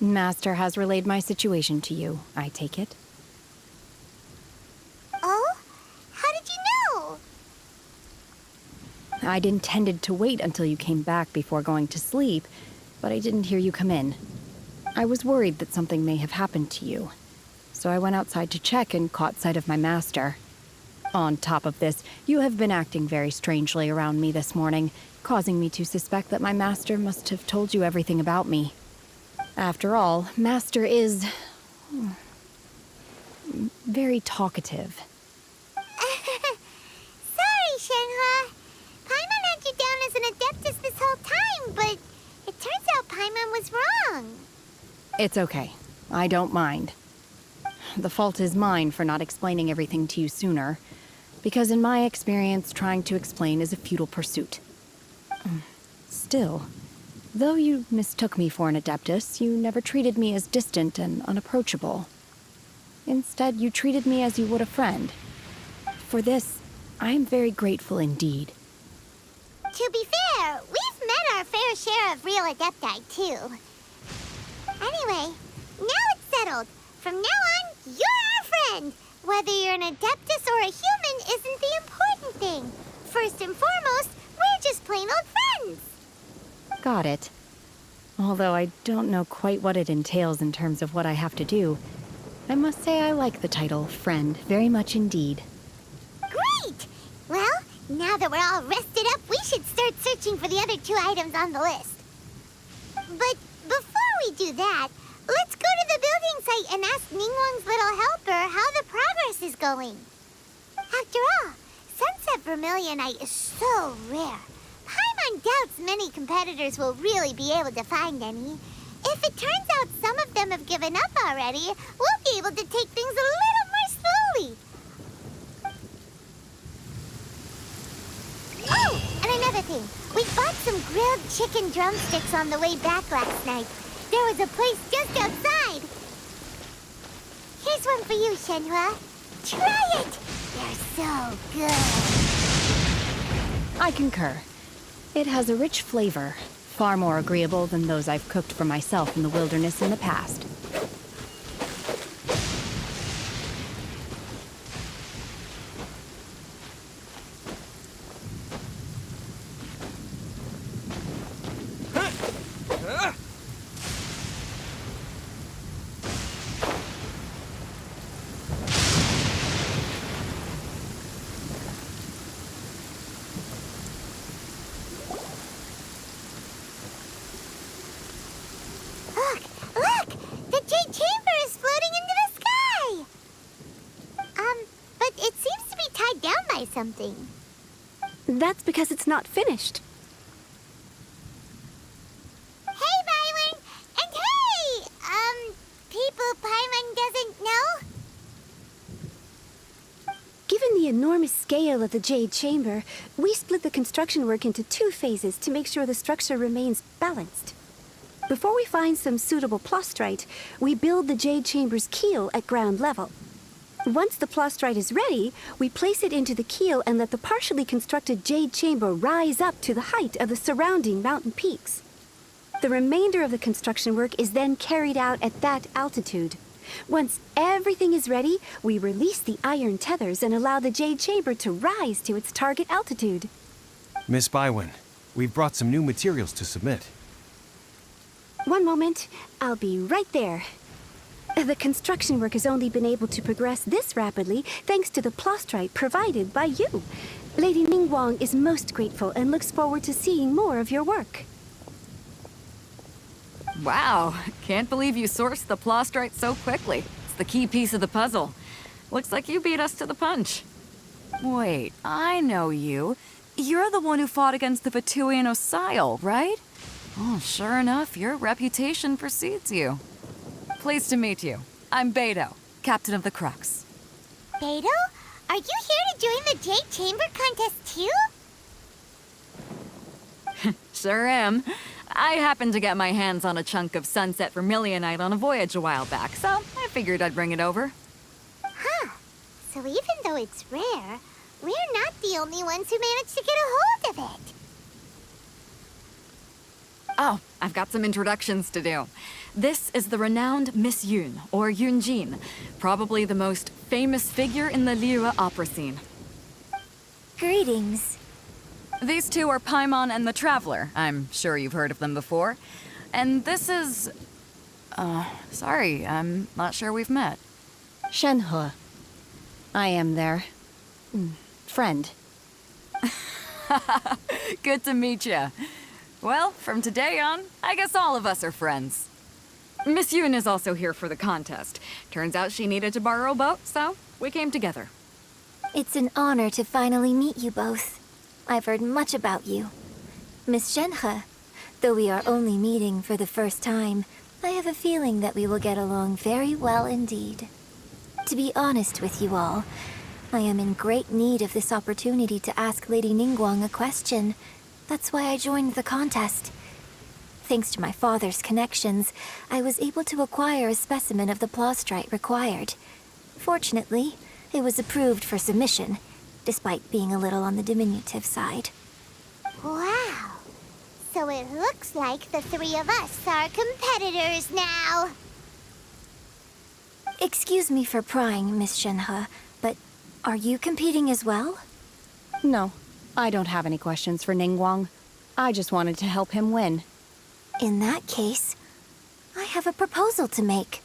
Master has relayed my situation to you, I take it. Oh? How did you know? I'd intended to wait until you came back before going to sleep, but I didn't hear you come in. I was worried that something may have happened to you, so I went outside to check and caught sight of my master. On top of this, you have been acting very strangely around me this morning, causing me to suspect that my master must have told you everything about me. After all, Master is... very talkative. Sorry, Shenhua. Paimon had you down as an adeptus this whole time, but it turns out Paimon was wrong. It's okay. I don't mind. The fault is mine for not explaining everything to you sooner, because in my experience, trying to explain is a futile pursuit. Still, though you mistook me for an adeptus, you never treated me as distant and unapproachable. Instead, you treated me as you would a friend. For this, I am very grateful indeed. To be fair, we've met our fair share of real adepti, too. Anyway, now it's settled. From now on, you're our friend. Whether you're an adeptus or a human isn't the important thing. First and foremost, we're just plain old friends. Got it. Although I don't know quite what it entails in terms of what I have to do, I must say I like the title, Friend, very much indeed. Great! Well, now that we're all rested up, we should start searching for the other 2 items on the list. But before we do that, let's go to the building site and ask Ningguang's little helper how the progress is going. After all, Sunset Vermilionite is so rare. Paimon doubts many competitors will really be able to find any. If it turns out some of them have given up already, we'll be able to take things a little more slowly. Oh, and another thing. We bought some grilled chicken drumsticks on the way back last night. There was a place just outside. Here's one for you, Shenhua. Try it! They're so good. I concur. It has a rich flavor, far more agreeable than those I've cooked for myself in the wilderness in the past. Something. That's because it's not finished. enormous scale of the Jade Chamber, we split the construction work into 2 phases to make sure the structure remains balanced. Before we find some suitable plastrite, we build the Jade Chamber's keel at ground level. Once the plastrite is ready, we place it into the keel and let the partially constructed Jade Chamber rise up to the height of the surrounding mountain peaks. The remainder of the construction work is then carried out at that altitude. Once everything is ready, we release the iron tethers and allow the Jade Chamber to rise to its target altitude. Miss Bywin, we've brought some new materials to submit. One moment, I'll be right there. The construction work has only been able to progress this rapidly thanks to the plastrite provided by you. Lady Ningguang is most grateful and looks forward to seeing more of your work. Wow, can't believe you sourced the plastrite so quickly. It's the key piece of the puzzle. Looks like you beat us to the punch. Wait, I know you. You're the one who fought against the Vatuian Osile, right? Oh, sure enough, your reputation precedes you. Pleased to meet you. I'm Beto, captain of the Crux. Beto? Are you here to join the Jade Chamber contest too? Sure am. I happened to get my hands on a chunk of sunset vermilionite on a voyage a while back, so I figured I'd bring it over. Huh. So even though it's rare, we're not the only ones who managed to get a hold of it. Oh, I've got some introductions to do. This is the renowned Miss Yun, or Yunjin, probably the most famous figure in the Liyue opera scene. Greetings. These two are Paimon and the Traveler. I'm sure you've heard of them before. And this is... sorry, I'm not sure we've met. Shenhe. I am their... friend. Good to meet you. Well, from today on, I guess all of us are friends. Miss Yun is also here for the contest. Turns out she needed to borrow a boat, so we came together. It's an honor to finally meet you both. I've heard much about you. Miss Shenhe, though we are only meeting for the first time, I have a feeling that we will get along very well indeed. To be honest with you all, I am in great need of this opportunity to ask Lady Ningguang a question. That's why I joined the contest. Thanks to my father's connections, I was able to acquire a specimen of the plastrite required. Fortunately, it was approved for submission, despite being a little on the diminutive side. Wow. So it looks like the 3 of us are competitors now. Excuse me for prying, Miss Shenhe, but are you competing as well? No, I don't have any questions for Ningguang. I just wanted to help him win. In that case, I have a proposal to make.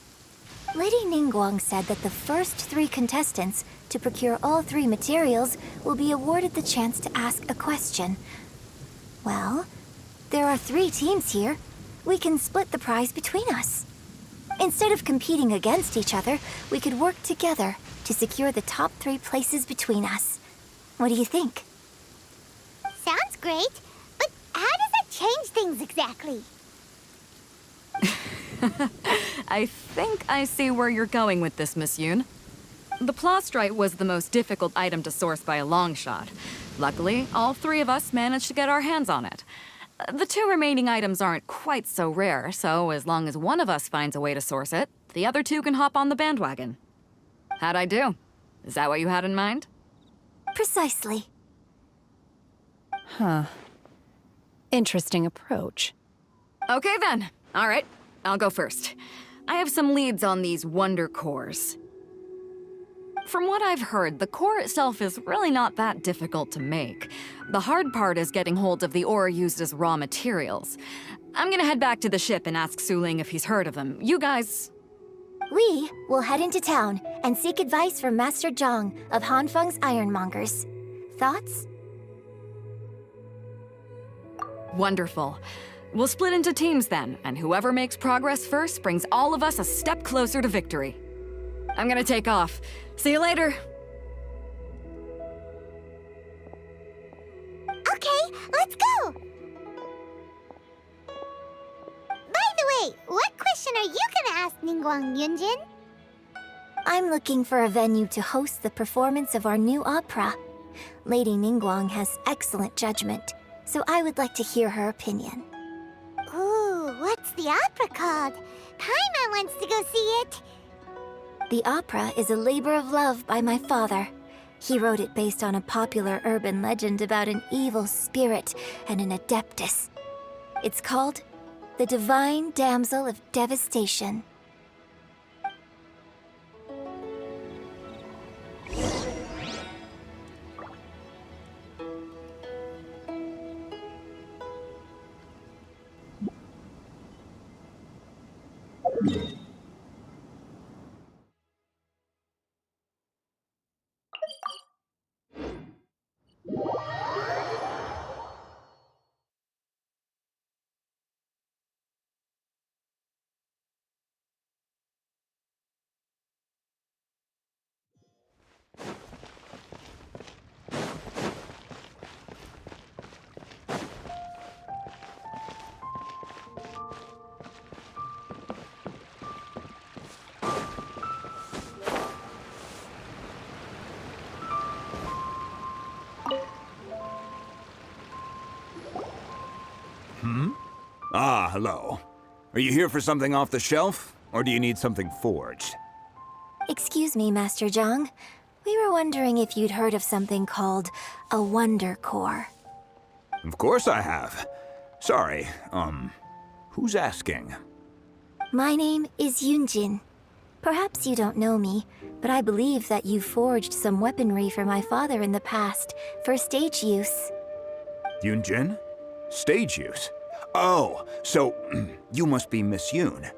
Lady Ningguang said that the first 3 contestants to procure all 3 materials will be awarded the chance to ask a question. Well, there are 3 teams here. We can split the prize between us. Instead of competing against each other, we could work together to secure the top 3 places between us. What do you think? Sounds great, but how does that change things exactly? I think I see where you're going with this, Miss Yun. The plastrite was the most difficult item to source by a long shot. Luckily, all 3 of us managed to get our hands on it. The 2 remaining items aren't quite so rare, so as long as one of us finds a way to source it, the other 2 can hop on the bandwagon. How'd I do? Is that what you had in mind? Precisely. Huh. Interesting approach. Okay then. All right, I'll go first. I have some leads on these wonder cores. From what I've heard, the core itself is really not that difficult to make. The hard part is getting hold of the ore used as raw materials. I'm gonna head back to the ship and ask Suling if he's heard of them. You guys... We will head into town and seek advice from Master Zhang of Hanfeng's Ironmongers. Thoughts? Wonderful. We'll split into teams then, and whoever makes progress first brings all of us a step closer to victory. I'm gonna take off. See you later. Okay, let's go! By the way, what question are you gonna ask Ningguang Yunjin? I'm looking for a venue to host the performance of our new opera. Lady Ningguang has excellent judgment, so I would like to hear her opinion. Ooh, what's the opera called? Paimon wants to go see it. The opera is a labor of love by my father. He wrote it based on a popular urban legend about an evil spirit and an adeptus. It's called The Divine Damsel of Devastation. Ah, hello. Are you here for something off the shelf, or do you need something forged? Excuse me, Master Zhang. We were wondering if you'd heard of something called a Wonder Core. Of course I have. Sorry, who's asking? My name is Yunjin. Perhaps you don't know me, but I believe that you forged some weaponry for my father in the past for stage use. Yunjin? Stage use? Oh, so you must be Miss Yoon.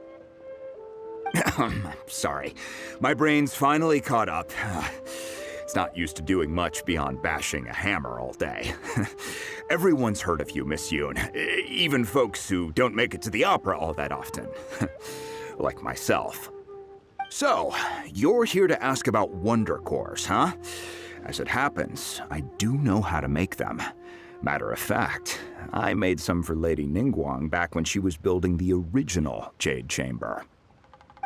Sorry, my brain's finally caught up. It's not used to doing much beyond bashing a hammer all day. Everyone's heard of you, Miss Yoon, even folks who don't make it to the opera all that often. Like myself. So, you're here to ask about Wonder Cores, huh? As it happens, I do know how to make them. Matter of fact, I made some for Lady Ningguang back when she was building the original Jade Chamber.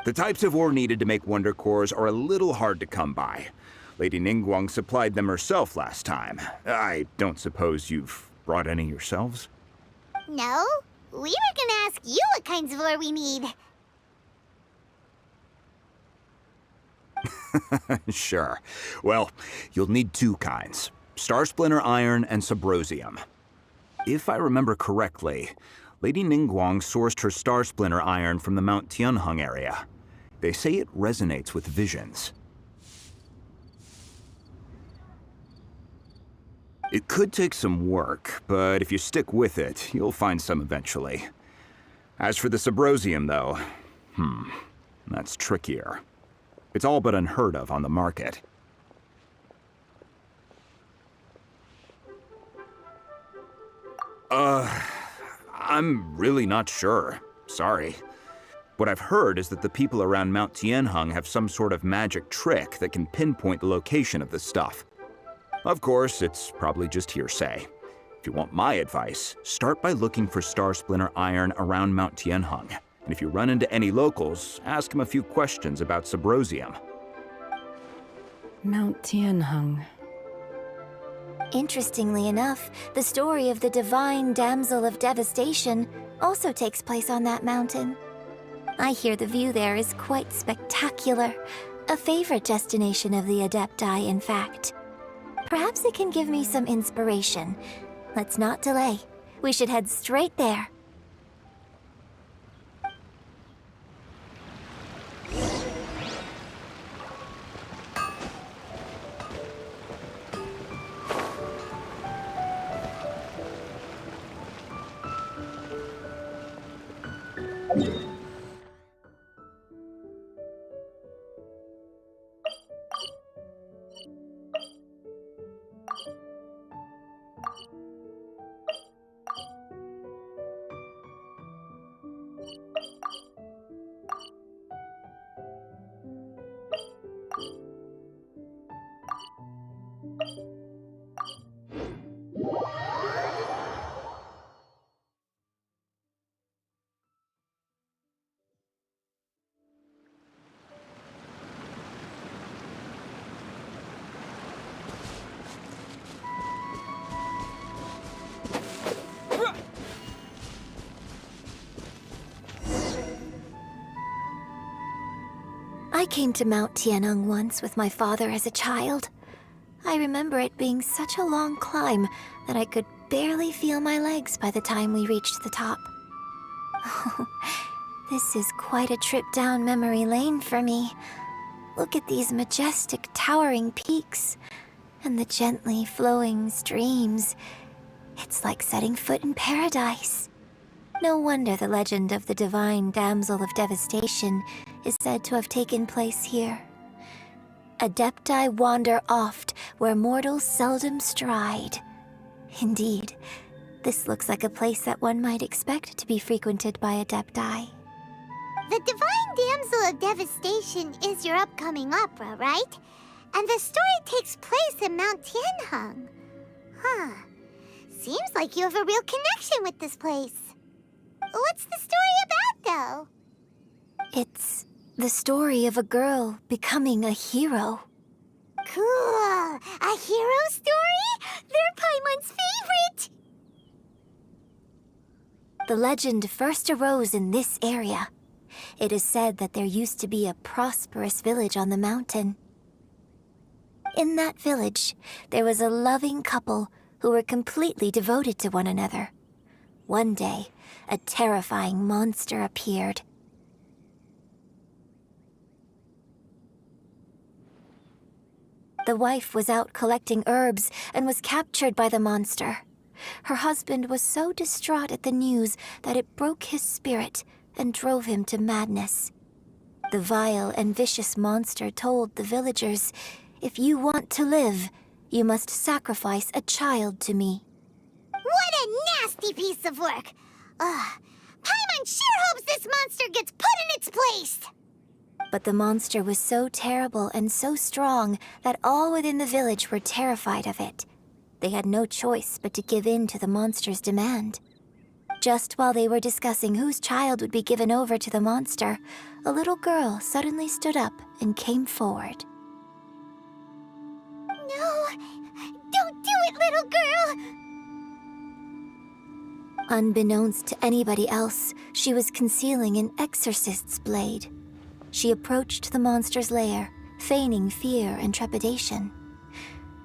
The types of ore needed to make Wonder Cores are a little hard to come by. Lady Ningguang supplied them herself last time. I don't suppose you've brought any yourselves? No, we were gonna ask you what kinds of ore we need. Sure. Well, you'll need two kinds. Star Splinter Iron and Subrosium. If I remember correctly, Lady Ningguang sourced her Star Splinter Iron from the Mount Tianheng area. They say it resonates with visions. It could take some work, but if you stick with it, you'll find some eventually. As for the Subrosium, though, that's trickier. It's all but unheard of on the market. I'm really not sure. Sorry. What I've heard is that the people around Mount Tianheng have some sort of magic trick that can pinpoint the location of the stuff. Of course, it's probably just hearsay. If you want my advice, start by looking for Star Splinter Iron around Mount Tianheng. And if you run into any locals, ask them a few questions about Subrosium. Mount Tianheng. Interestingly enough, the story of the Divine Damsel of Devastation also takes place on that mountain. I hear the view there is quite spectacular. A favorite destination of the Adepti, in fact. Perhaps it can give me some inspiration. Let's not delay. We should head straight there. came to Mount Tianeng once with my father as a child. I remember it being such a long climb that I could barely feel my legs by the time we reached the top. This is quite a trip down memory lane for me. Look at these majestic, towering peaks and the gently flowing streams. It's like setting foot in paradise. No wonder the legend of the divine damsel of devastation is said to have taken place here. Adepti wander oft where mortals seldom stride. Indeed, this looks like a place that one might expect to be frequented by Adepti. The Divine Damsel of Devastation is your upcoming opera, right? And the story takes place in Mount Tianheng. Huh. Seems like you have a real connection with this place. What's the story about, though? It's the story of a girl becoming a hero. Cool. A hero story? They're Paimon's favorite! The legend first arose in this area. It is said that there used to be a prosperous village on the mountain. In that village, there was a loving couple who were completely devoted to one another. One day, a terrifying monster appeared. The wife was out collecting herbs and was captured by the monster. Her husband was so distraught at the news that it broke his spirit and drove him to madness. The vile and vicious monster told the villagers, "If you want to live, you must sacrifice a child to me." What a nasty piece of work! Paimon sure hopes this monster gets put in its place! But the monster was so terrible and so strong that all within the village were terrified of it. They had no choice but to give in to the monster's demand. Just while they were discussing whose child would be given over to the monster, a little girl suddenly stood up and came forward. No! Don't do it, little girl! Unbeknownst to anybody else, she was concealing an exorcist's blade. She approached the monster's lair, feigning fear and trepidation.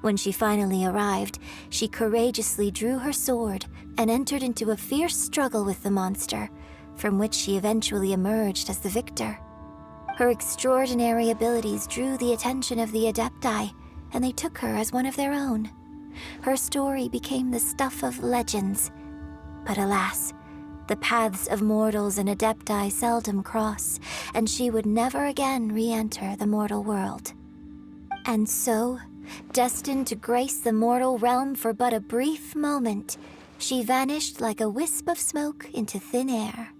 When she finally arrived, she courageously drew her sword and entered into a fierce struggle with the monster, from which she eventually emerged as the victor. Her extraordinary abilities drew the attention of the Adepti, and they took her as one of their own. Her story became the stuff of legends. But alas, the paths of mortals and Adepti seldom cross, and she would never again re-enter the mortal world. And so, destined to grace the mortal realm for but a brief moment, she vanished like a wisp of smoke into thin air.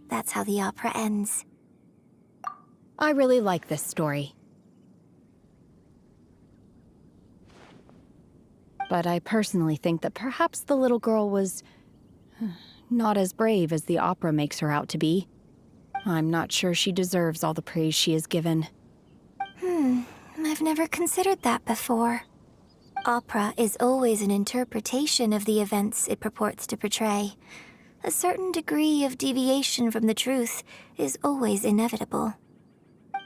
That's how the opera ends. I really like this story. But I personally think that perhaps the little girl was not as brave as the opera makes her out to be. I'm not sure she deserves all the praise she is given. I've never considered that before. Opera is always an interpretation of the events it purports to portray. A certain degree of deviation from the truth is always inevitable.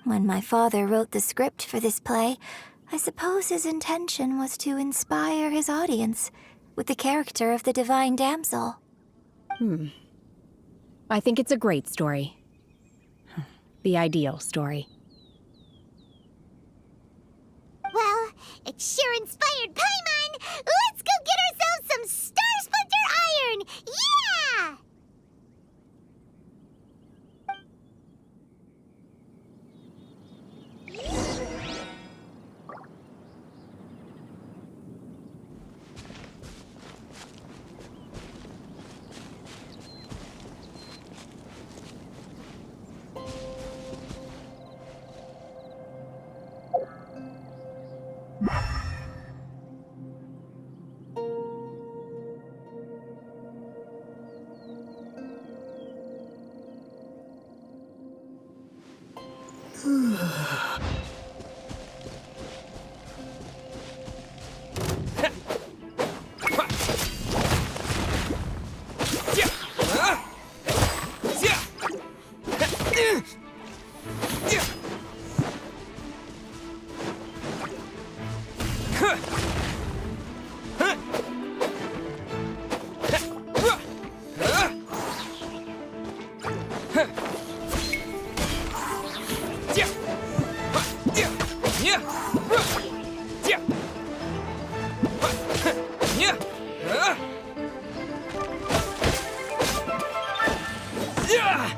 When my father wrote the script for this play, I suppose his intention was to inspire his audience with the character of the Divine Damsel. I think it's a great story. The ideal story. Well, it sure inspired Paimon! Let's go get ourselves some Star Splinter Iron! Yeah! Yeah! Yeah! Yeah!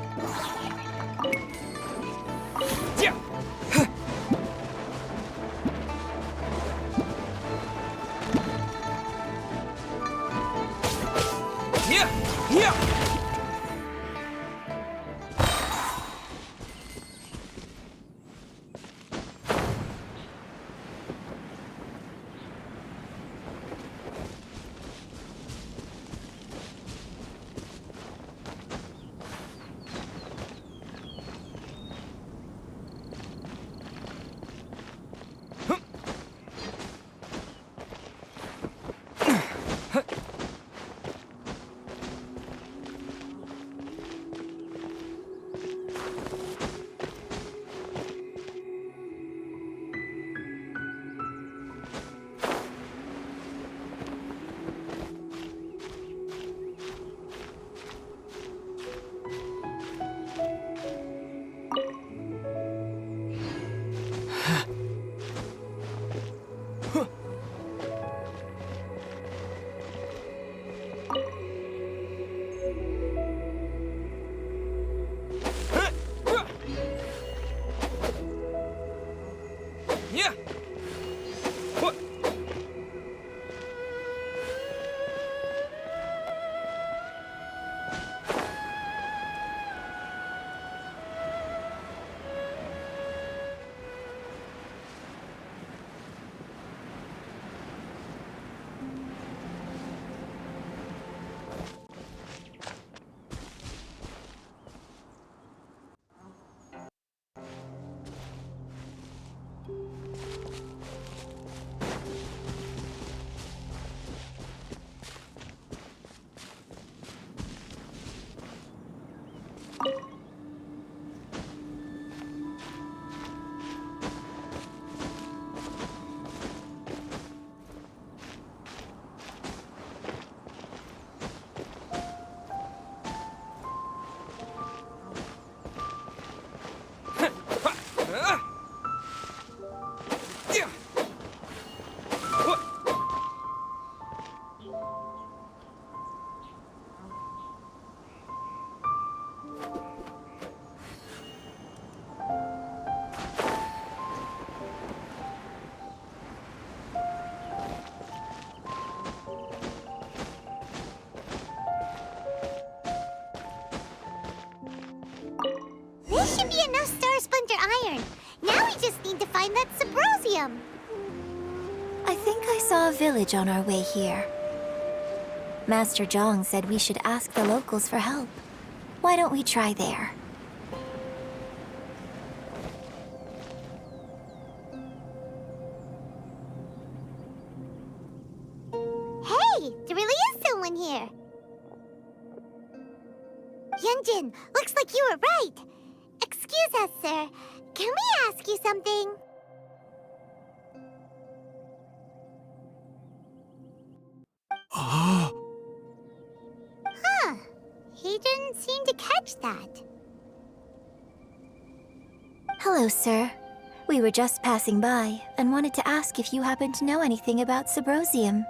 Yeah! Yeah! Yeah! What? This should be enough Star Splinter iron. Now we just need to find that Subrosium. I think I saw a village on our way here. Master Zhang said we should ask the locals for help. Why don't we try there? Hey, there really is someone here. Yunjin, looks like you were right. Excuse us, sir. Can we ask you something? Huh. He didn't seem to catch that. Hello, sir. We were just passing by and wanted to ask if you happen to know anything about Subrosium.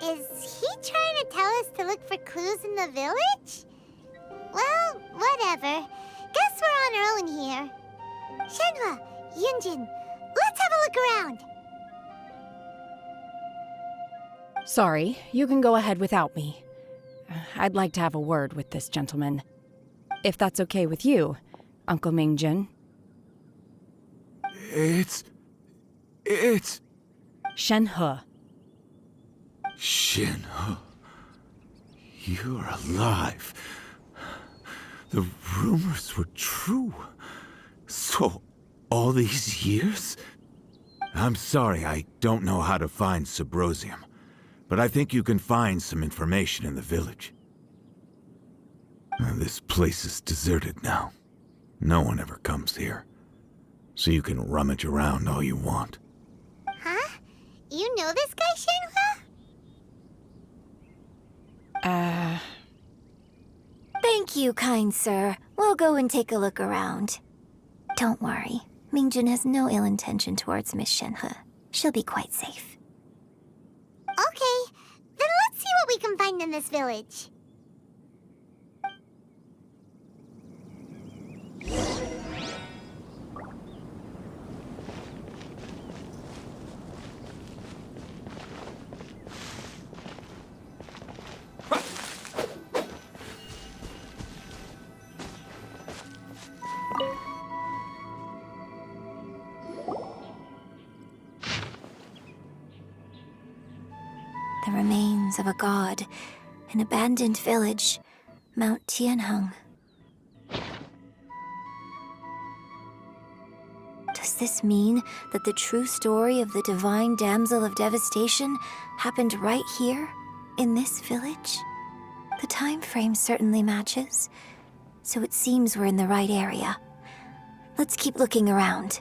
Is he trying to tell us to look for clues in the village? Well, whatever. Guess we're on our own here. Shenhua, Yunjin, let's have a look around. Sorry, you can go ahead without me. I'd like to have a word with this gentleman. If that's okay with you, Uncle Mingjin. It's... Shenhe. Shenhe. You're alive. The rumors were true. So, all these years? I'm sorry, I don't know how to find Subrosium. But I think you can find some information in the village. This place is deserted now. No one ever comes here. So you can rummage around all you want. Huh? You know this guy, Shenhua? Thank you, kind sir. We'll go and take a look around. Don't worry. Mingjun has no ill intention towards Miss Shenhe. She'll be quite safe. Okay, then let's see what we can find in this village. The remains of a god, an abandoned village, Mount Tianheng. Does this mean that the true story of the divine damsel of devastation happened right here, in this village? The time frame certainly matches, so it seems we're in the right area. Let's keep looking around.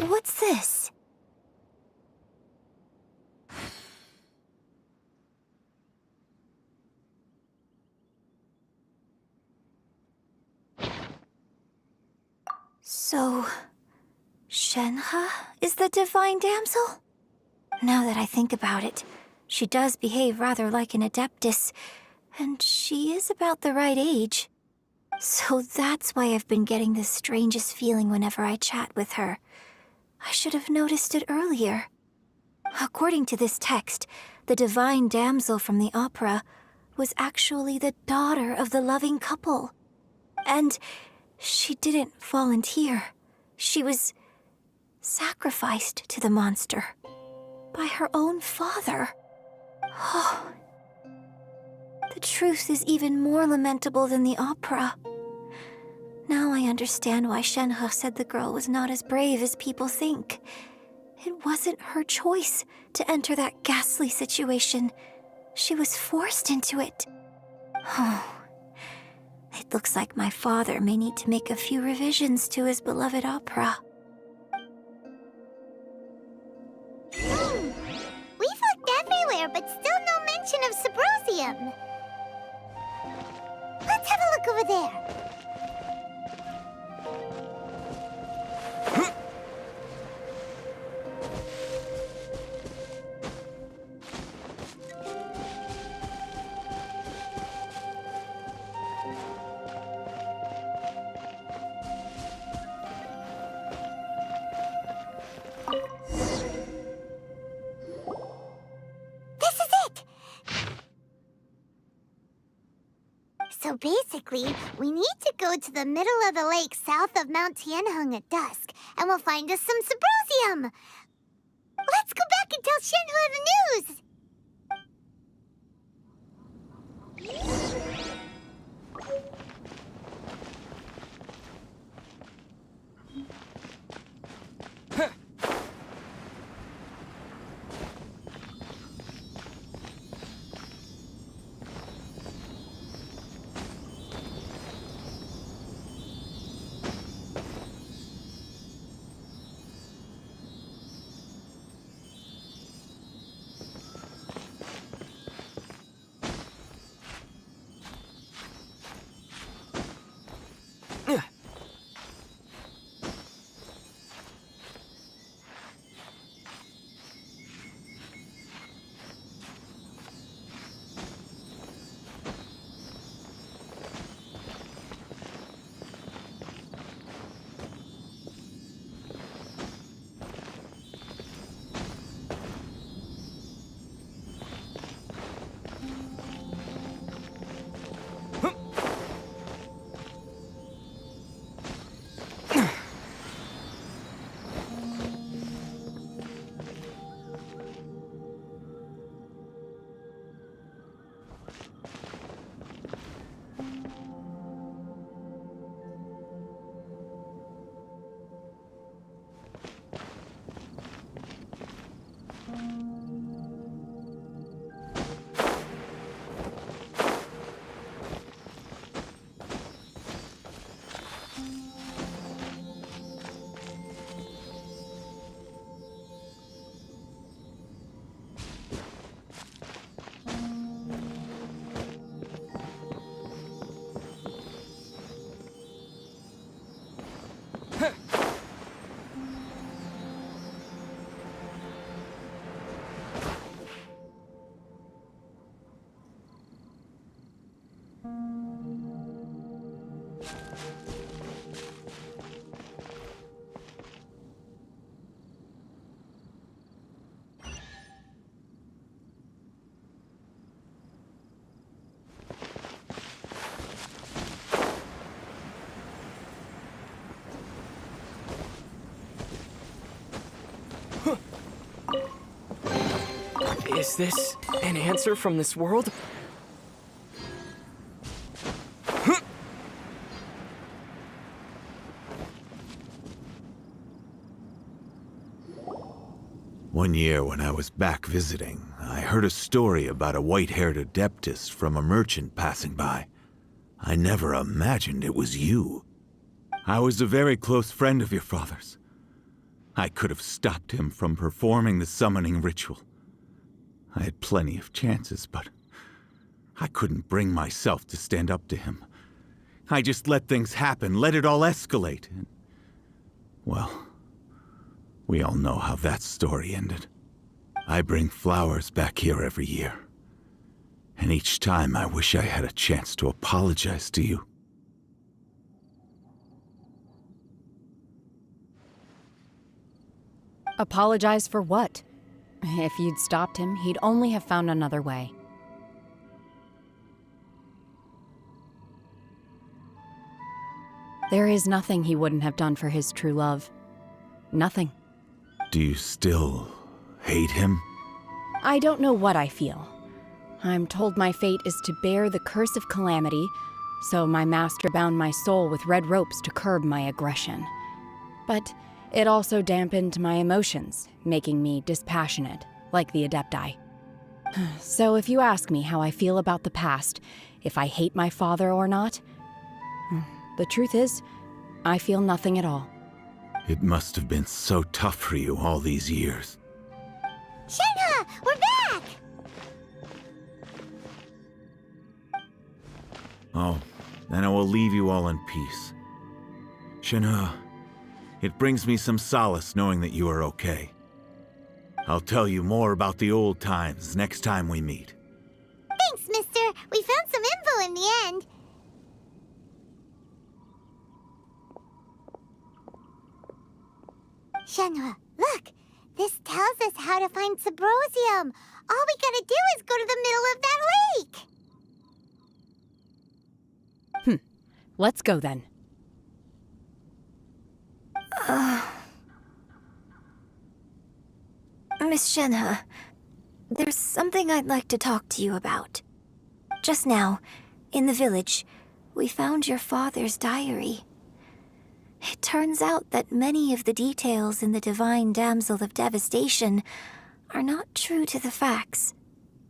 What's this? So, Shenhe is the divine damsel? Now that I think about it, she does behave rather like an adeptus, and she is about the right age. So that's why I've been getting the strangest feeling whenever I chat with her. I should have noticed it earlier. According to this text, the divine damsel from the opera was actually the daughter of the loving couple. And she didn't volunteer. She was sacrificed to the monster by her own father. Oh, the truth is even more lamentable than the opera. Now I understand why Shenhe said the girl was not as brave as people think. It wasn't her choice to enter that ghastly situation. She was forced into it. Oh, it looks like my father may need to make a few revisions to his beloved opera. We've looked everywhere, but still no mention of Sabrosium. Let's have a look over there. So basically, we need to go to the middle of the lake south of Mount Tianheng at dusk, and we'll find us some Sabrosium! Let's go back and tell Shenhe the news! Is this an answer from this world? One year when I was back visiting, I heard a story about a white-haired adeptus from a merchant passing by. I never imagined it was you. I was a very close friend of your father's. I could have stopped him from performing the summoning ritual. I had plenty of chances, but I couldn't bring myself to stand up to him. I just let things happen, let it all escalate. And, well, we all know how that story ended. I bring flowers back here every year. And each time I wish I had a chance to apologize to you. Apologize for what? If you'd stopped him, he'd only have found another way. There is nothing he wouldn't have done for his true love. Nothing. Do you still hate him? I don't know what I feel. I'm told my fate is to bear the curse of calamity, so my master bound my soul with red ropes to curb my aggression. But it also dampened my emotions, making me dispassionate, like the Adepti. So if you ask me how I feel about the past, if I hate my father or not, the truth is, I feel nothing at all. It must have been so tough for you all these years. Shenhe, we're back! Oh, then I will leave you all in peace. Shenhe, it brings me some solace knowing that you are okay. I'll tell you more about the old times next time we meet. Thanks, mister. We found some info in the end. Shenhe, look! This tells us how to find Subrosium. All we gotta do is go to the middle of that lake! Let's go then. Miss Shenhe, there's something I'd like to talk to you about. Just now, in the village, we found your father's diary. It turns out that many of the details in the Divine Damsel of Devastation are not true to the facts,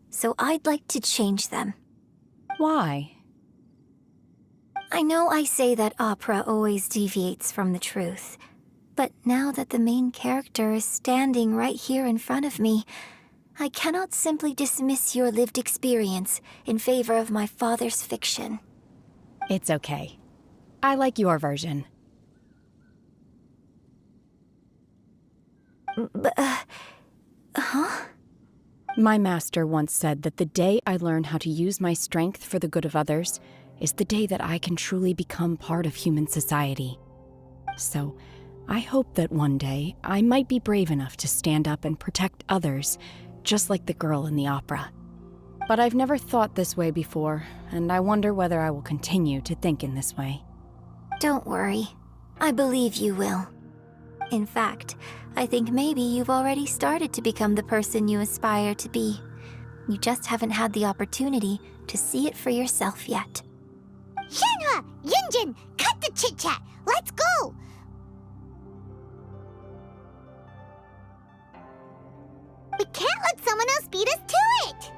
so I'd like to change them. Why? I know I say that opera always deviates from the truth, but now that the main character is standing right here in front of me, I cannot simply dismiss your lived experience in favor of my father's fiction. It's okay. I like your version. Huh? My master once said that the day I learn how to use my strength for the good of others is the day that I can truly become part of human society. So, I hope that one day I might be brave enough to stand up and protect others, just like the girl in the opera. But I've never thought this way before, and I wonder whether I will continue to think in this way. Don't worry. I believe you will. In fact, I think maybe you've already started to become the person you aspire to be. You just haven't had the opportunity to see it for yourself yet. Shenhe! Yunjin! Cut the chit-chat! Let's go! We can't let someone else beat us to it!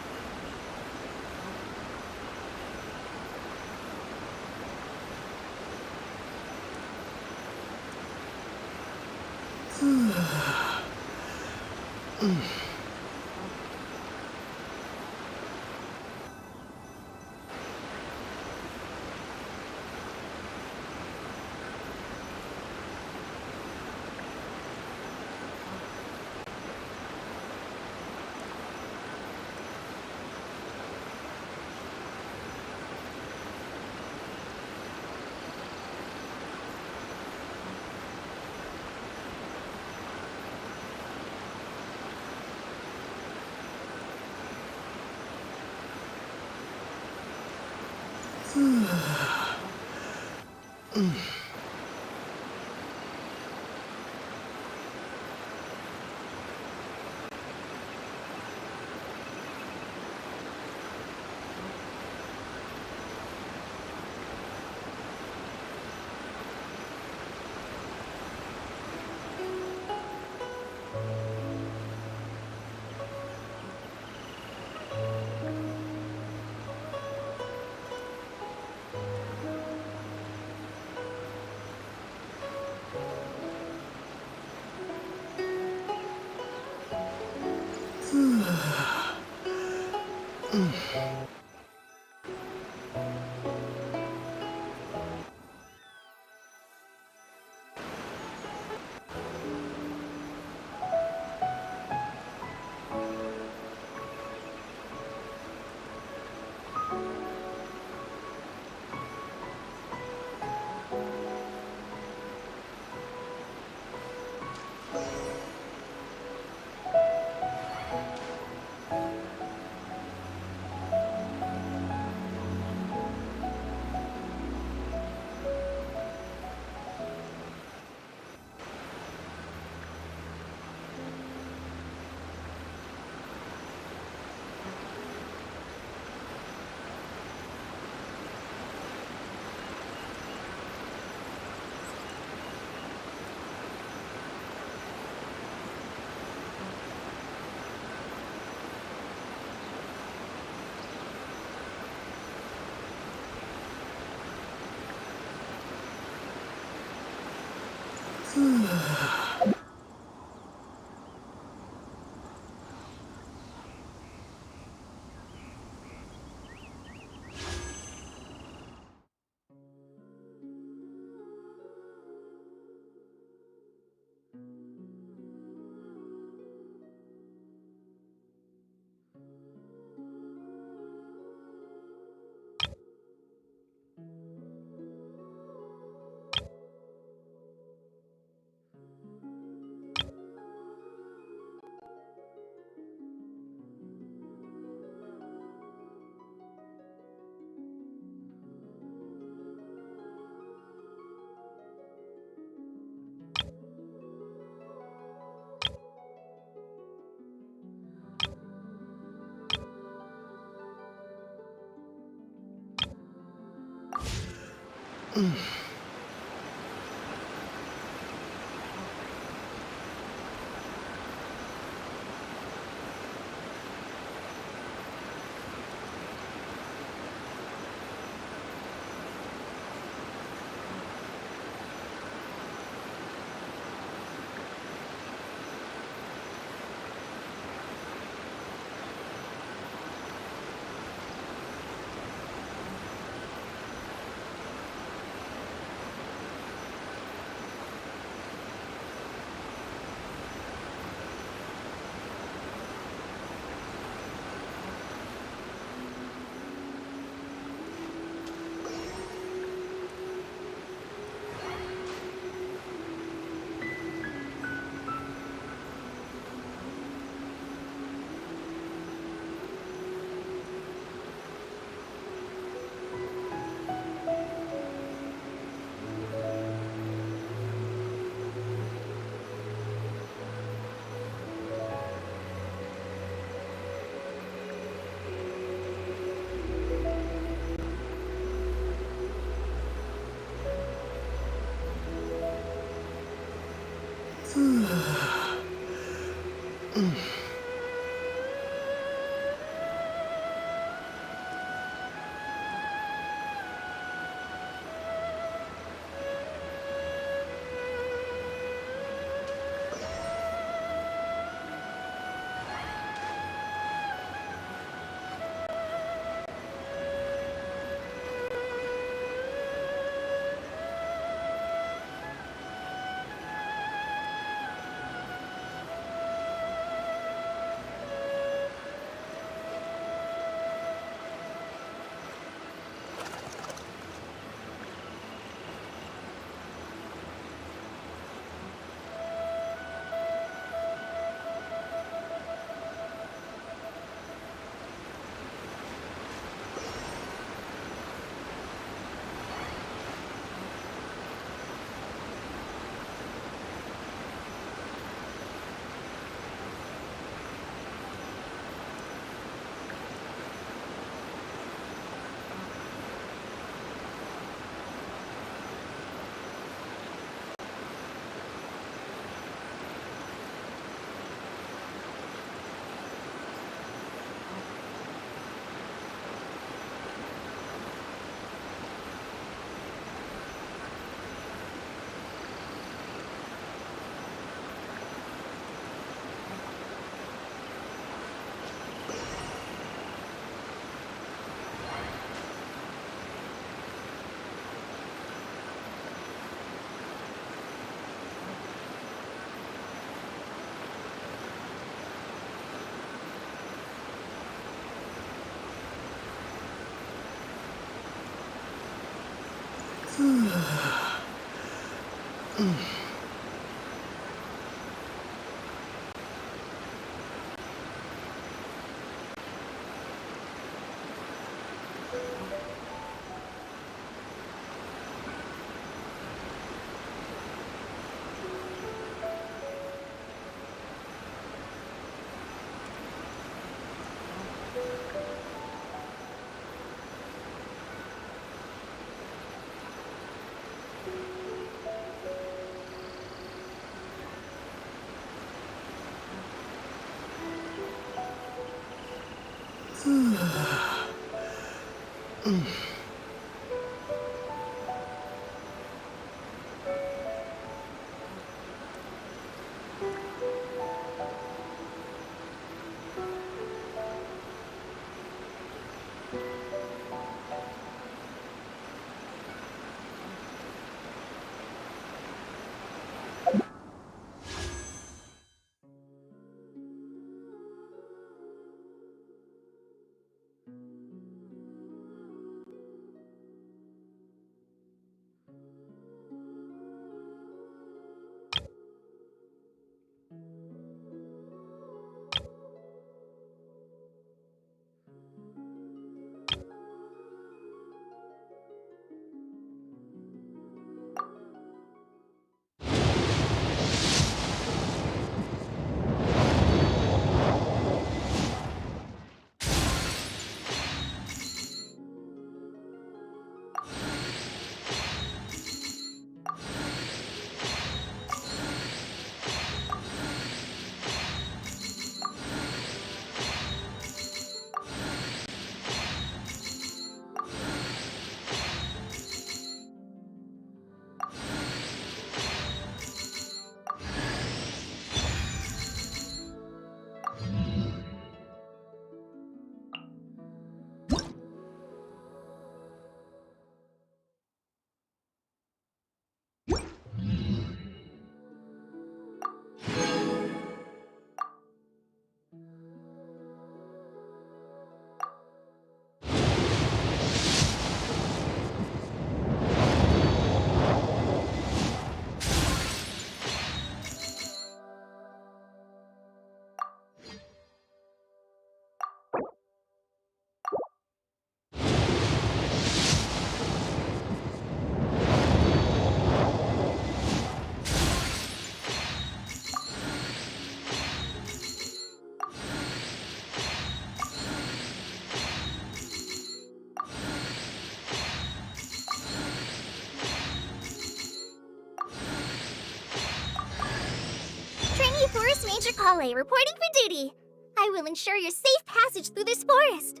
Ranger Kale reporting for duty. I will ensure your safe passage through this forest.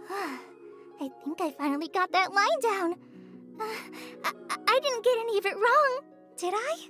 I think I finally got that line down. I didn't get any of it wrong, did I?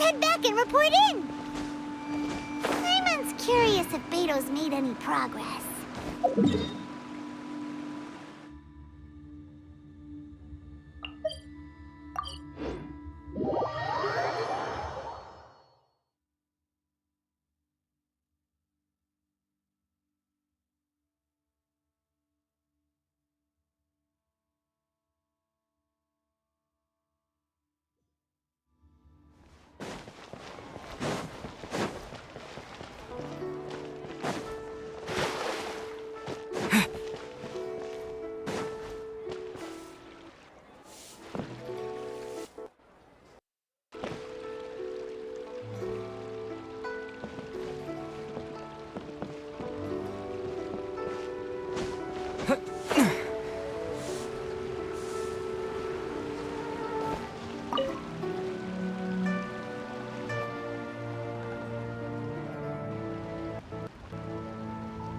head back and report in. Simon's curious if Beto's made any progress.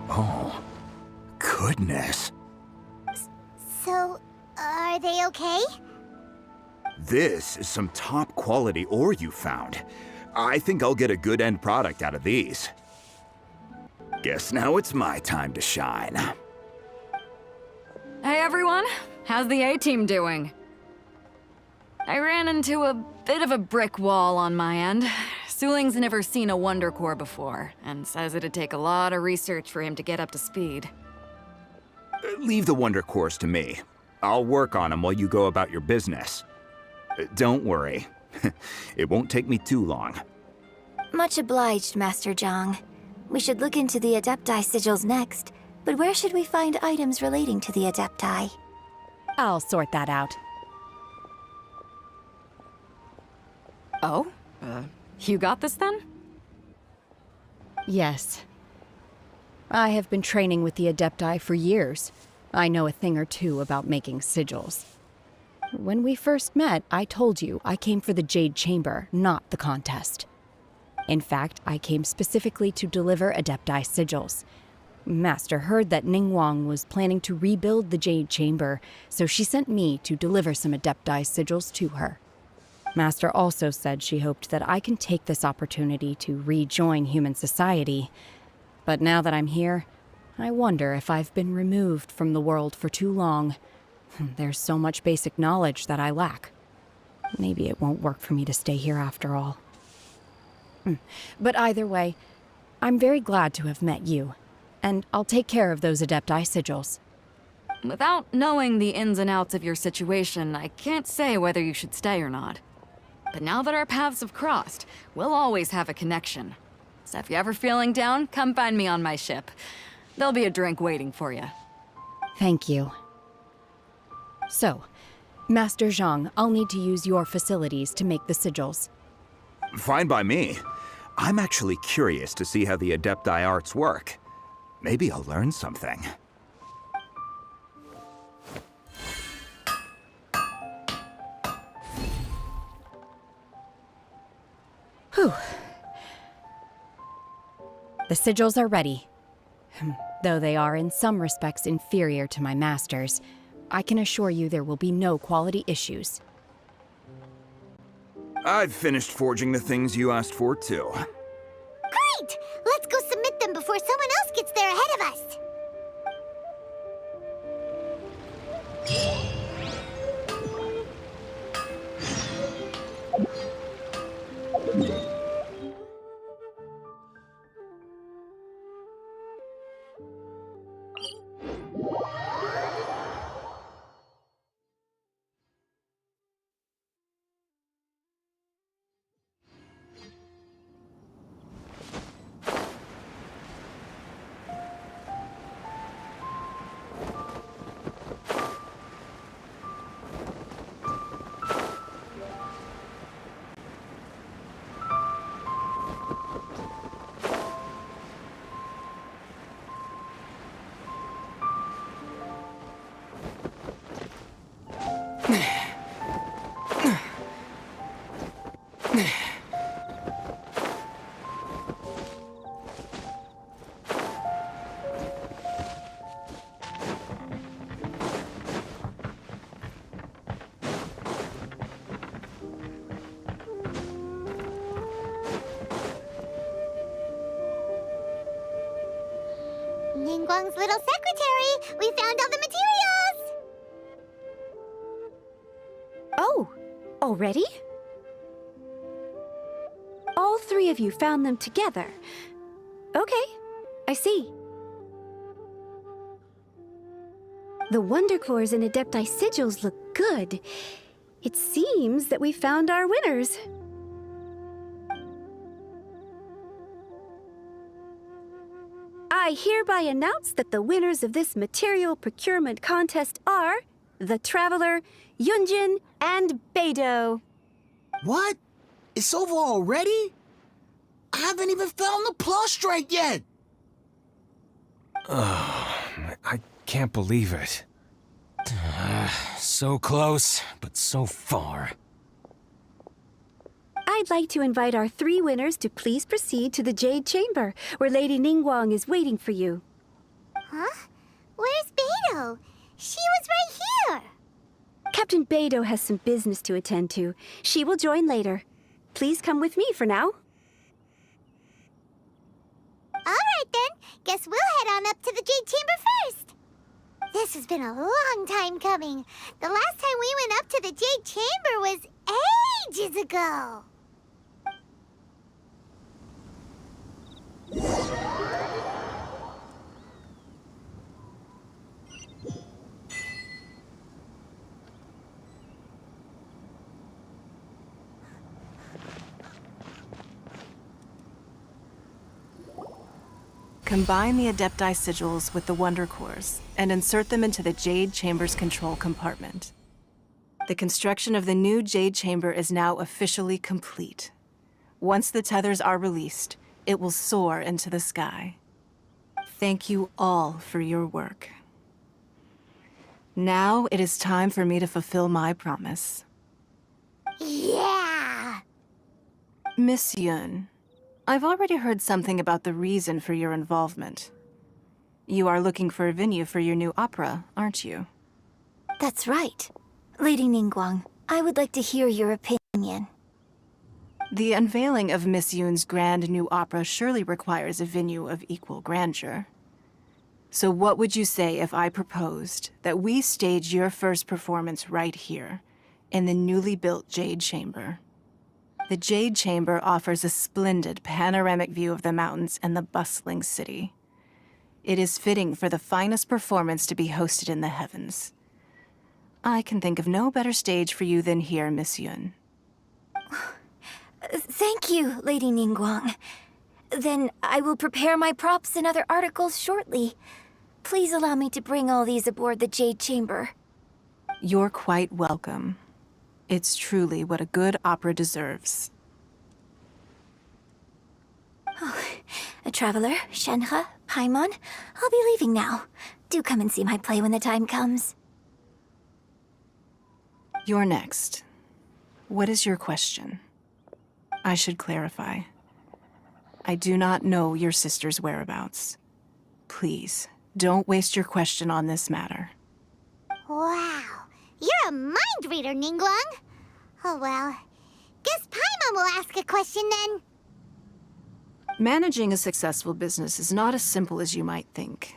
Oh, goodness. So, are they okay? This is some top quality ore you found. I think I'll get a good end product out of these. Guess now it's my time to shine. Hey everyone, how's the A-team doing? I ran into a bit of a brick wall on my end. Suling's never seen a Wonder Core before, and says it'd take a lot of research for him to get up to speed. Leave the Wonder Cores to me. I'll work on them while you go about your business. Don't worry. It won't take me too long. Much obliged, Master Zhang. We should look into the Adepti sigils next, but where should we find items relating to the Adepti? I'll sort that out. Oh? You got this then? Yes. I have been training with the Adepti for years. I know a thing or two about making sigils. When we first met, I told you I came for the Jade Chamber, not the contest. In fact, I came specifically to deliver Adepti sigils. Master heard that Ningguang was planning to rebuild the Jade Chamber, so she sent me to deliver some Adepti sigils to her. Master also said she hoped that I can take this opportunity to rejoin human society. But now that I'm here, I wonder if I've been removed from the world for too long. There's so much basic knowledge that I lack. Maybe it won't work for me to stay here after all. But either way, I'm very glad to have met you, and I'll take care of those Adepti sigils. Without knowing the ins and outs of your situation, I can't say whether you should stay or not. But now that our paths have crossed, we'll always have a connection. So if you're ever feeling down, come find me on my ship. There'll be a drink waiting for you. Thank you. So, Master Zhang, I'll need to use your facilities to make the sigils. Fine by me. I'm actually curious to see how the Adepti arts work. Maybe I'll learn something. Whew. The sigils are ready. Though they are in some respects inferior to my master's, I can assure you there will be no quality issues. I've finished forging the things you asked for, too. Great! Let's go submit them before someone else gets there ahead of us. Ningguang's little secretary. We found all the materials. Oh, already? All three of you found them together. Okay, I see. The Wonder Cores and Adepti sigils look good. It seems that we found our winners. I hereby announce that the winners of this material procurement contest are the Traveler, Yunjin, and Beidou. What? It's over already? I haven't even found the Plustrite yet! I can't believe it. So close, but so far. I'd like to invite our three winners to please proceed to the Jade Chamber, where Lady Ningguang is waiting for you. Huh? Where's Beidou? She was right here. Captain Beidou has some business to attend to. She will join later. Please come with me for now. All right then. Guess we'll head on up to the Jade Chamber first. This has been a long time coming. The last time we went up to the Jade Chamber was ages ago. Combine the Adepti sigils with the Wonder Cores and insert them into the Jade Chamber's control compartment. The construction of the new Jade Chamber is now officially complete. Once the tethers are released, it will soar into the sky. Thank you all for your work. Now it is time for me to fulfill my promise. Yeah! Miss Yun, I've already heard something about the reason for your involvement. You are looking for a venue for your new opera, aren't you? That's right. Lady Ningguang, I would like to hear your opinion. The unveiling of Miss Yun's grand new opera surely requires a venue of equal grandeur. So what would you say if I proposed that we stage your first performance right here, in the newly built Jade Chamber? The Jade Chamber offers a splendid panoramic view of the mountains and the bustling city. It is fitting for the finest performance to be hosted in the heavens. I can think of no better stage for you than here, Miss Yun. Thank you, Lady Ningguang. Then I will prepare my props and other articles shortly. Please allow me to bring all these aboard the Jade Chamber. You're quite welcome. It's truly what a good opera deserves. Oh, a traveler, Shenhe, Paimon, I'll be leaving now. Do come and see my play when the time comes. You're next. What is your question? I should clarify. I do not know your sister's whereabouts. Please, don't waste your question on this matter. Wow. You're a mind reader, Ningguang. Oh well. Guess Paimon will ask a question then. Managing a successful business is not as simple as you might think.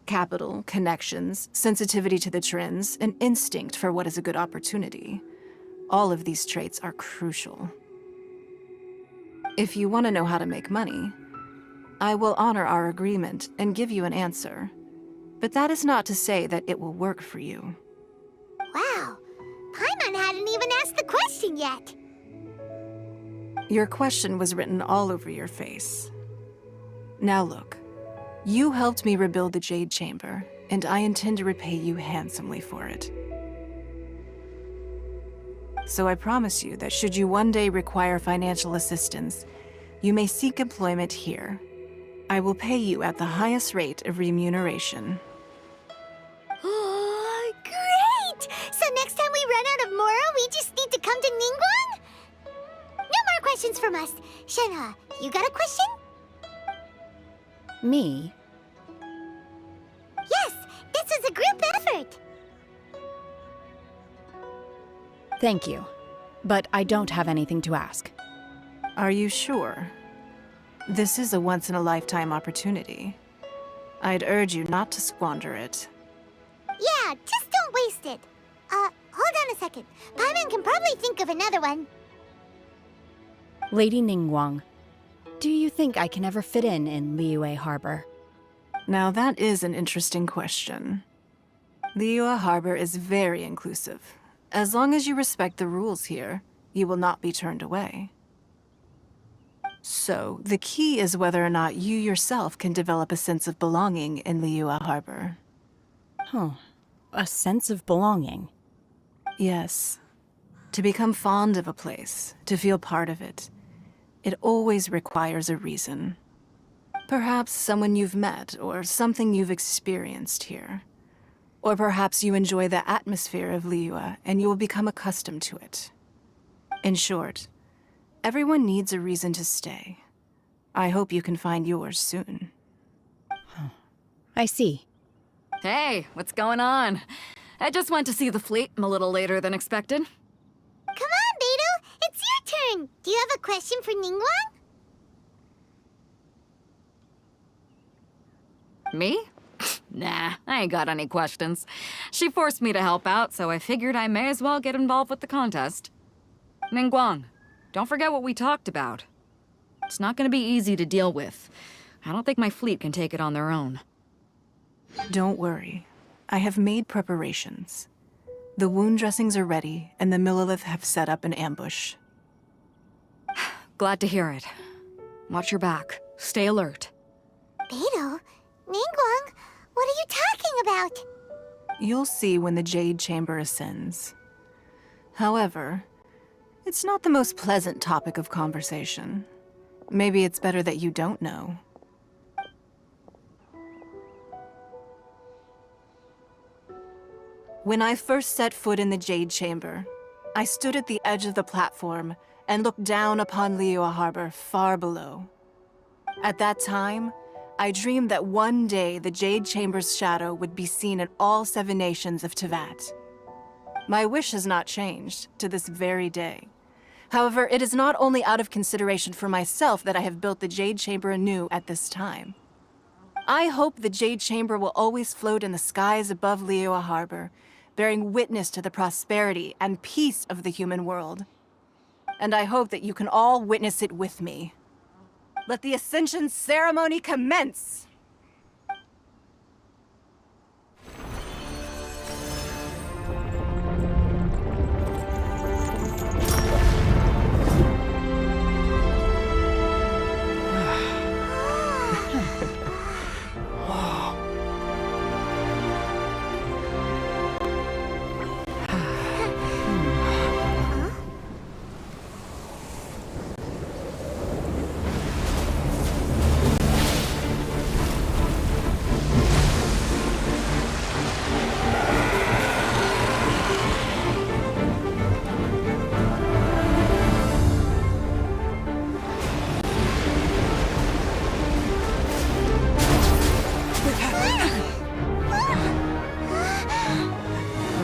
Capital, connections, sensitivity to the trends, and instinct for what is a good opportunity. All of these traits are crucial. If you want to know how to make money, I will honor our agreement and give you an answer. But that is not to say that it will work for you. Wow. Paimon hadn't even asked the question yet. Your question was written all over your face. Now look, you helped me rebuild the Jade Chamber, and I intend to repay you handsomely for it. So I promise you that should you one day require financial assistance, you may seek employment here. I will pay you at the highest rate of remuneration. Oh, great! So next time we run out of Moro, we just need to come to Ningguang? No more questions from us. Shenhe, you got a question? Me? Yes, this is a group effort. Thank you. But I don't have anything to ask. Are you sure? This is a once-in-a-lifetime opportunity. I'd urge you not to squander it. Yeah, just don't waste it. Hold on a second. Paimon can probably think of another one. Lady Ningguang, do you think I can ever fit in Liyue Harbor? Now that is an interesting question. Liyue Harbor is very inclusive. As long as you respect the rules here, you will not be turned away. So, the key is whether or not you yourself can develop a sense of belonging in Liyue Harbor. Huh. A sense of belonging? Yes. To become fond of a place, to feel part of it, it always requires a reason. Perhaps someone you've met, or something you've experienced here. Or perhaps you enjoy the atmosphere of Liyue and you will become accustomed to it. In short, everyone needs a reason to stay. I hope you can find yours soon. I see. Hey, what's going on? I just went to see the fleet a little later than expected. Come on, Beidou! It's your turn! Do you have a question for Ningguang? Me? Nah, I ain't got any questions. She forced me to help out, so I figured I may as well get involved with the contest. Ningguang, don't forget what we talked about. It's not gonna be easy to deal with. I don't think my fleet can take it on their own. Don't worry. I have made preparations. The wound dressings are ready, and the Millilith have set up an ambush. Glad to hear it. Watch your back. Stay alert. Beidou? Ningguang? What are you talking about? You'll see when the Jade Chamber ascends. However, it's not the most pleasant topic of conversation. Maybe it's better that you don't know. When I first set foot in the Jade Chamber, I stood at the edge of the platform and looked down upon Liyue Harbor far below. At that time, I dreamed that one day the Jade Chamber's shadow would be seen in all 7 nations of Teyvat. My wish has not changed to this very day. However, it is not only out of consideration for myself that I have built the Jade Chamber anew at this time. I hope the Jade Chamber will always float in the skies above Liyue Harbor, bearing witness to the prosperity and peace of the human world. And I hope that you can all witness it with me. Let the Ascension ceremony commence!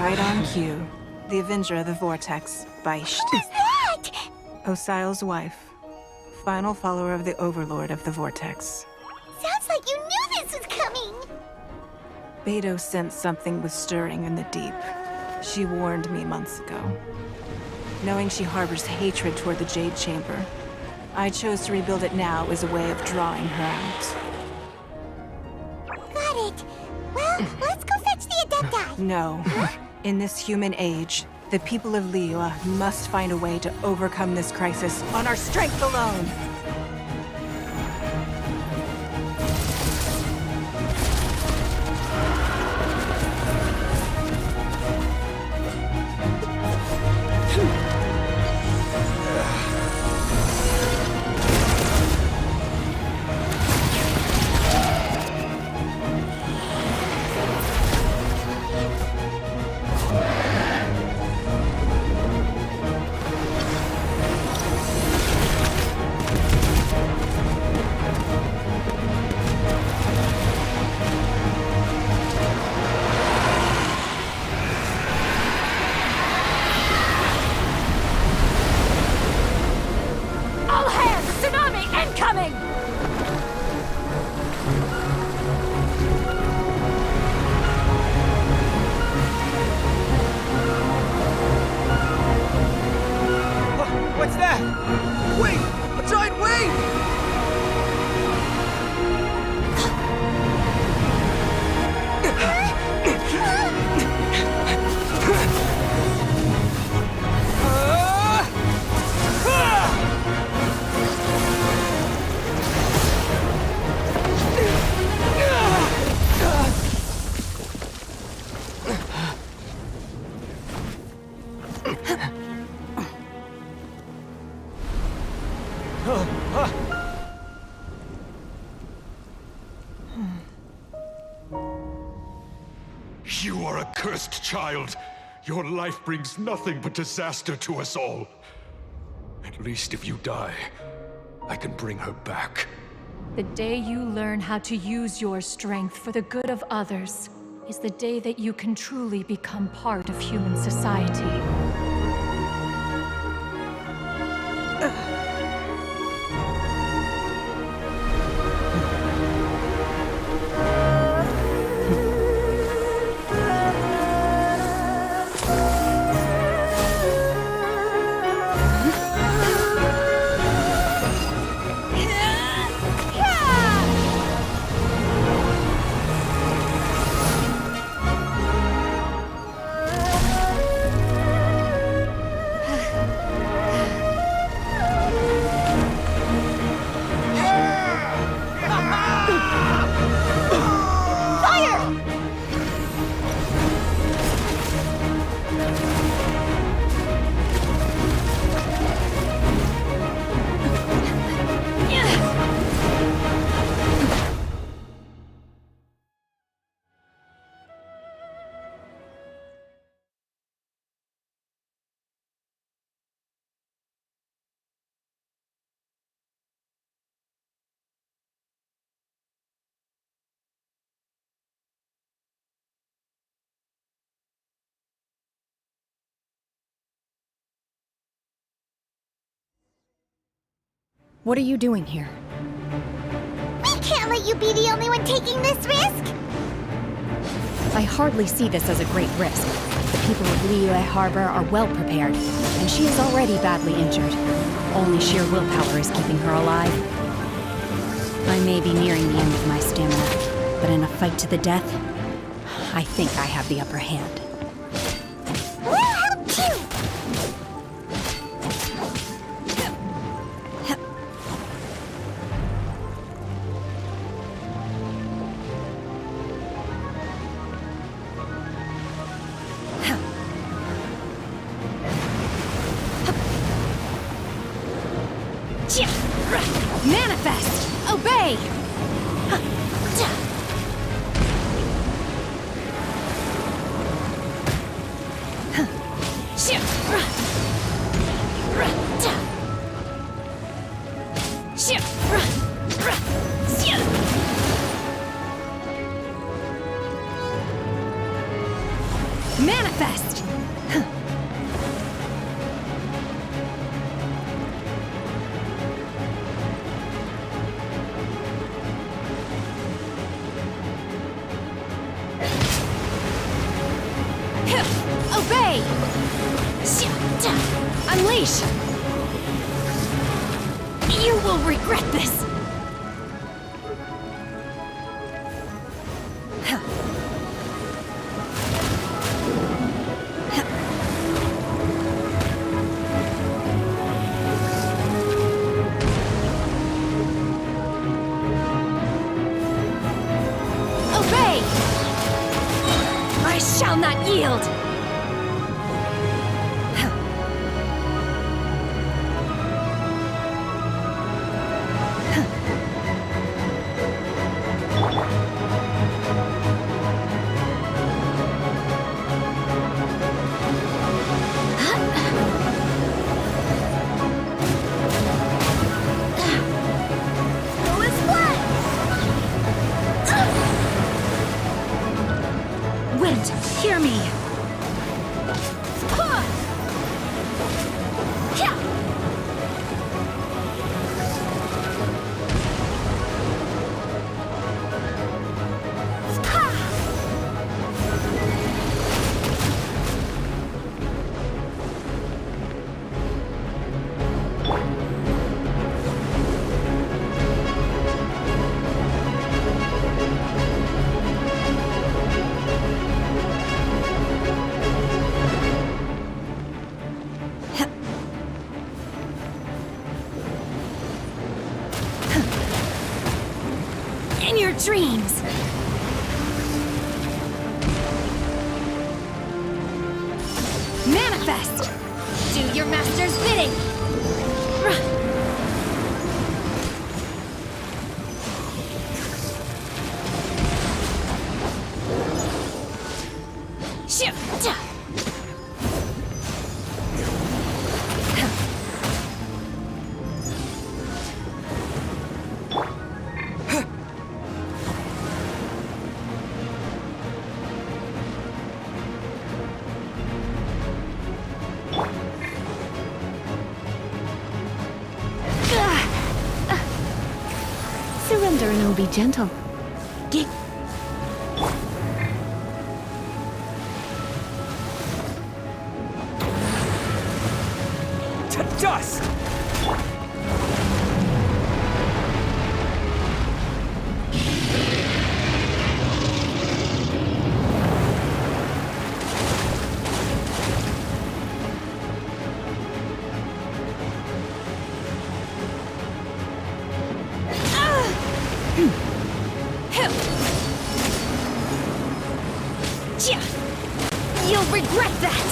Right on cue. The Avenger of the Vortex, Beisht. Who's that? Osial's wife. Final follower of the Overlord of the Vortex. Sounds like you knew this was coming! Beidou sensed something was stirring in the deep. She warned me months ago. Knowing she harbors hatred toward the Jade Chamber, I chose to rebuild it now as a way of drawing her out. Got it. Well, let's go fetch the Adepti. No. In this human age, the people of Liyue must find a way to overcome this crisis on our strength alone! You are a cursed child. Your life brings nothing but disaster to us all. At least if you die, I can bring her back. The day you learn how to use your strength for the good of others is the day that you can truly become part of human society. What are you doing here? We can't let you be the only one taking this risk! I hardly see this as a great risk. The people of Liyue Harbor are well prepared, and she is already badly injured. Only sheer willpower is keeping her alive. I may be nearing the end of my stamina, but in a fight to the death, I think I have the upper hand. We'll help you! Manifest! Obey! Manifest! Obey! Unleash! You will regret this! Obey! I shall not yield! Wind, hear me! dreams! Manifest! Do your master's bidding! Shoot! Surrender and I'll be gentle. Get. To dust! You'll regret that!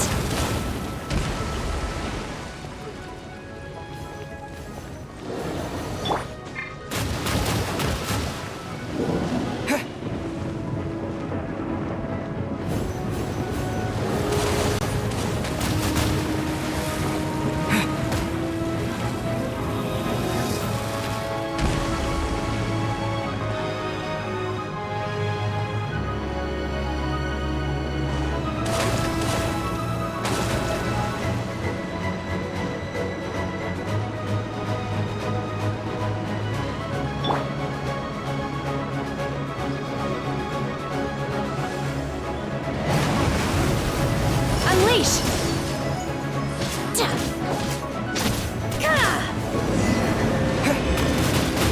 Unleash!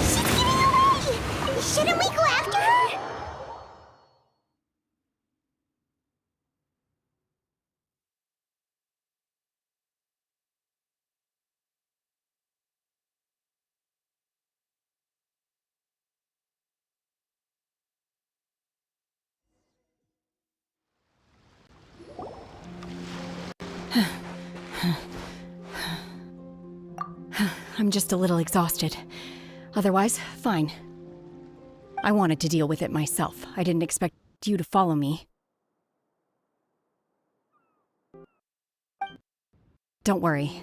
She's getting away! Shouldn't we go after her? I'm just a little exhausted. Otherwise, fine. I wanted to deal with it myself. I didn't expect you to follow me. Don't worry.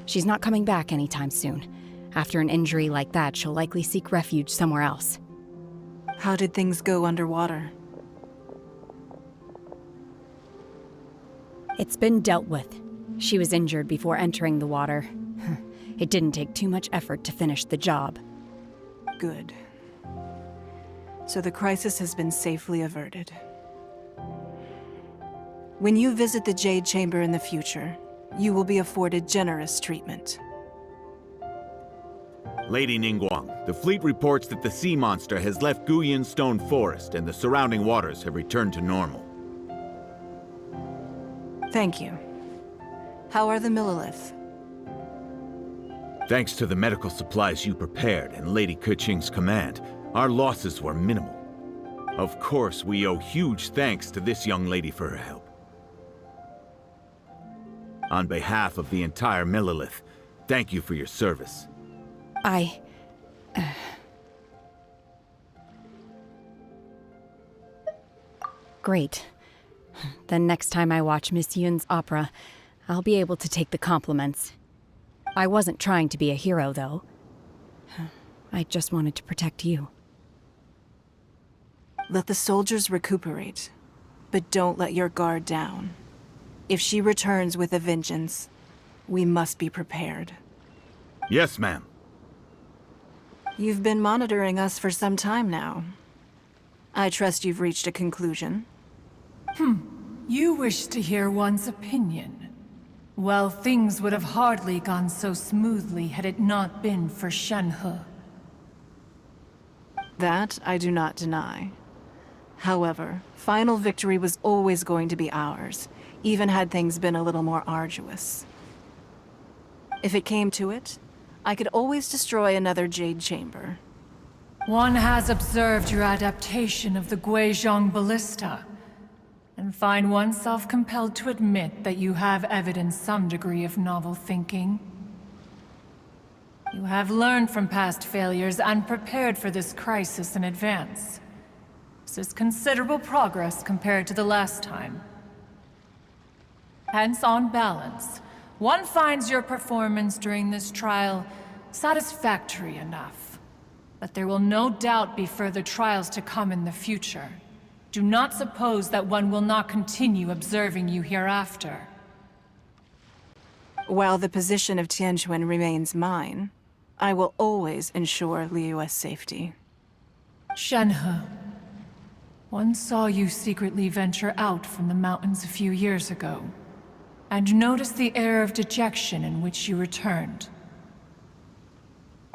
She's not coming back anytime soon. After an injury like that, she'll likely seek refuge somewhere else. How did things go underwater? It's been dealt with. She was injured before entering the water. It didn't take too much effort to finish the job. Good. So the crisis has been safely averted. When you visit the Jade Chamber in the future, you will be afforded generous treatment. Lady Ningguang, the fleet reports that the sea monster has left Guyan Stone Forest and the surrounding waters have returned to normal. Thank you. How are the Millilith? Thanks to the medical supplies you prepared and Lady Keqing's command, our losses were minimal. Of course, we owe huge thanks to this young lady for her help. On behalf of the entire Millilith, thank you for your service. Great. Then next time I watch Miss Yun's opera, I'll be able to take the compliments. I wasn't trying to be a hero, though. I just wanted to protect you. Let the soldiers recuperate, but don't let your guard down. If she returns with a vengeance, we must be prepared. Yes, ma'am. You've been monitoring us for some time now. I trust you've reached a conclusion. You wish to hear one's opinion. Well, things would have hardly gone so smoothly had it not been for Shenhe. That I do not deny. However, final victory was always going to be ours, even had things been a little more arduous. If it came to it, I could always destroy another Jade Chamber. One has observed your adaptation of the Guizhong ballista, and find oneself compelled to admit that you have evidenced some degree of novel thinking. You have learned from past failures and prepared for this crisis in advance. This is considerable progress compared to the last time. Hence, on balance, one finds your performance during this trial satisfactory enough. But there will no doubt be further trials to come in the future. Do not suppose that one will not continue observing you hereafter. While the position of Tianquan remains mine, I will always ensure Liyue's safety. Shenhe, one saw you secretly venture out from the mountains a few years ago, and noticed the air of dejection in which you returned.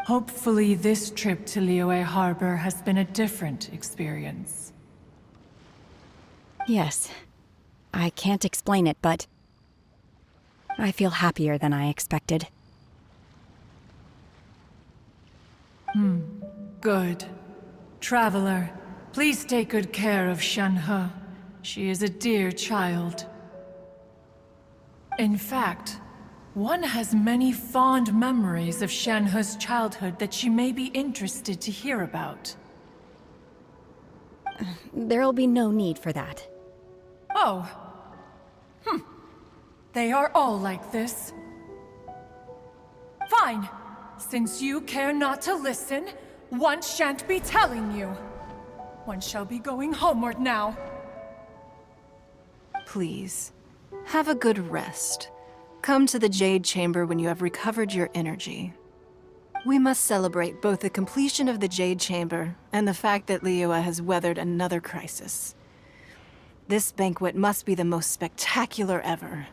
Hopefully this trip to Liyue Harbor has been a different experience. Yes. I can't explain it, but I feel happier than I expected. Good. Traveler, please take good care of Shenhe. She is a dear child. In fact, one has many fond memories of Shenhe's childhood that she may be interested to hear about. There'll be no need for that. Oh. They are all like this. Fine. Since you care not to listen, one shan't be telling you. One shall be going homeward now. Please, have a good rest. Come to the Jade Chamber when you have recovered your energy. We must celebrate both the completion of the Jade Chamber and the fact that Liyue has weathered another crisis. This banquet must be the most spectacular ever.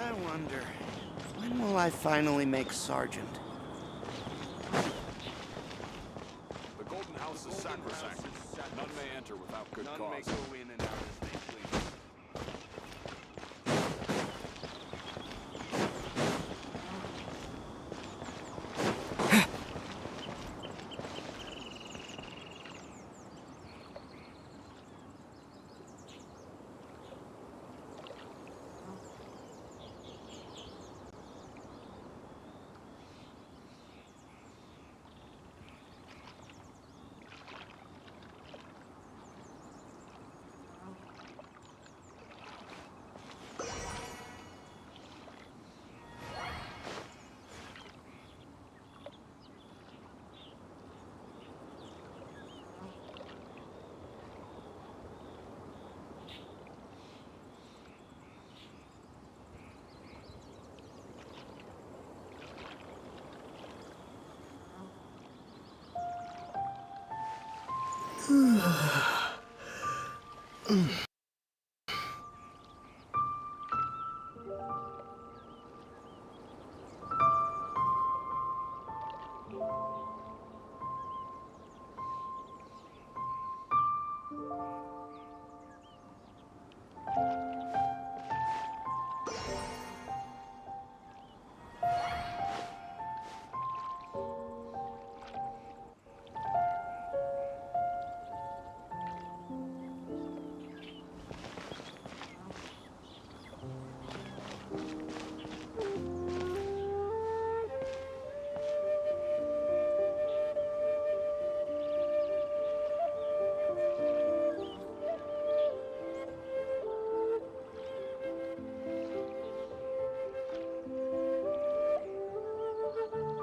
I wonder, when will I finally make Sergeant? The Golden House is sacrosanct. None may enter without good cause. None may go in and out as they please.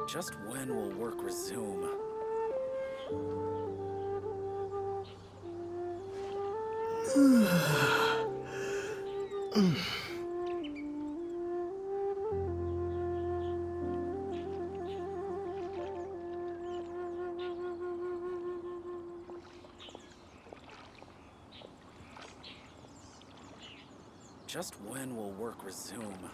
Just when will work resume? Just when will work resume?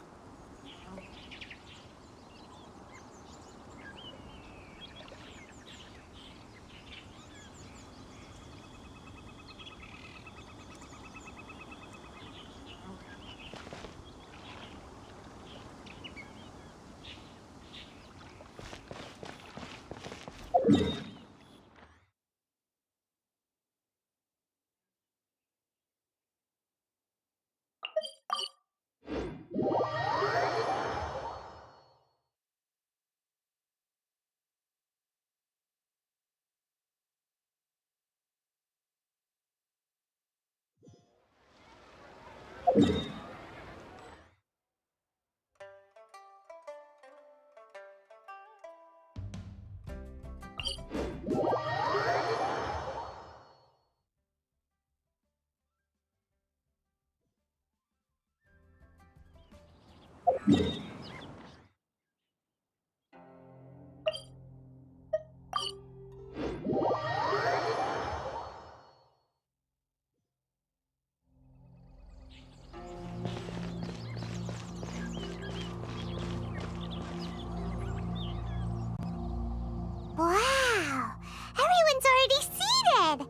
Wow! Everyone's already seated!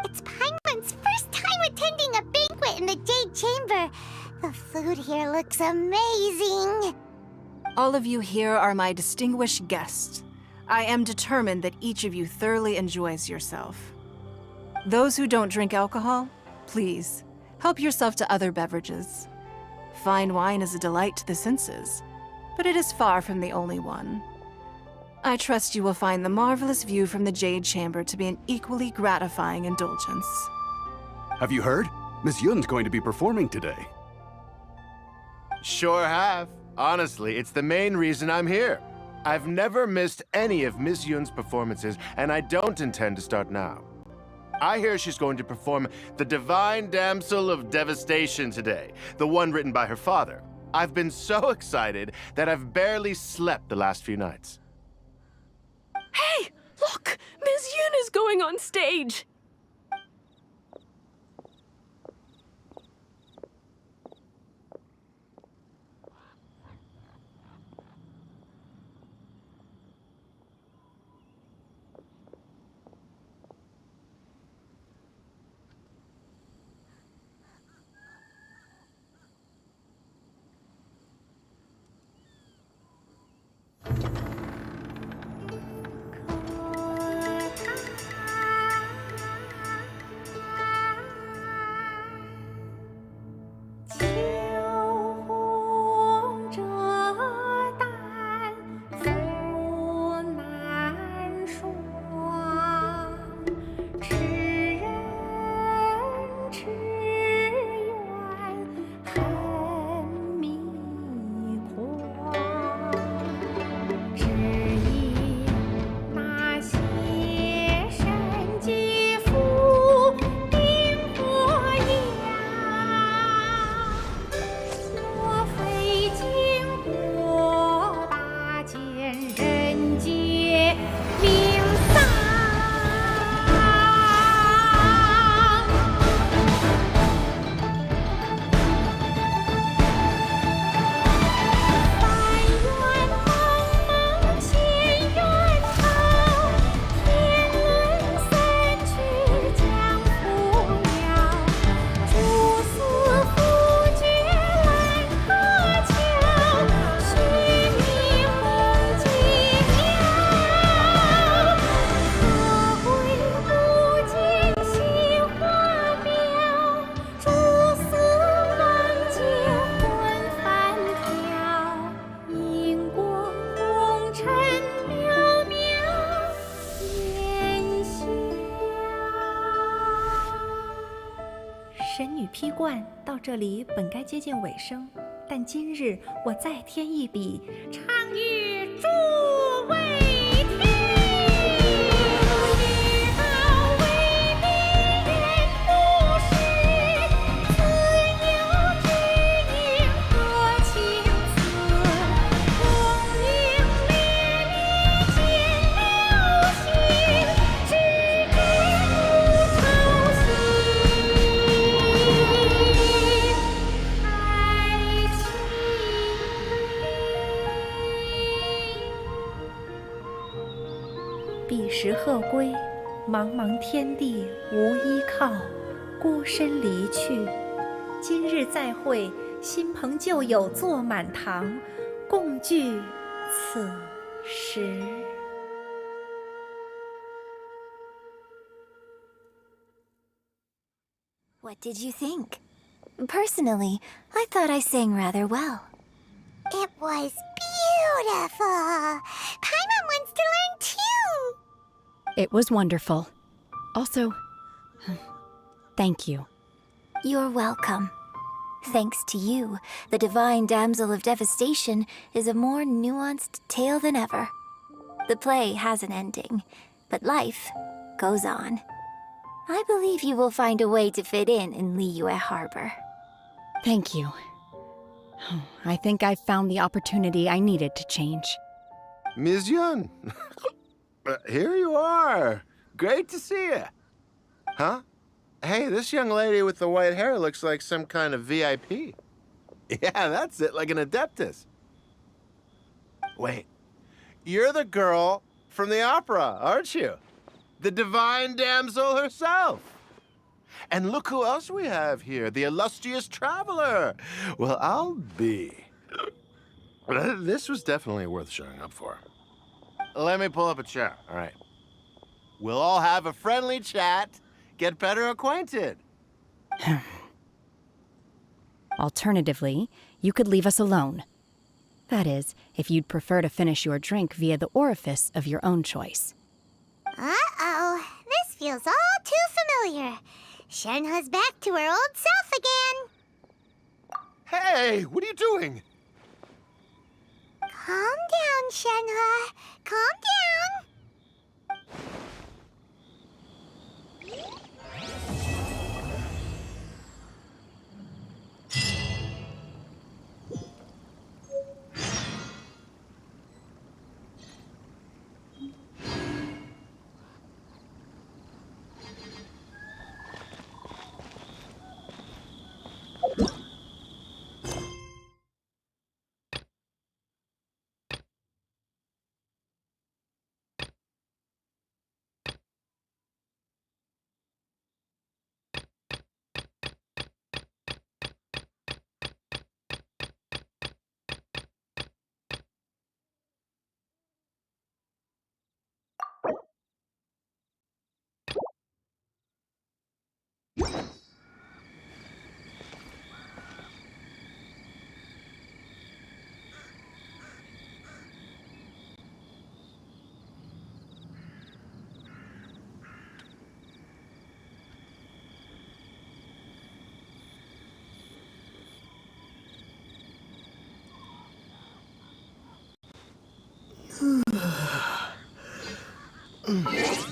It's Paimon's first time attending a banquet in the Jade Chamber. The food here looks amazing. All of you here are my distinguished guests. I am determined that each of you thoroughly enjoys yourself. Those who don't drink alcohol, please, help yourself to other beverages. Fine wine is a delight to the senses, but it is far from the only one. I trust you will find the marvelous view from the Jade Chamber to be an equally gratifying indulgence. Have you heard? Miss Yun's going to be performing today. Sure have. Honestly, it's the main reason I'm here. I've never missed any of Miss Yun's performances, and I don't intend to start now. I hear she's going to perform the Divine Damsel of Devastation today, the one written by her father. I've been so excited that I've barely slept the last few nights. Hey, look! Ms. Yun is going on stage!神女劈冠到这里本该接近尾声，但今日我再添一笔，唱与诸位听。世道为民人不识，自有知音何情思？功名烈烈见了心，只知无愁心。彼时鹤归，茫茫天地无依靠，孤身离去。今日再会，新朋旧友坐满堂，共聚此时。What did you think? Personally, I thought I sang rather well. It was beautiful. Paimon wants to learn too. It was wonderful. Also, thank you. You're welcome. Thanks to you, the Divine Damsel of Devastation is a more nuanced tale than ever. The play has an ending, but life goes on. I believe you will find a way to fit in Liyue Harbor. Thank you. I think I've found the opportunity I needed to change. Ms. Yun, here you are. Great to see you. Huh? Hey, this young lady with the white hair looks like some kind of VIP. Yeah, that's it, like an Adeptus. Wait, you're the girl from the opera, aren't you? The Divine Damsel herself. And look who else we have here, the illustrious traveler. Well, I'll be. This was definitely worth showing up for. Let me pull up a chair, all right. We'll all have a friendly chat, get better acquainted. Alternatively, you could leave us alone. That is, if you'd prefer to finish your drink via the orifice of your own choice. Uh-oh, this feels all too familiar. Shenhe's back to her old self again. Hey, what are you doing? Calm down, Shenhe. Calm down. Mm.